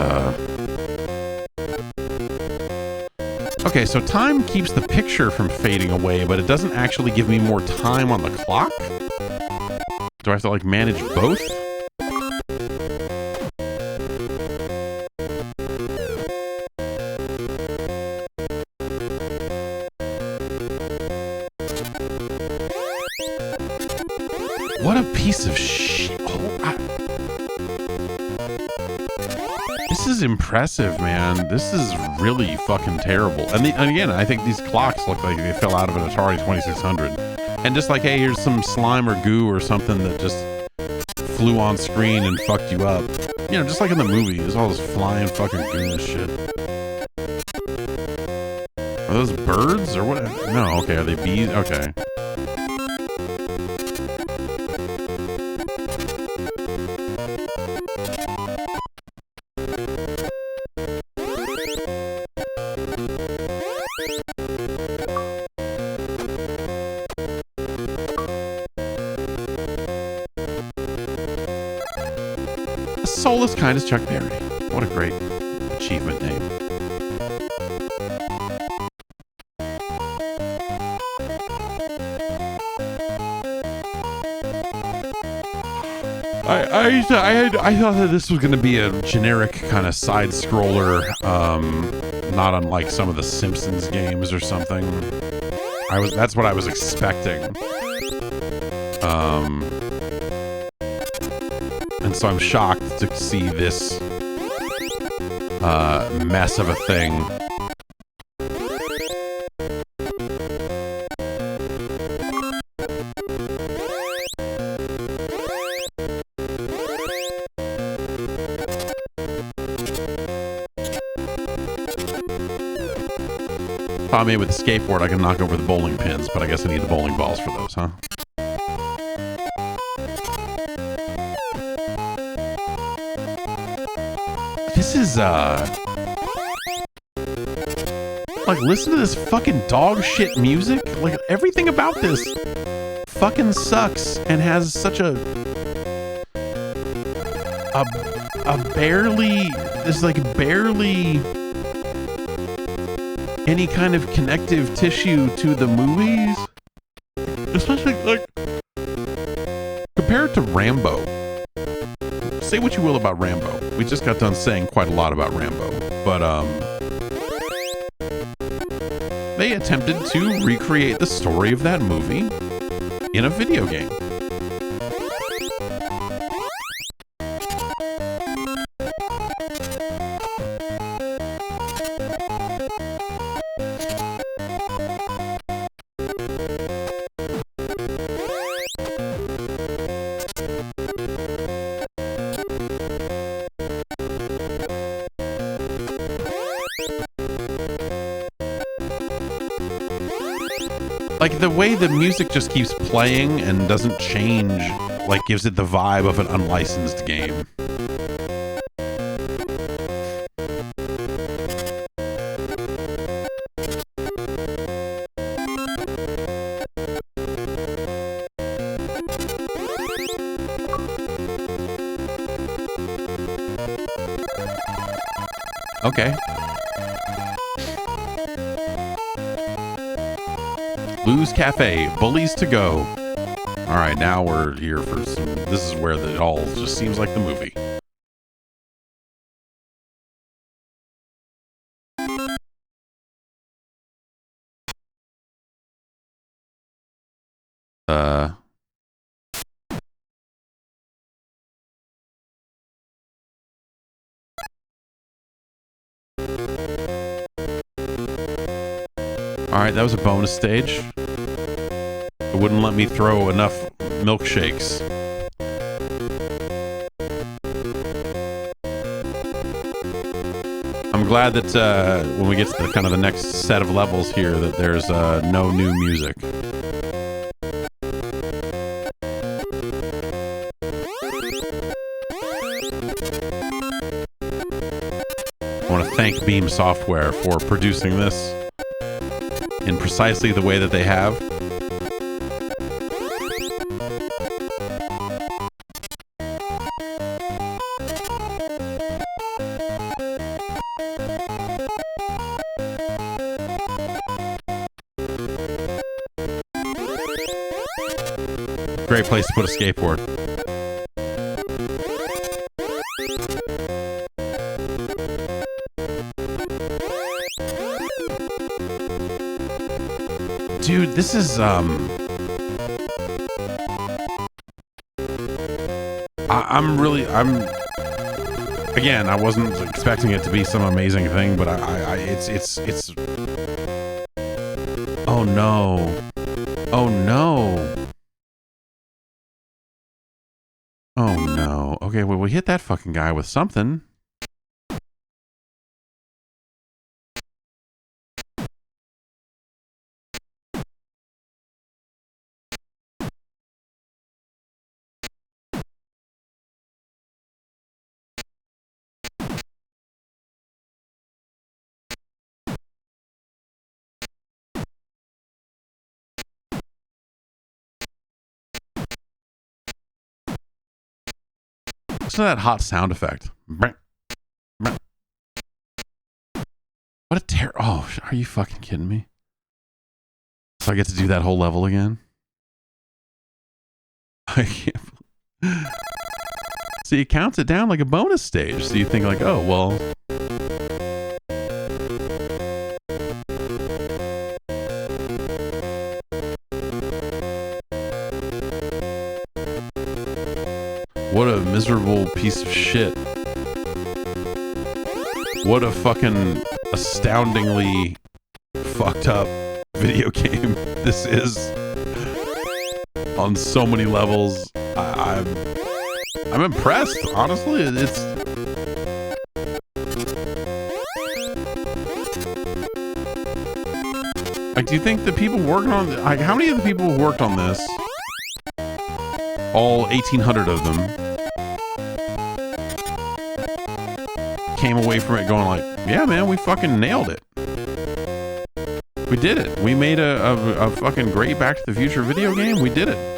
okay, so time keeps the picture from fading away, but it doesn't actually give me more time on the clock? Do I have to, like, manage both? What a piece of shit. This is impressive, man. This is really fucking terrible. And again, I think these clocks look like they fell out of an Atari 2600. And just like, hey, here's some slime or goo or something that just flew on screen and fucked you up. You know, just like in the movie, there's all this flying fucking goo and shit. Are those birds or what? No, okay, are they bees? Okay. Soulless kind as Chuck Berry. What a great achievement name. I thought that this was going to be a generic kind of side scroller, not unlike some of the Simpsons games or something. That's what I was expecting. And so I'm shocked to see this mess of a thing. If I'm made with a skateboard, I can knock over the bowling pins, but I guess I need the bowling balls for those, huh? This is, like, listen to this fucking dog shit music. Like, everything about this fucking sucks and has such a barely, there's like barely any kind of connective tissue to the movies. Especially, like, compared to Rambo. Say what you will about Rambo. We just got done saying quite a lot about Rambo. But, they attempted to recreate the story of that movie in a video game. like the way the music just keeps playing and doesn't change, like gives it the vibe of an unlicensed game. Okay. Lou's Cafe, Bullies to Go. All right, now we're here for some. This is where it all just seems like the movie. All right, that was a bonus stage. It wouldn't let me throw enough milkshakes. I'm glad that when we get to the kind of the next set of levels here, that there's no new music. I want to thank Beam Software for producing this in precisely the way that they have. Great place to put a skateboard. Dude, this is I'm again, I wasn't expecting it to be some amazing thing, but it's oh no. Oh no. Oh no. Okay, well, we hit that fucking guy with something. Listen to that hot sound effect. What a oh, are you fucking kidding me? So I get to do that whole level again? I can't. See, it counts it down like a bonus stage. So you think like, oh, well. What a miserable piece of shit. What a fucking astoundingly fucked up video game this is on so many levels. I'm impressed, honestly. It's like, do you think the people working on like, how many of the people who worked on this, all 1,800 of them, came away from it going like, yeah, man, we fucking nailed it. We did it. We made a fucking great Back to the Future video game. We did it.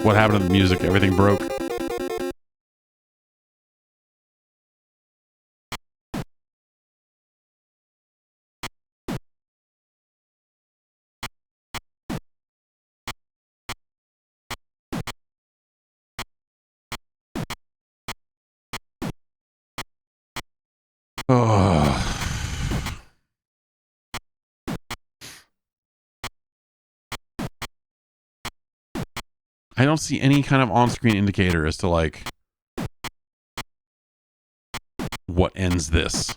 What happened to the music? Everything broke. Oh. I don't see any kind of on-screen indicator as to like what ends this.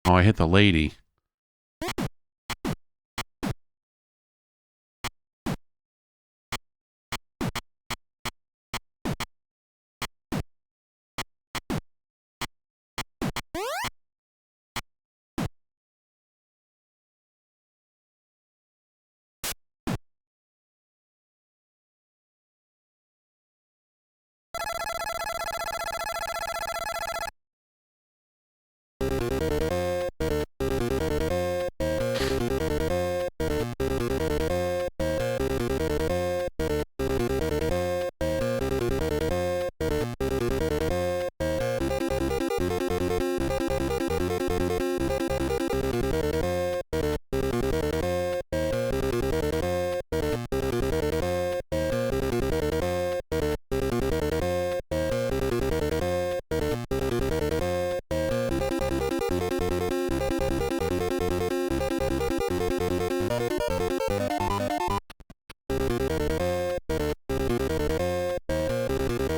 Oh, I hit the lady.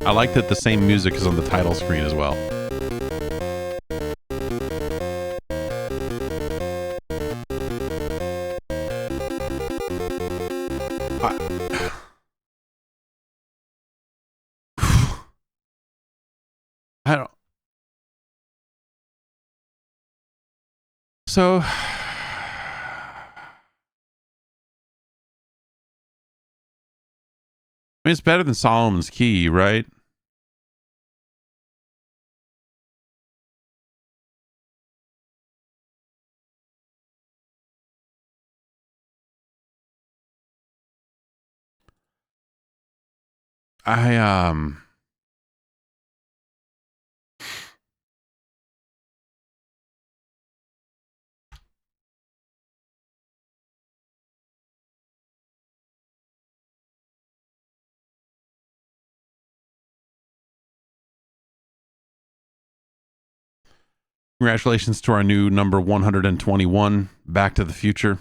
I like that the same music is on the title screen as well. I don't. So, I mean, it's better than Solomon's Key, right? Congratulations to our new number 121, Back to the Future.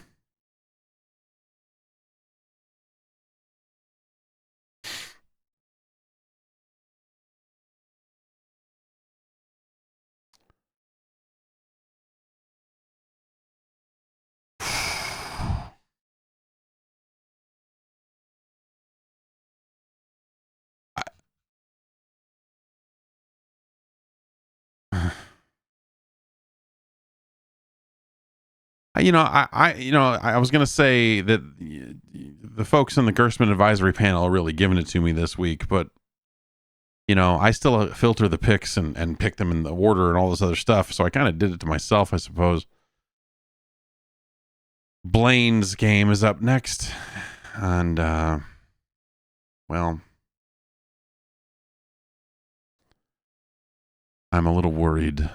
I was going to say that the folks in the Gerstmann advisory panel are really giving it to me this week, but I still filter the picks and pick them in the order and all this other stuff. So I kind of did it to myself, I suppose. Blaine's game is up next. And, well, I'm a little worried.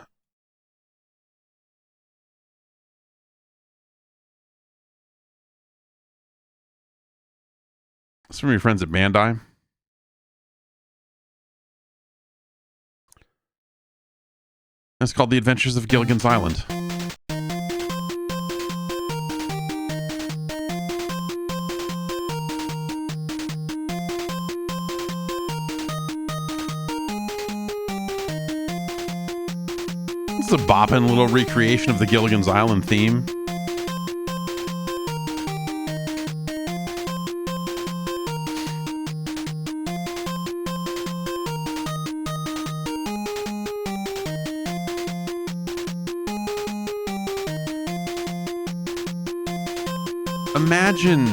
It's from your friends at Bandai. It's called The Adventures of Gilligan's Island. This is a bopping little recreation of the Gilligan's Island theme. Imagine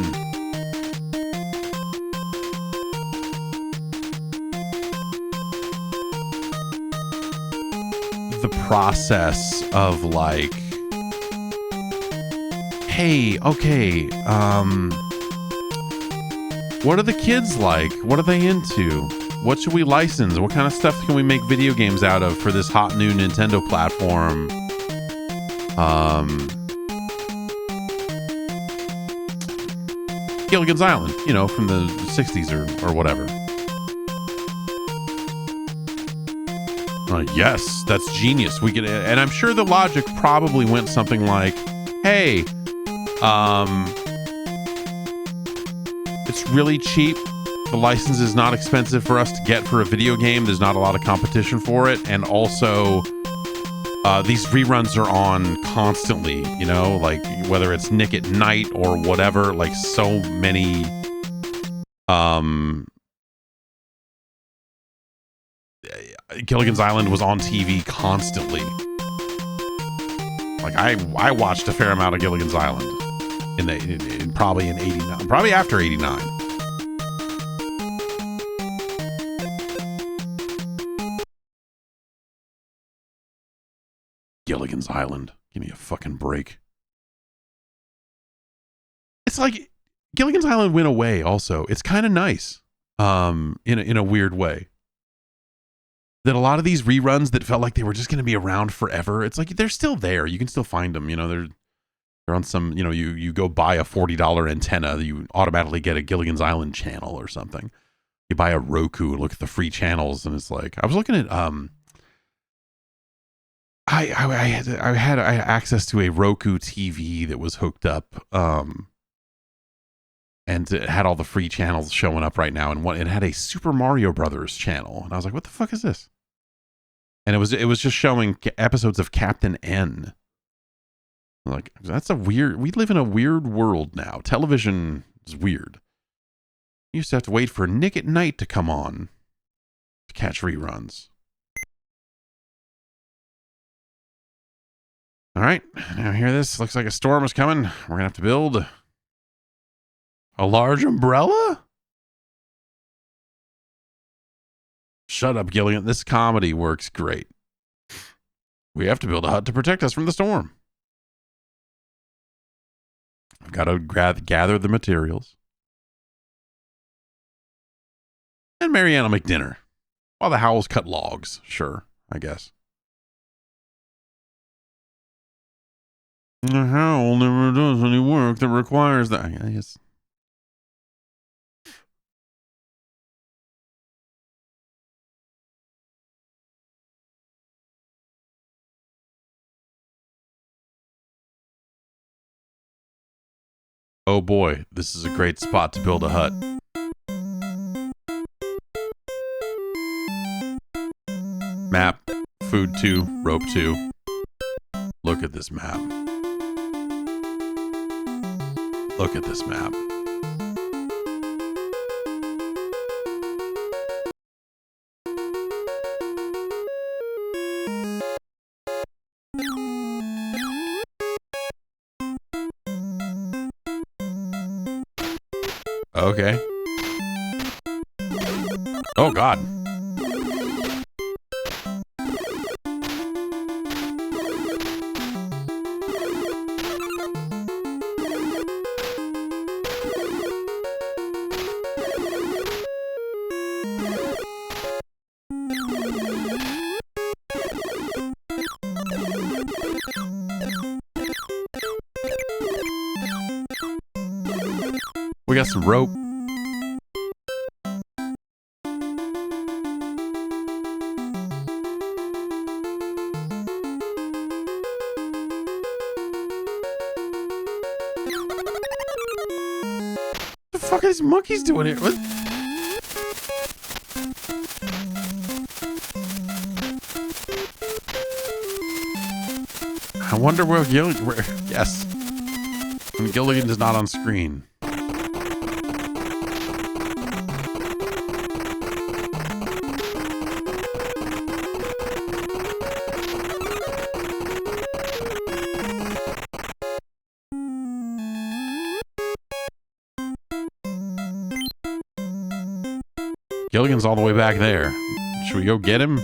the process of like, hey, okay, what are the kids like? What are they into? What should we license? What kind of stuff can we make video games out of for this hot new Nintendo platform? Gilligan's Island, you know, from the 60s or whatever. Yes, that's genius. We could, and I'm sure the logic probably went something like, hey, it's really cheap. The license is not expensive for us to get for a video game. There's not a lot of competition for it. And also, these reruns are on constantly, you know, like whether it's Nick at Night or whatever, like so many, Gilligan's Island was on TV constantly. Like I watched a fair amount of Gilligan's Island probably in 89, probably after 89. Gilligan's Island. Give me a fucking break. It's like Gilligan's Island went away also. It's kind of nice. In a weird way. That a lot of these reruns that felt like they were just going to be around forever, it's like they're still there. You can still find them. You know, they're on some, you know, you go buy a $40 antenna, you automatically get a Gilligan's Island channel or something. You buy a Roku and look at the free channels, and it's like, I was looking at I had access to a Roku TV that was hooked up, and it had all the free channels showing up right now, and it had a Super Mario Brothers channel, and I was like, what the fuck is this? And it was just showing episodes of Captain N. Like, that's we live in a weird world now. Television is weird. You used to have to wait for Nick at Night to come on to catch reruns. All right, now hear this. Looks like a storm is coming. We're going to have to build a large umbrella? Shut up, Gilligan. This comedy works great. We have to build a hut to protect us from the storm. I've got to gather the materials. And Marianne will make dinner. While the Howls cut logs. Sure, I guess. The Howl never does any work that requires that. Yes. Oh boy, this is a great spot to build a hut. Map, food 2, rope 2. Look at this map. Look at this map. Okay. Oh, God. We got some rope. What the fuck are these monkeys doing here? What? I wonder where Gilligan... Yes. When Gilligan is not on screen. Gilligan's all the way back there. Should we go get him?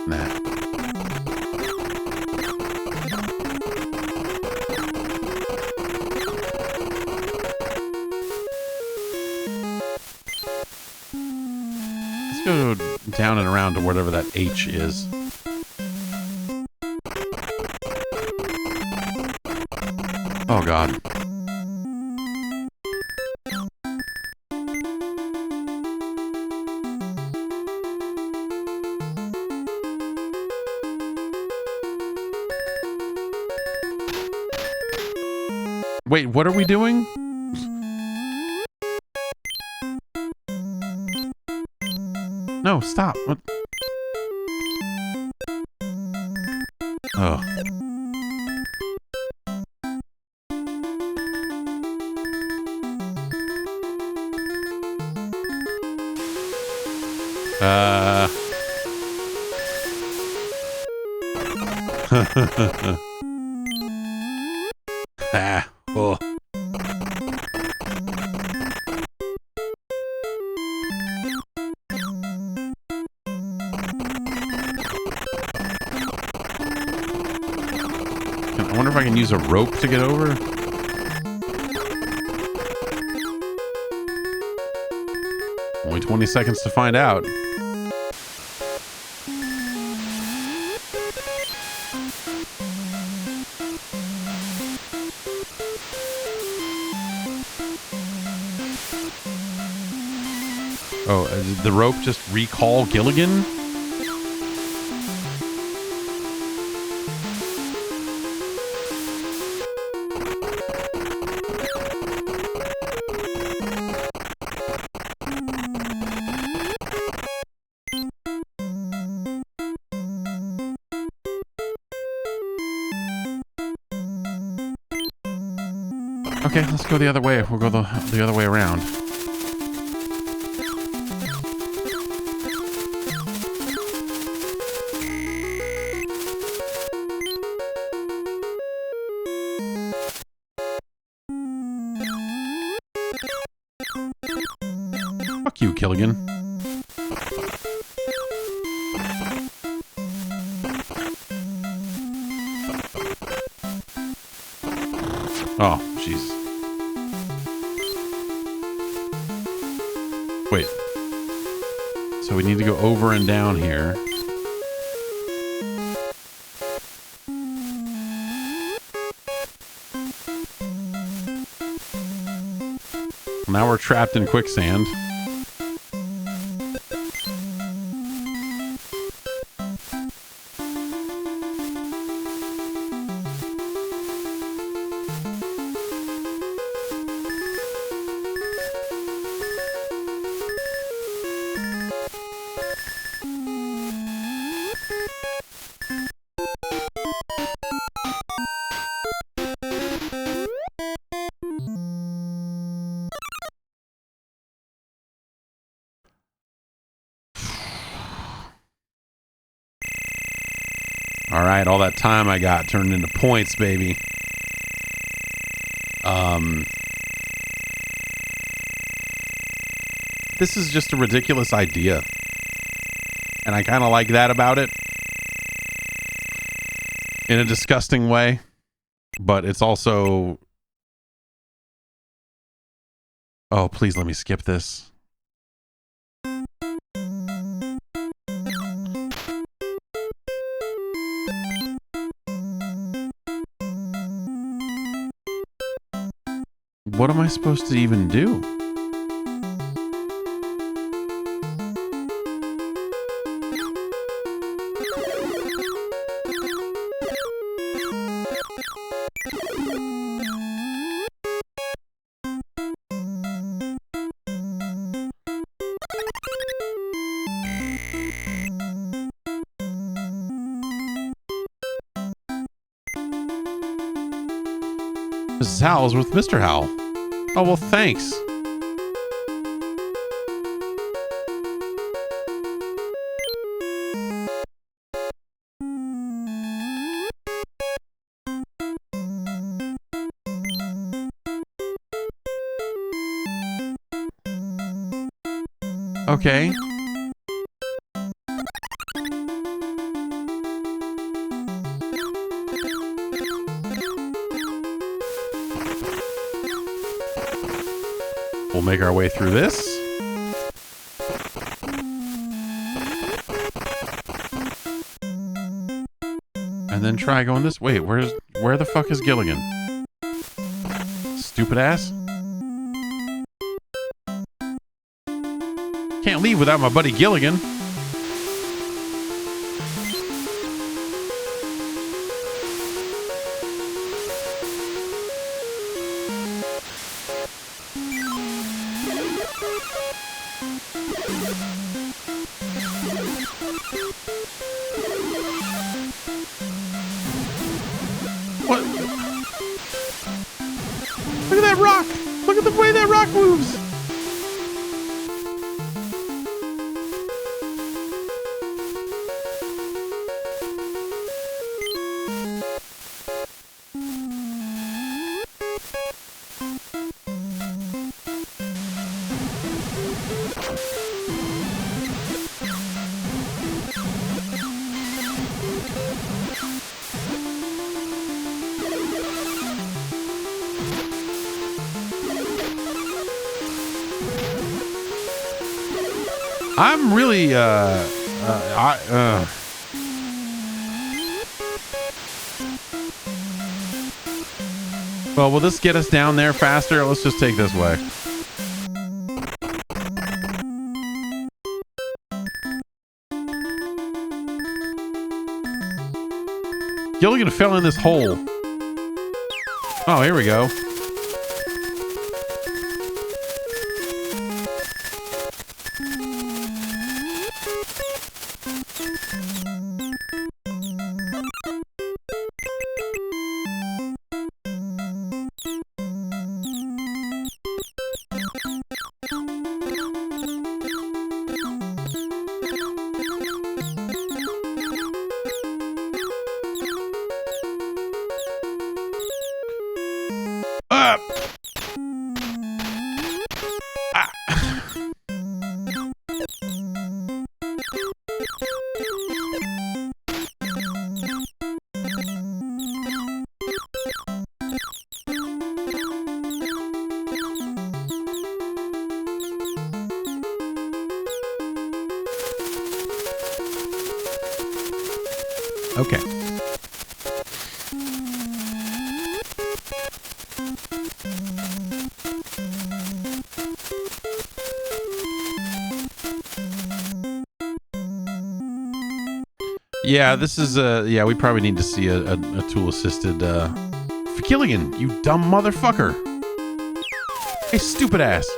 Nah. Let's go down and around to whatever that H is. Oh, God. Wait, what are we doing? No, stop. What? Oh. Ah. Oh. I wonder if I can use a rope to get over. Only 20 seconds to find out. Oh, did the rope just recall Gilligan? Okay, let's go the other way. We'll go the other way around. Fuck you, Gilligan. Oh, jeez. Wait. So we need to go over and down here. Now we're trapped in quicksand. All right, all that time I got turned into points, baby. This is just a ridiculous idea. And I kind of like that about it. In a disgusting way. But it's also... Oh, please let me skip this. What am I supposed to even do? Mrs. Howell's with Mr. Howell. Oh, well, thanks. Okay. We'll make our way through this. And then try going this way. Where the fuck is Gilligan? stupid ass. Can't leave without my buddy Gilligan. What? Look at that rock! Look at the way that rock moves! I'm really, Well, will this get us down there faster? Let's just take this way. Gilligan fell in this hole. Oh, here we go. Okay. Yeah, this is yeah, we probably need to see a tool assisted Gilligan, you dumb motherfucker. Hey, stupid ass.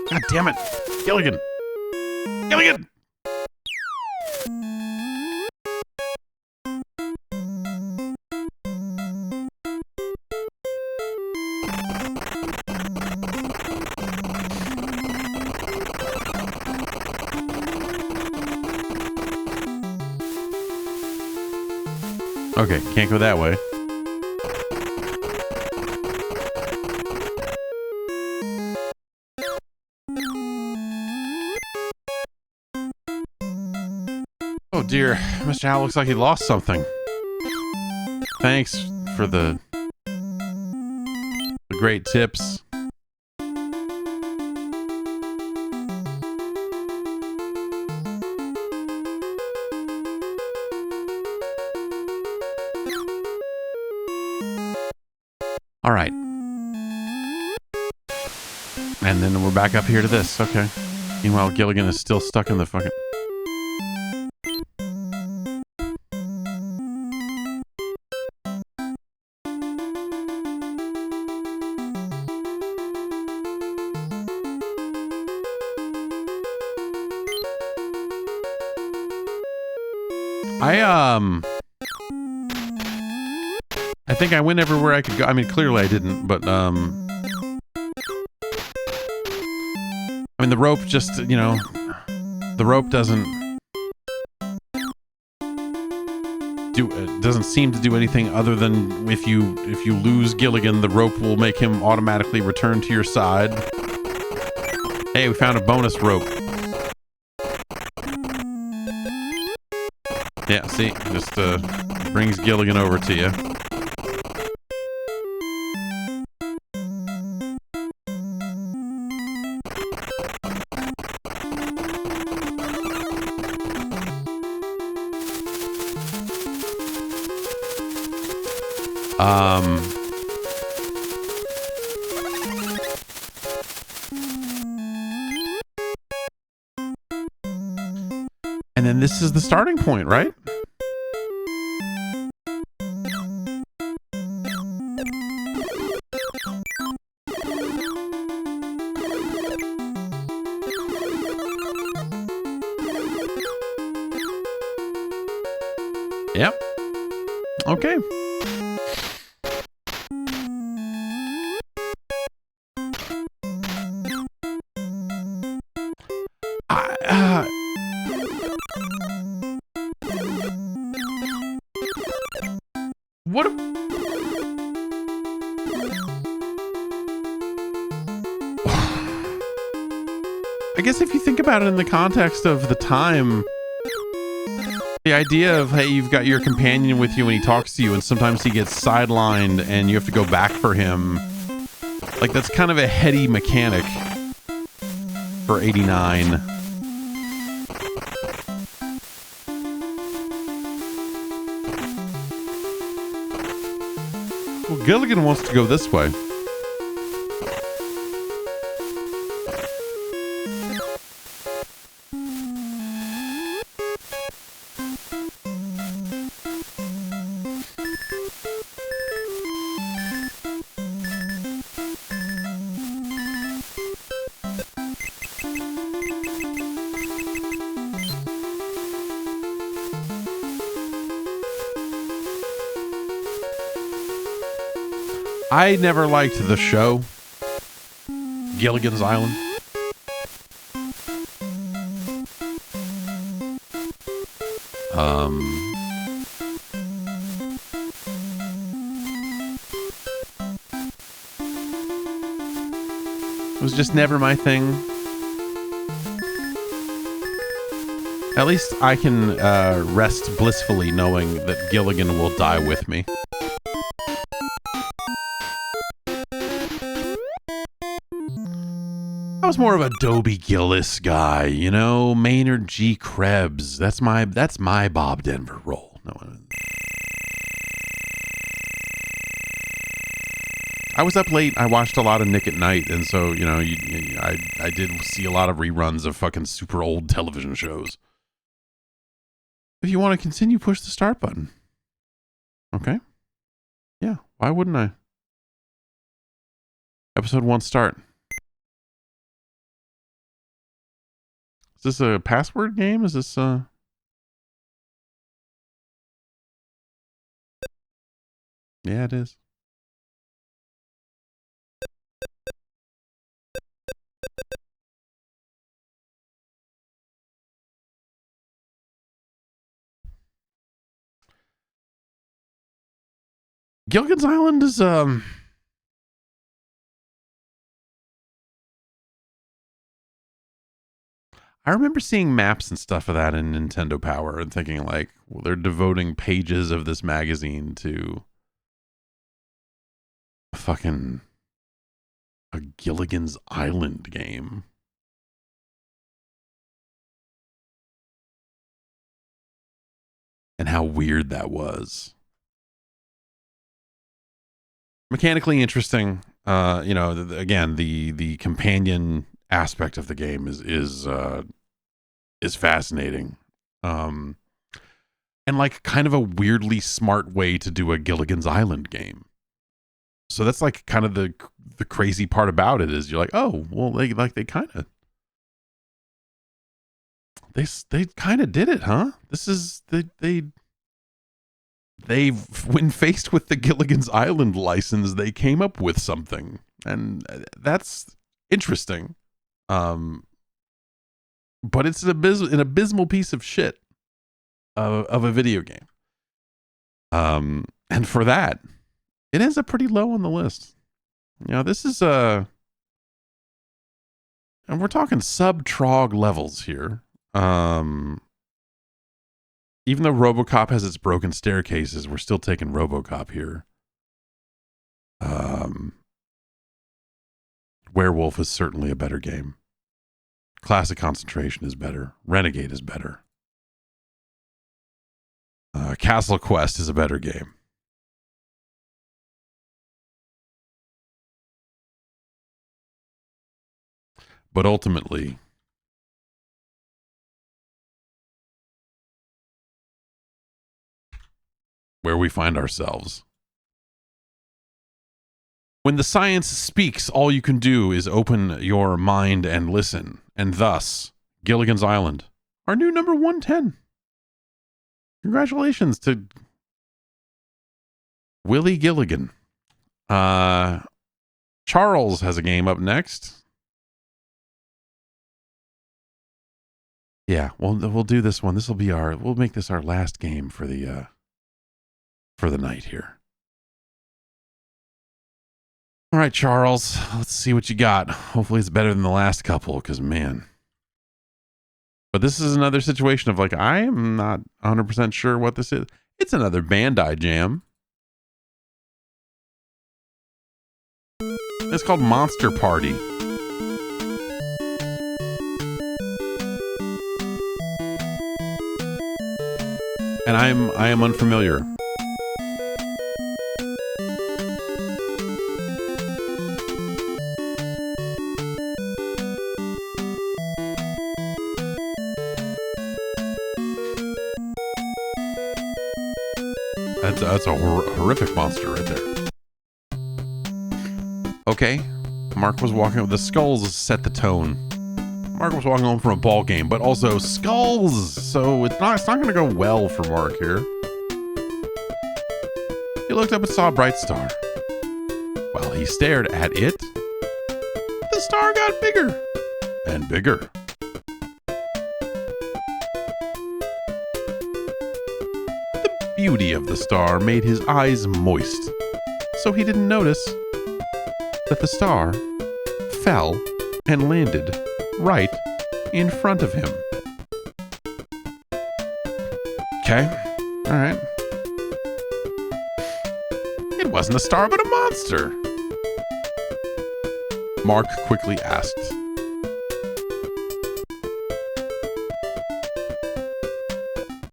God damn it. Gilligan. Gilligan. Okay, can't go that way. Oh dear, Mr. Howell looks like he lost something. Thanks for the great tips. All right. And then we're back up here to this. Okay. Meanwhile, Gilligan is still stuck in the fucking... I think I went everywhere I could go. I mean, clearly I didn't, but, I mean, the rope just, you know, the rope doesn't seem to do anything other than if you lose Gilligan, the rope will make him automatically return to your side. Hey, we found a bonus rope. Yeah, see, just brings Gilligan over to you. And then this is the starting point, right? Yep. Okay. What? I guess if you think about it in the context of the time, the idea of, hey, you've got your companion with you and he talks to you and sometimes he gets sidelined and you have to go back for him. Like, that's kind of a heady mechanic for 89. Well, Gilligan wants to go this way. I never liked the show, Gilligan's Island. It was just never my thing. At least I can rest blissfully knowing that Gilligan will die with me. I was more of a Dobie Gillis guy, you know, Maynard G. Krebs. That's my Bob Denver role. No one. I was up late. I watched a lot of Nick at Night, and so, you know, I did see a lot of reruns of fucking super old television shows. If you want to continue, push the start button. Okay. Yeah, why wouldn't I? Episode 1 start. Is this a password game? Is this Yeah, it is. Gilligan's Island is I remember seeing maps and stuff of that in Nintendo Power and thinking like, well, they're devoting pages of this magazine to fucking a Gilligan's Island game. And how weird that was. Mechanically interesting. You know, again, the companion aspect of the game is fascinating. And like kind of a weirdly smart way to do a Gilligan's Island game. So that's like kind of the crazy part about it is you're like, oh, well, they kind of they kind of did it, huh? This is they when faced with the Gilligan's Island license, they came up with something, and that's interesting. But it's an abysmal piece of shit of a video game. And for that, it ends up pretty low on the list. You know, this is and we're talking sub-trog levels here. Even though RoboCop has its broken staircases, we're still taking RoboCop here. Werewolf is certainly a better game. Classic Concentration is better. Renegade is better. Castle Quest is a better game. But ultimately, where we find ourselves. When the science speaks, all you can do is open your mind and listen. And thus, Gilligan's Island, our new number 110. Congratulations to Willie Gilligan. Charles has a game up next. Yeah, we'll do this one. We'll make this our last game for the night here. All right, Charles, let's see what you got. Hopefully it's better than the last couple, because, man. But this is another situation of, like, I am not 100% sure what this is. It's another Bandai jam. It's called Monster Party. And I am unfamiliar. That's a horrific monster right there. Okay, Mark was walking. The skulls set the tone. Mark was walking home from a ball game, but also skulls. So it's not going to go well for Mark here. He looked up and saw a bright star. While he stared at it, the star got bigger and bigger. The beauty of the star made his eyes moist, so he didn't notice that the star fell and landed right in front of him. Okay, all right. It wasn't a star, but a monster. Mark quickly asked.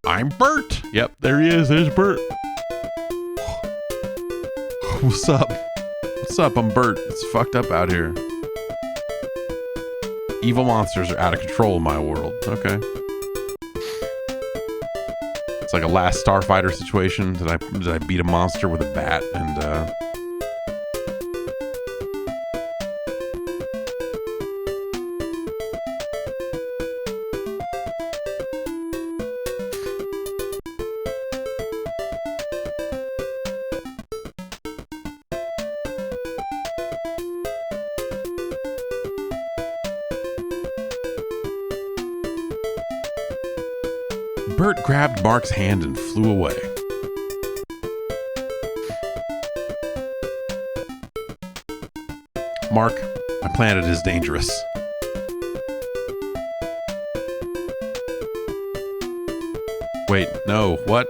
I'm Bert. Yep, there he is. There's Bert. What's up? What's up? I'm Bert. It's fucked up out here. Evil monsters are out of control in my world. Okay. It's like a Last Starfighter situation. Did I beat a monster with a bat and Bert grabbed Mark's hand and flew away. Mark, my planet is dangerous. Wait, no, what?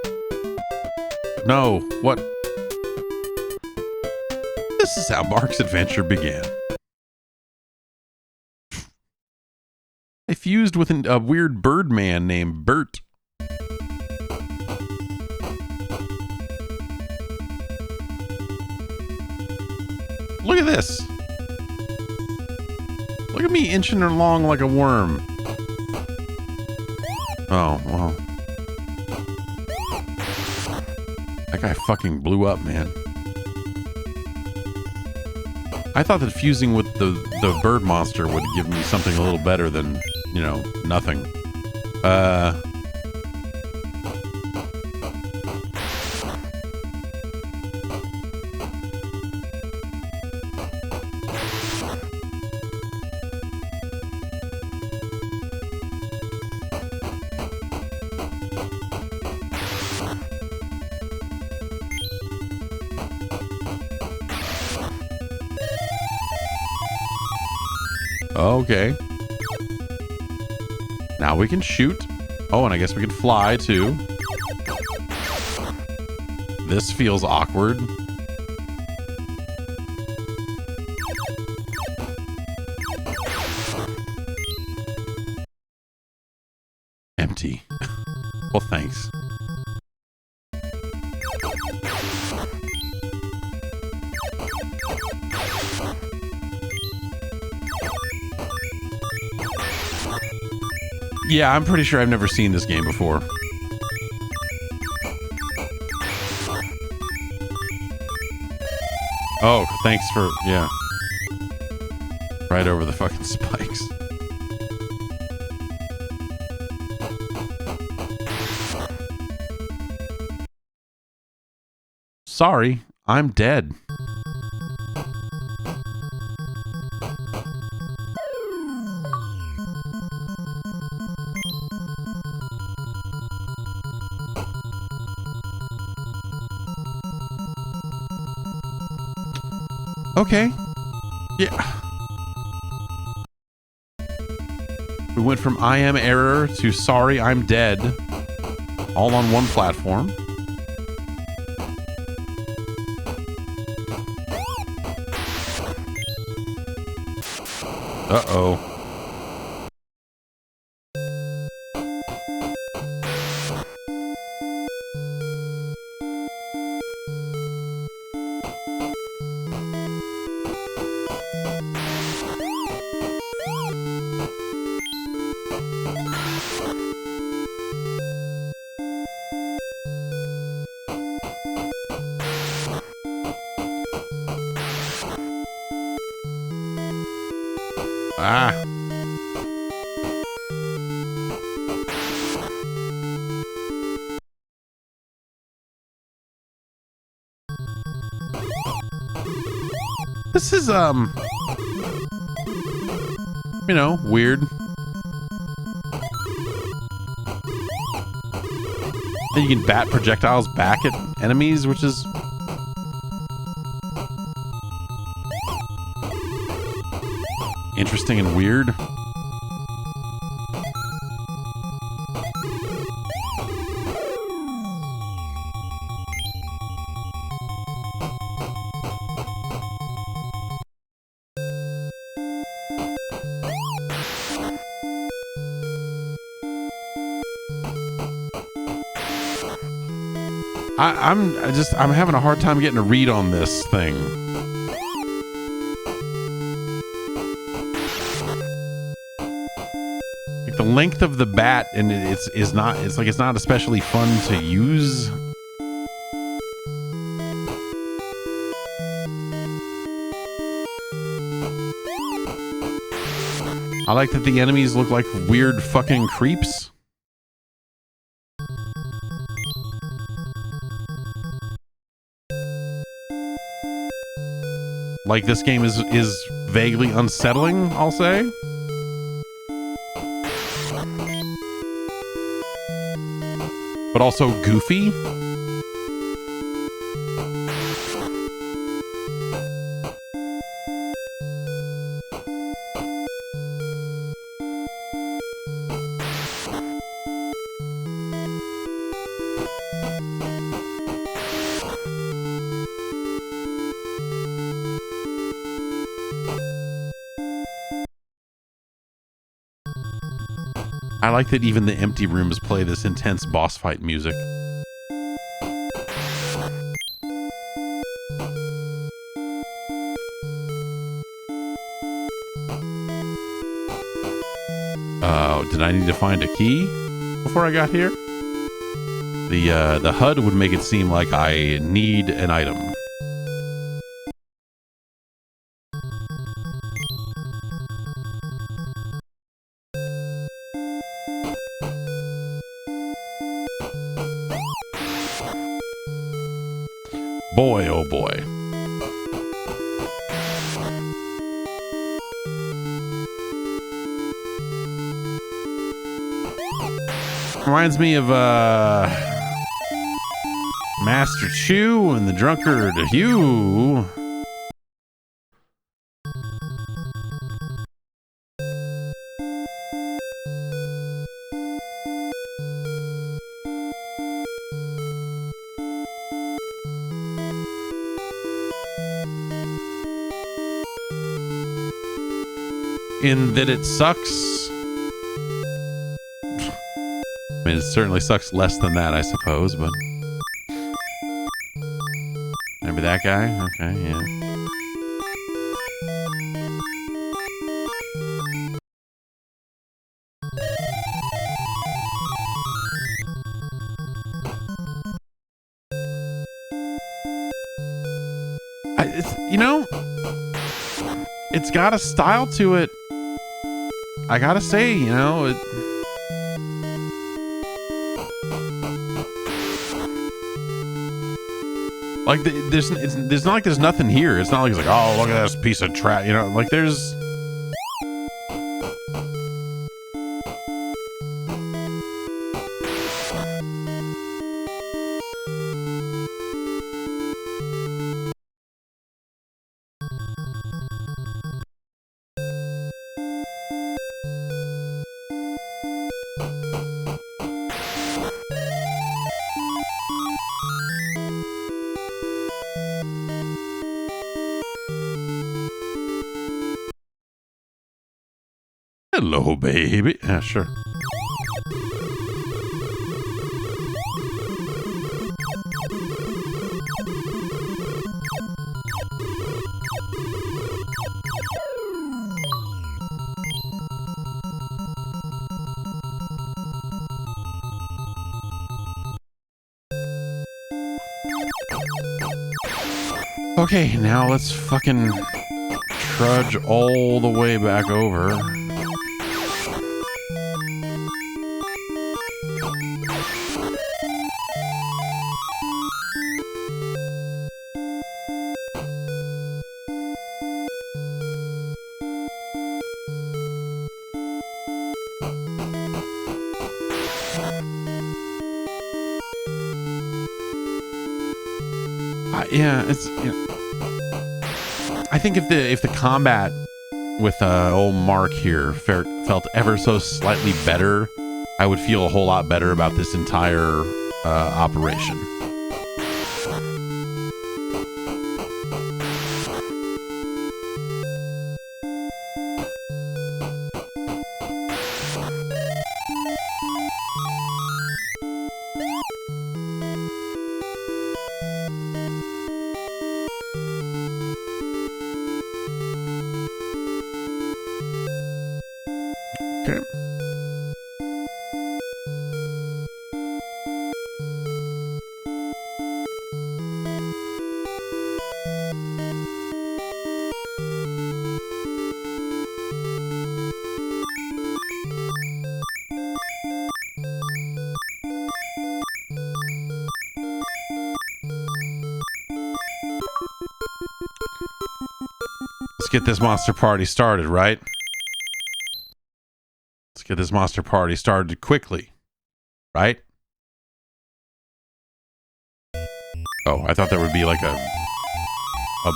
No, what? This is how Mark's adventure began. I fused with a weird bird man named Bert. Look at this. Look at me inching along like a worm. Oh, well. That guy fucking blew up, man. I thought that fusing with the bird monster would give me something a little better than, you know, nothing. Okay. Now we can shoot. Oh, and I guess we can fly too. This feels awkward. Empty. Well, thanks. Yeah, I'm pretty sure I've never seen this game before. Oh, thanks for, yeah. Right over the fucking spikes. Sorry, I'm dead. Okay. Yeah. We went from I am error to sorry, I'm dead. All on one platform. Uh-oh. Ah. This is, you know, weird. Then you can bat projectiles back at enemies, which is interesting and weird. I'm having a hard time getting a read on this thing. Like the length of the bat, and it's not especially fun to use. I like that the enemies look like weird fucking creeps. Like, this game is vaguely unsettling, I'll say. But also goofy. I like that even the empty rooms play this intense boss fight music. Oh, did I need to find a key before I got here? The HUD would make it seem like I need an item. Boy, oh boy. Reminds me of Master Chew and the Drunkard Hugh. In that it sucks. I mean, it certainly sucks less than that, I suppose, but maybe that guy? Okay, yeah. it's, you know, it's got a style to it. I gotta say, you know, like there's not like there's nothing here. It's not like it's like, oh, look at this piece of trash, you know, like there's. Hello, baby. Yeah, sure. Okay, now let's fucking trudge all the way back over. Yeah, it's. You know, I think if the combat with old Mark here felt ever so slightly better, I would feel a whole lot better about this entire operation. Let's get this monster party started, right? Let's get this monster party started quickly, right? Oh, I thought there would be like a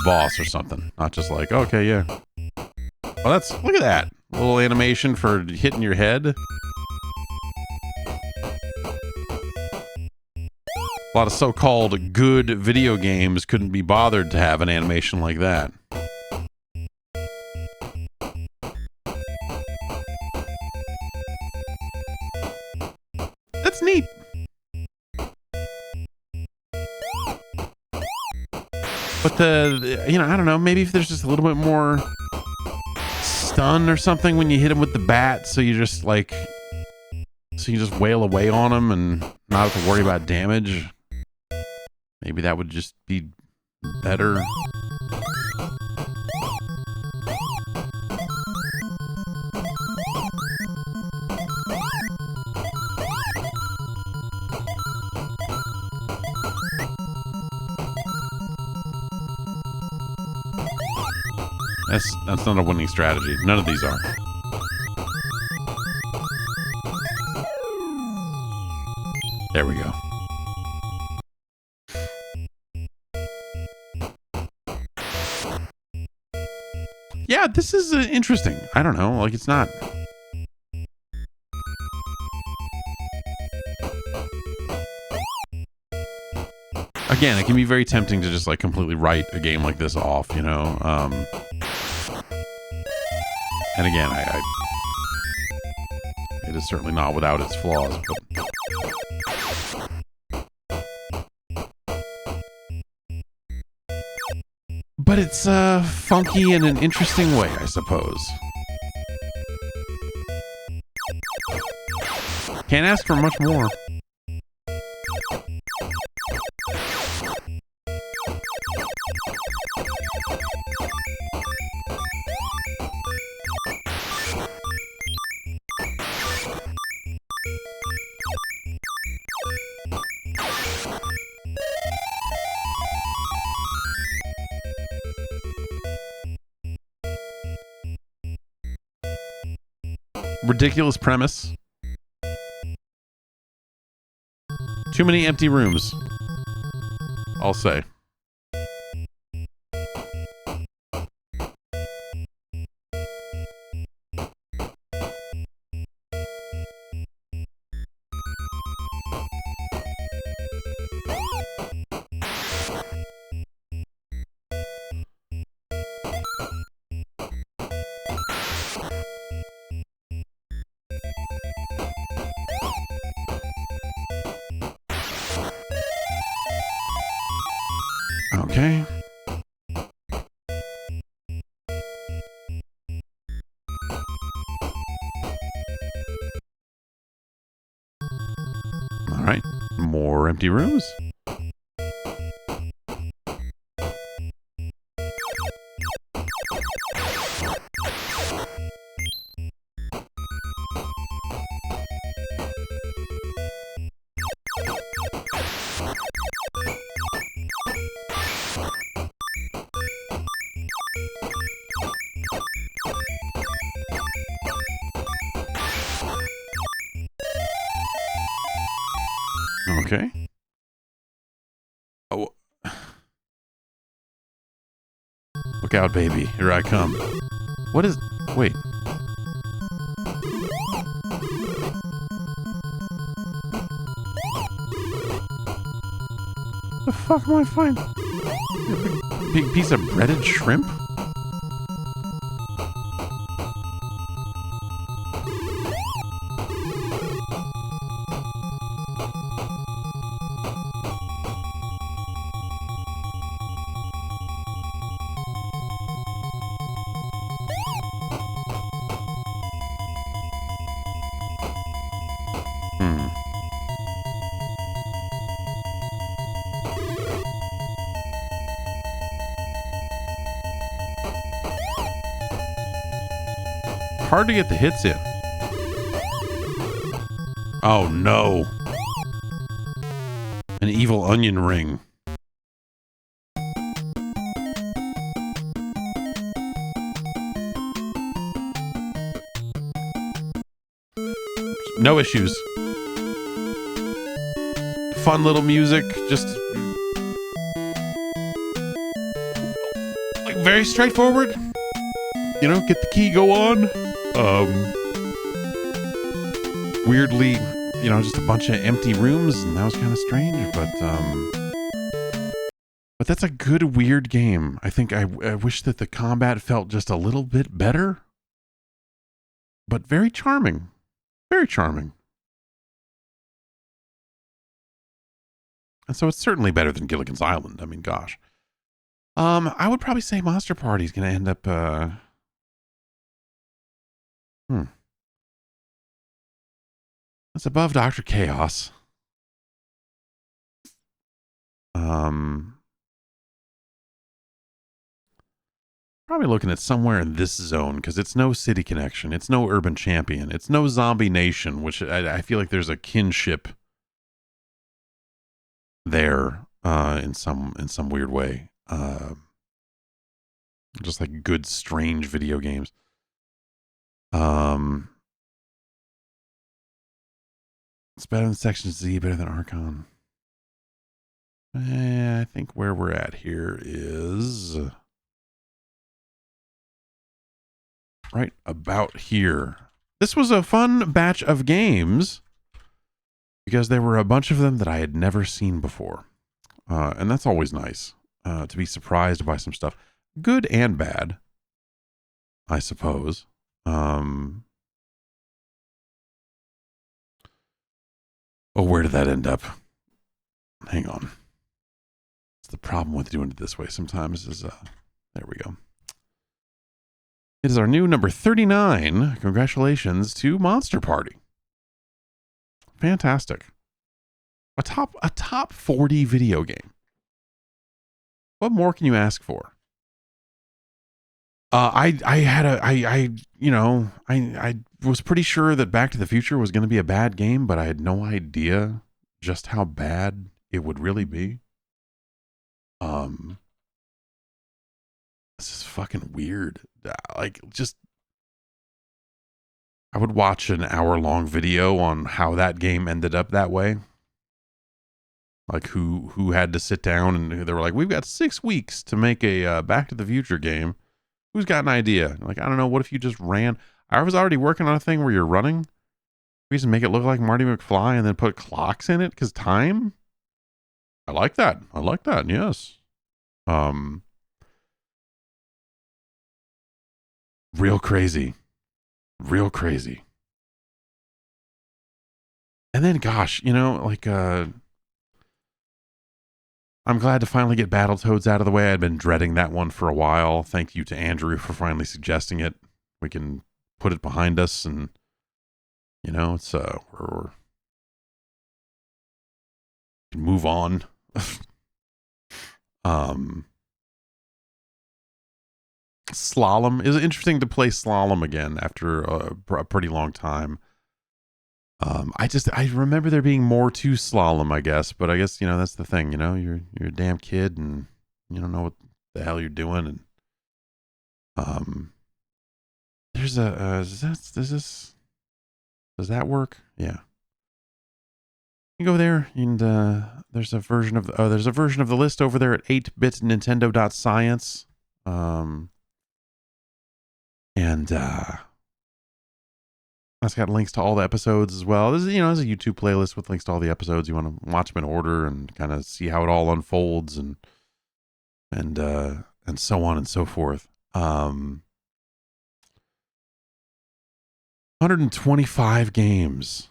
boss or something, not just like, okay, yeah. Well, look at that little animation for hitting your head. A lot of so-called good video games couldn't be bothered to have an animation like that. That's neat. But you know, I don't know, maybe if there's just a little bit more stun or something when you hit him with the bat, so you just wail away on him and not have to worry about damage. Maybe that would just be better. That's not a winning strategy. None of these are. There we go. Yeah, this is interesting. I don't know. Like, it's not... Again, it can be very tempting to just, like, completely write a game like this off, you know? And again, it is certainly not without its flaws, but it's funky in an interesting way, I suppose. Can't ask for much more. Ridiculous premise. Too many empty rooms, I'll say. Okay. All right. More empty rooms. Okay. Oh. Look out, baby. Here I come. What is... Wait. The fuck am I finding? A big piece of breaded shrimp? Hard to get the hits in. Oh no. An evil onion ring. No issues. Fun little music, just like very straightforward. You know, get the key, go on. Weirdly, you know, just a bunch of empty rooms, and that was kind of strange, but that's a good weird game. I think I wish that the combat felt just a little bit better, but very charming. Very charming. And so it's certainly better than Gilligan's Island. I mean, gosh. I would probably say Monster Party is going to end up, It's above Dr. Chaos. Probably looking at somewhere in this zone, because it's no City Connection, it's no Urban Champion, it's no Zombie Nation, which I feel like there's a kinship there in some weird way. Just like good, strange video games. It's better than Section Z, better than Archon. I think where we're at here is right about here. This was a fun batch of games because there were a bunch of them that I had never seen before. And that's always nice to be surprised by some stuff. Good and bad, I suppose. Oh, where did that end up? Hang on. It's the problem with doing it this way sometimes is, there we go. It is our new number 39. Congratulations to Monster Party. Fantastic. A top 40 video game. What more can you ask for? I was pretty sure that Back to the Future was going to be a bad game, but I had no idea just how bad it would really be. This is fucking weird. Like, just I would watch an hour-long video on how that game ended up that way. Like who had to sit down and they were like, we've got 6 weeks to make a Back to the Future game. Who's got an idea? Like, I don't know. What if you just ran? I was already working on a thing where you're running. We just make it look like Marty McFly and then put clocks in it because time. I like that. I like that. Yes. Real crazy. Real crazy. And then, gosh, like, I'm glad to finally get Battletoads out of the way. I'd been dreading that one for a while. Thank you to Andrew for finally suggesting it. We can put it behind us, and it's we can move on. Slalom is interesting to play Slalom again after a pretty long time. I remember there being more to Slalom, I guess, but I guess, that's the thing, you're a damn kid and you don't know what the hell you're doing. And, there's does that work? Yeah. You go there and, there's a version of the list over there at 8bitnintendo.science. And, that's got links to all the episodes as well. This is, there's a YouTube playlist with links to all the episodes. You want to watch them in order and kind of see how it all unfolds and so on and so forth. 125 games.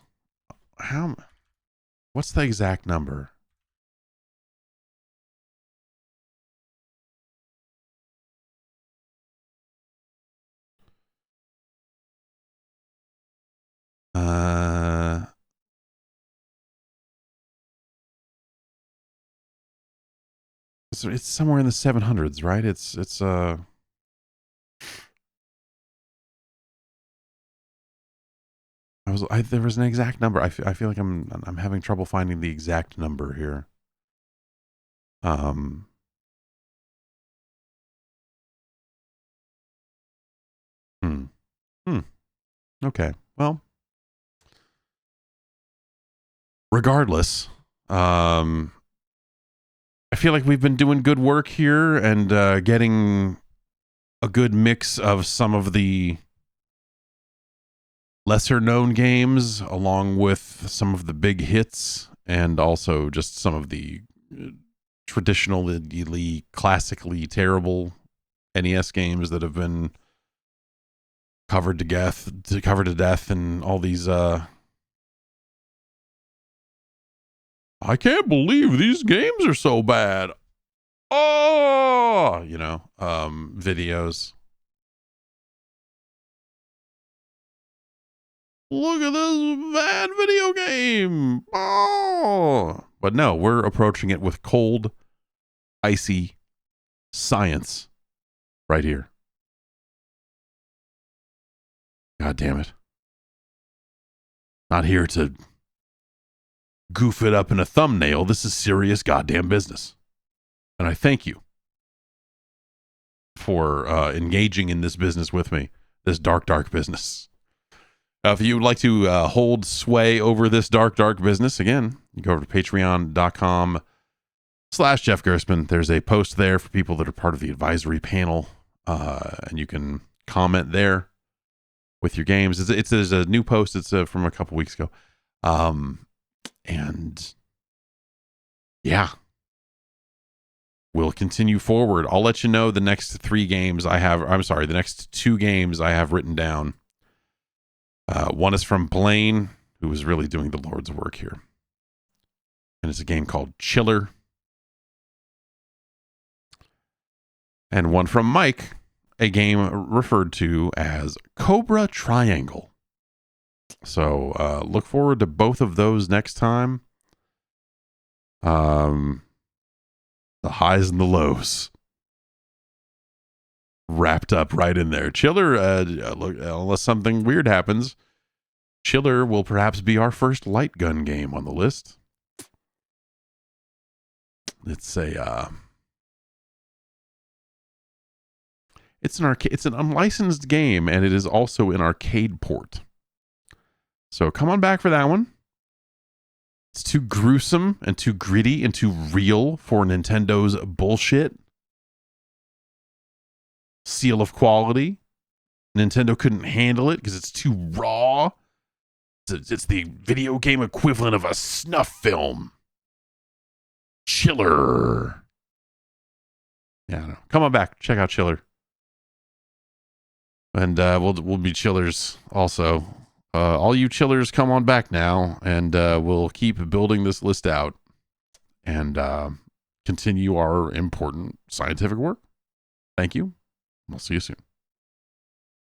What's the exact number? It's somewhere in the 700s, right? There was an exact number. I feel like I'm having trouble finding the exact number here. Okay. Well, regardless, I feel like we've been doing good work here and getting a good mix of some of the lesser known games along with some of the big hits and also just some of the traditionally classically terrible NES games that have been covered to death and all these I can't believe these games are so bad. Oh, videos. Look at this bad video game. Oh, but no, we're approaching it with cold, icy science right here. God damn it. Not here to goof it up in a thumbnail. This is serious goddamn business. And I thank you for engaging in this business with me, this dark, dark business. If you would like to hold sway over this dark, dark business, again, you go over to patreon.com/Jeff Gerstmann. There's a post there for people that are part of the advisory panel, and you can comment there with your games. There's a new post. It's from a couple weeks ago. And yeah, we'll continue forward. I'll let you know the next 3 games the next 2 games I have written down. One is from Blaine, who was really doing the Lord's work here. And it's a game called Chiller. And one from Mike, a game referred to as Cobra Triangle. So look forward to both of those next time. The highs and the lows wrapped up right in there. Chiller, unless something weird happens, Chiller will perhaps be our first light gun game on the list. It's an unlicensed game, and it is also an arcade port. So come on back for that one. It's too gruesome and too gritty and too real for Nintendo's bullshit. Seal of quality. Nintendo couldn't handle it because it's too raw. It's the video game equivalent of a snuff film. Chiller. Yeah, I don't know. Come on back. Check out Chiller. And we'll be chillers also. All you chillers, come on back now, and we'll keep building this list out and continue our important scientific work. Thank you. We'll see you soon.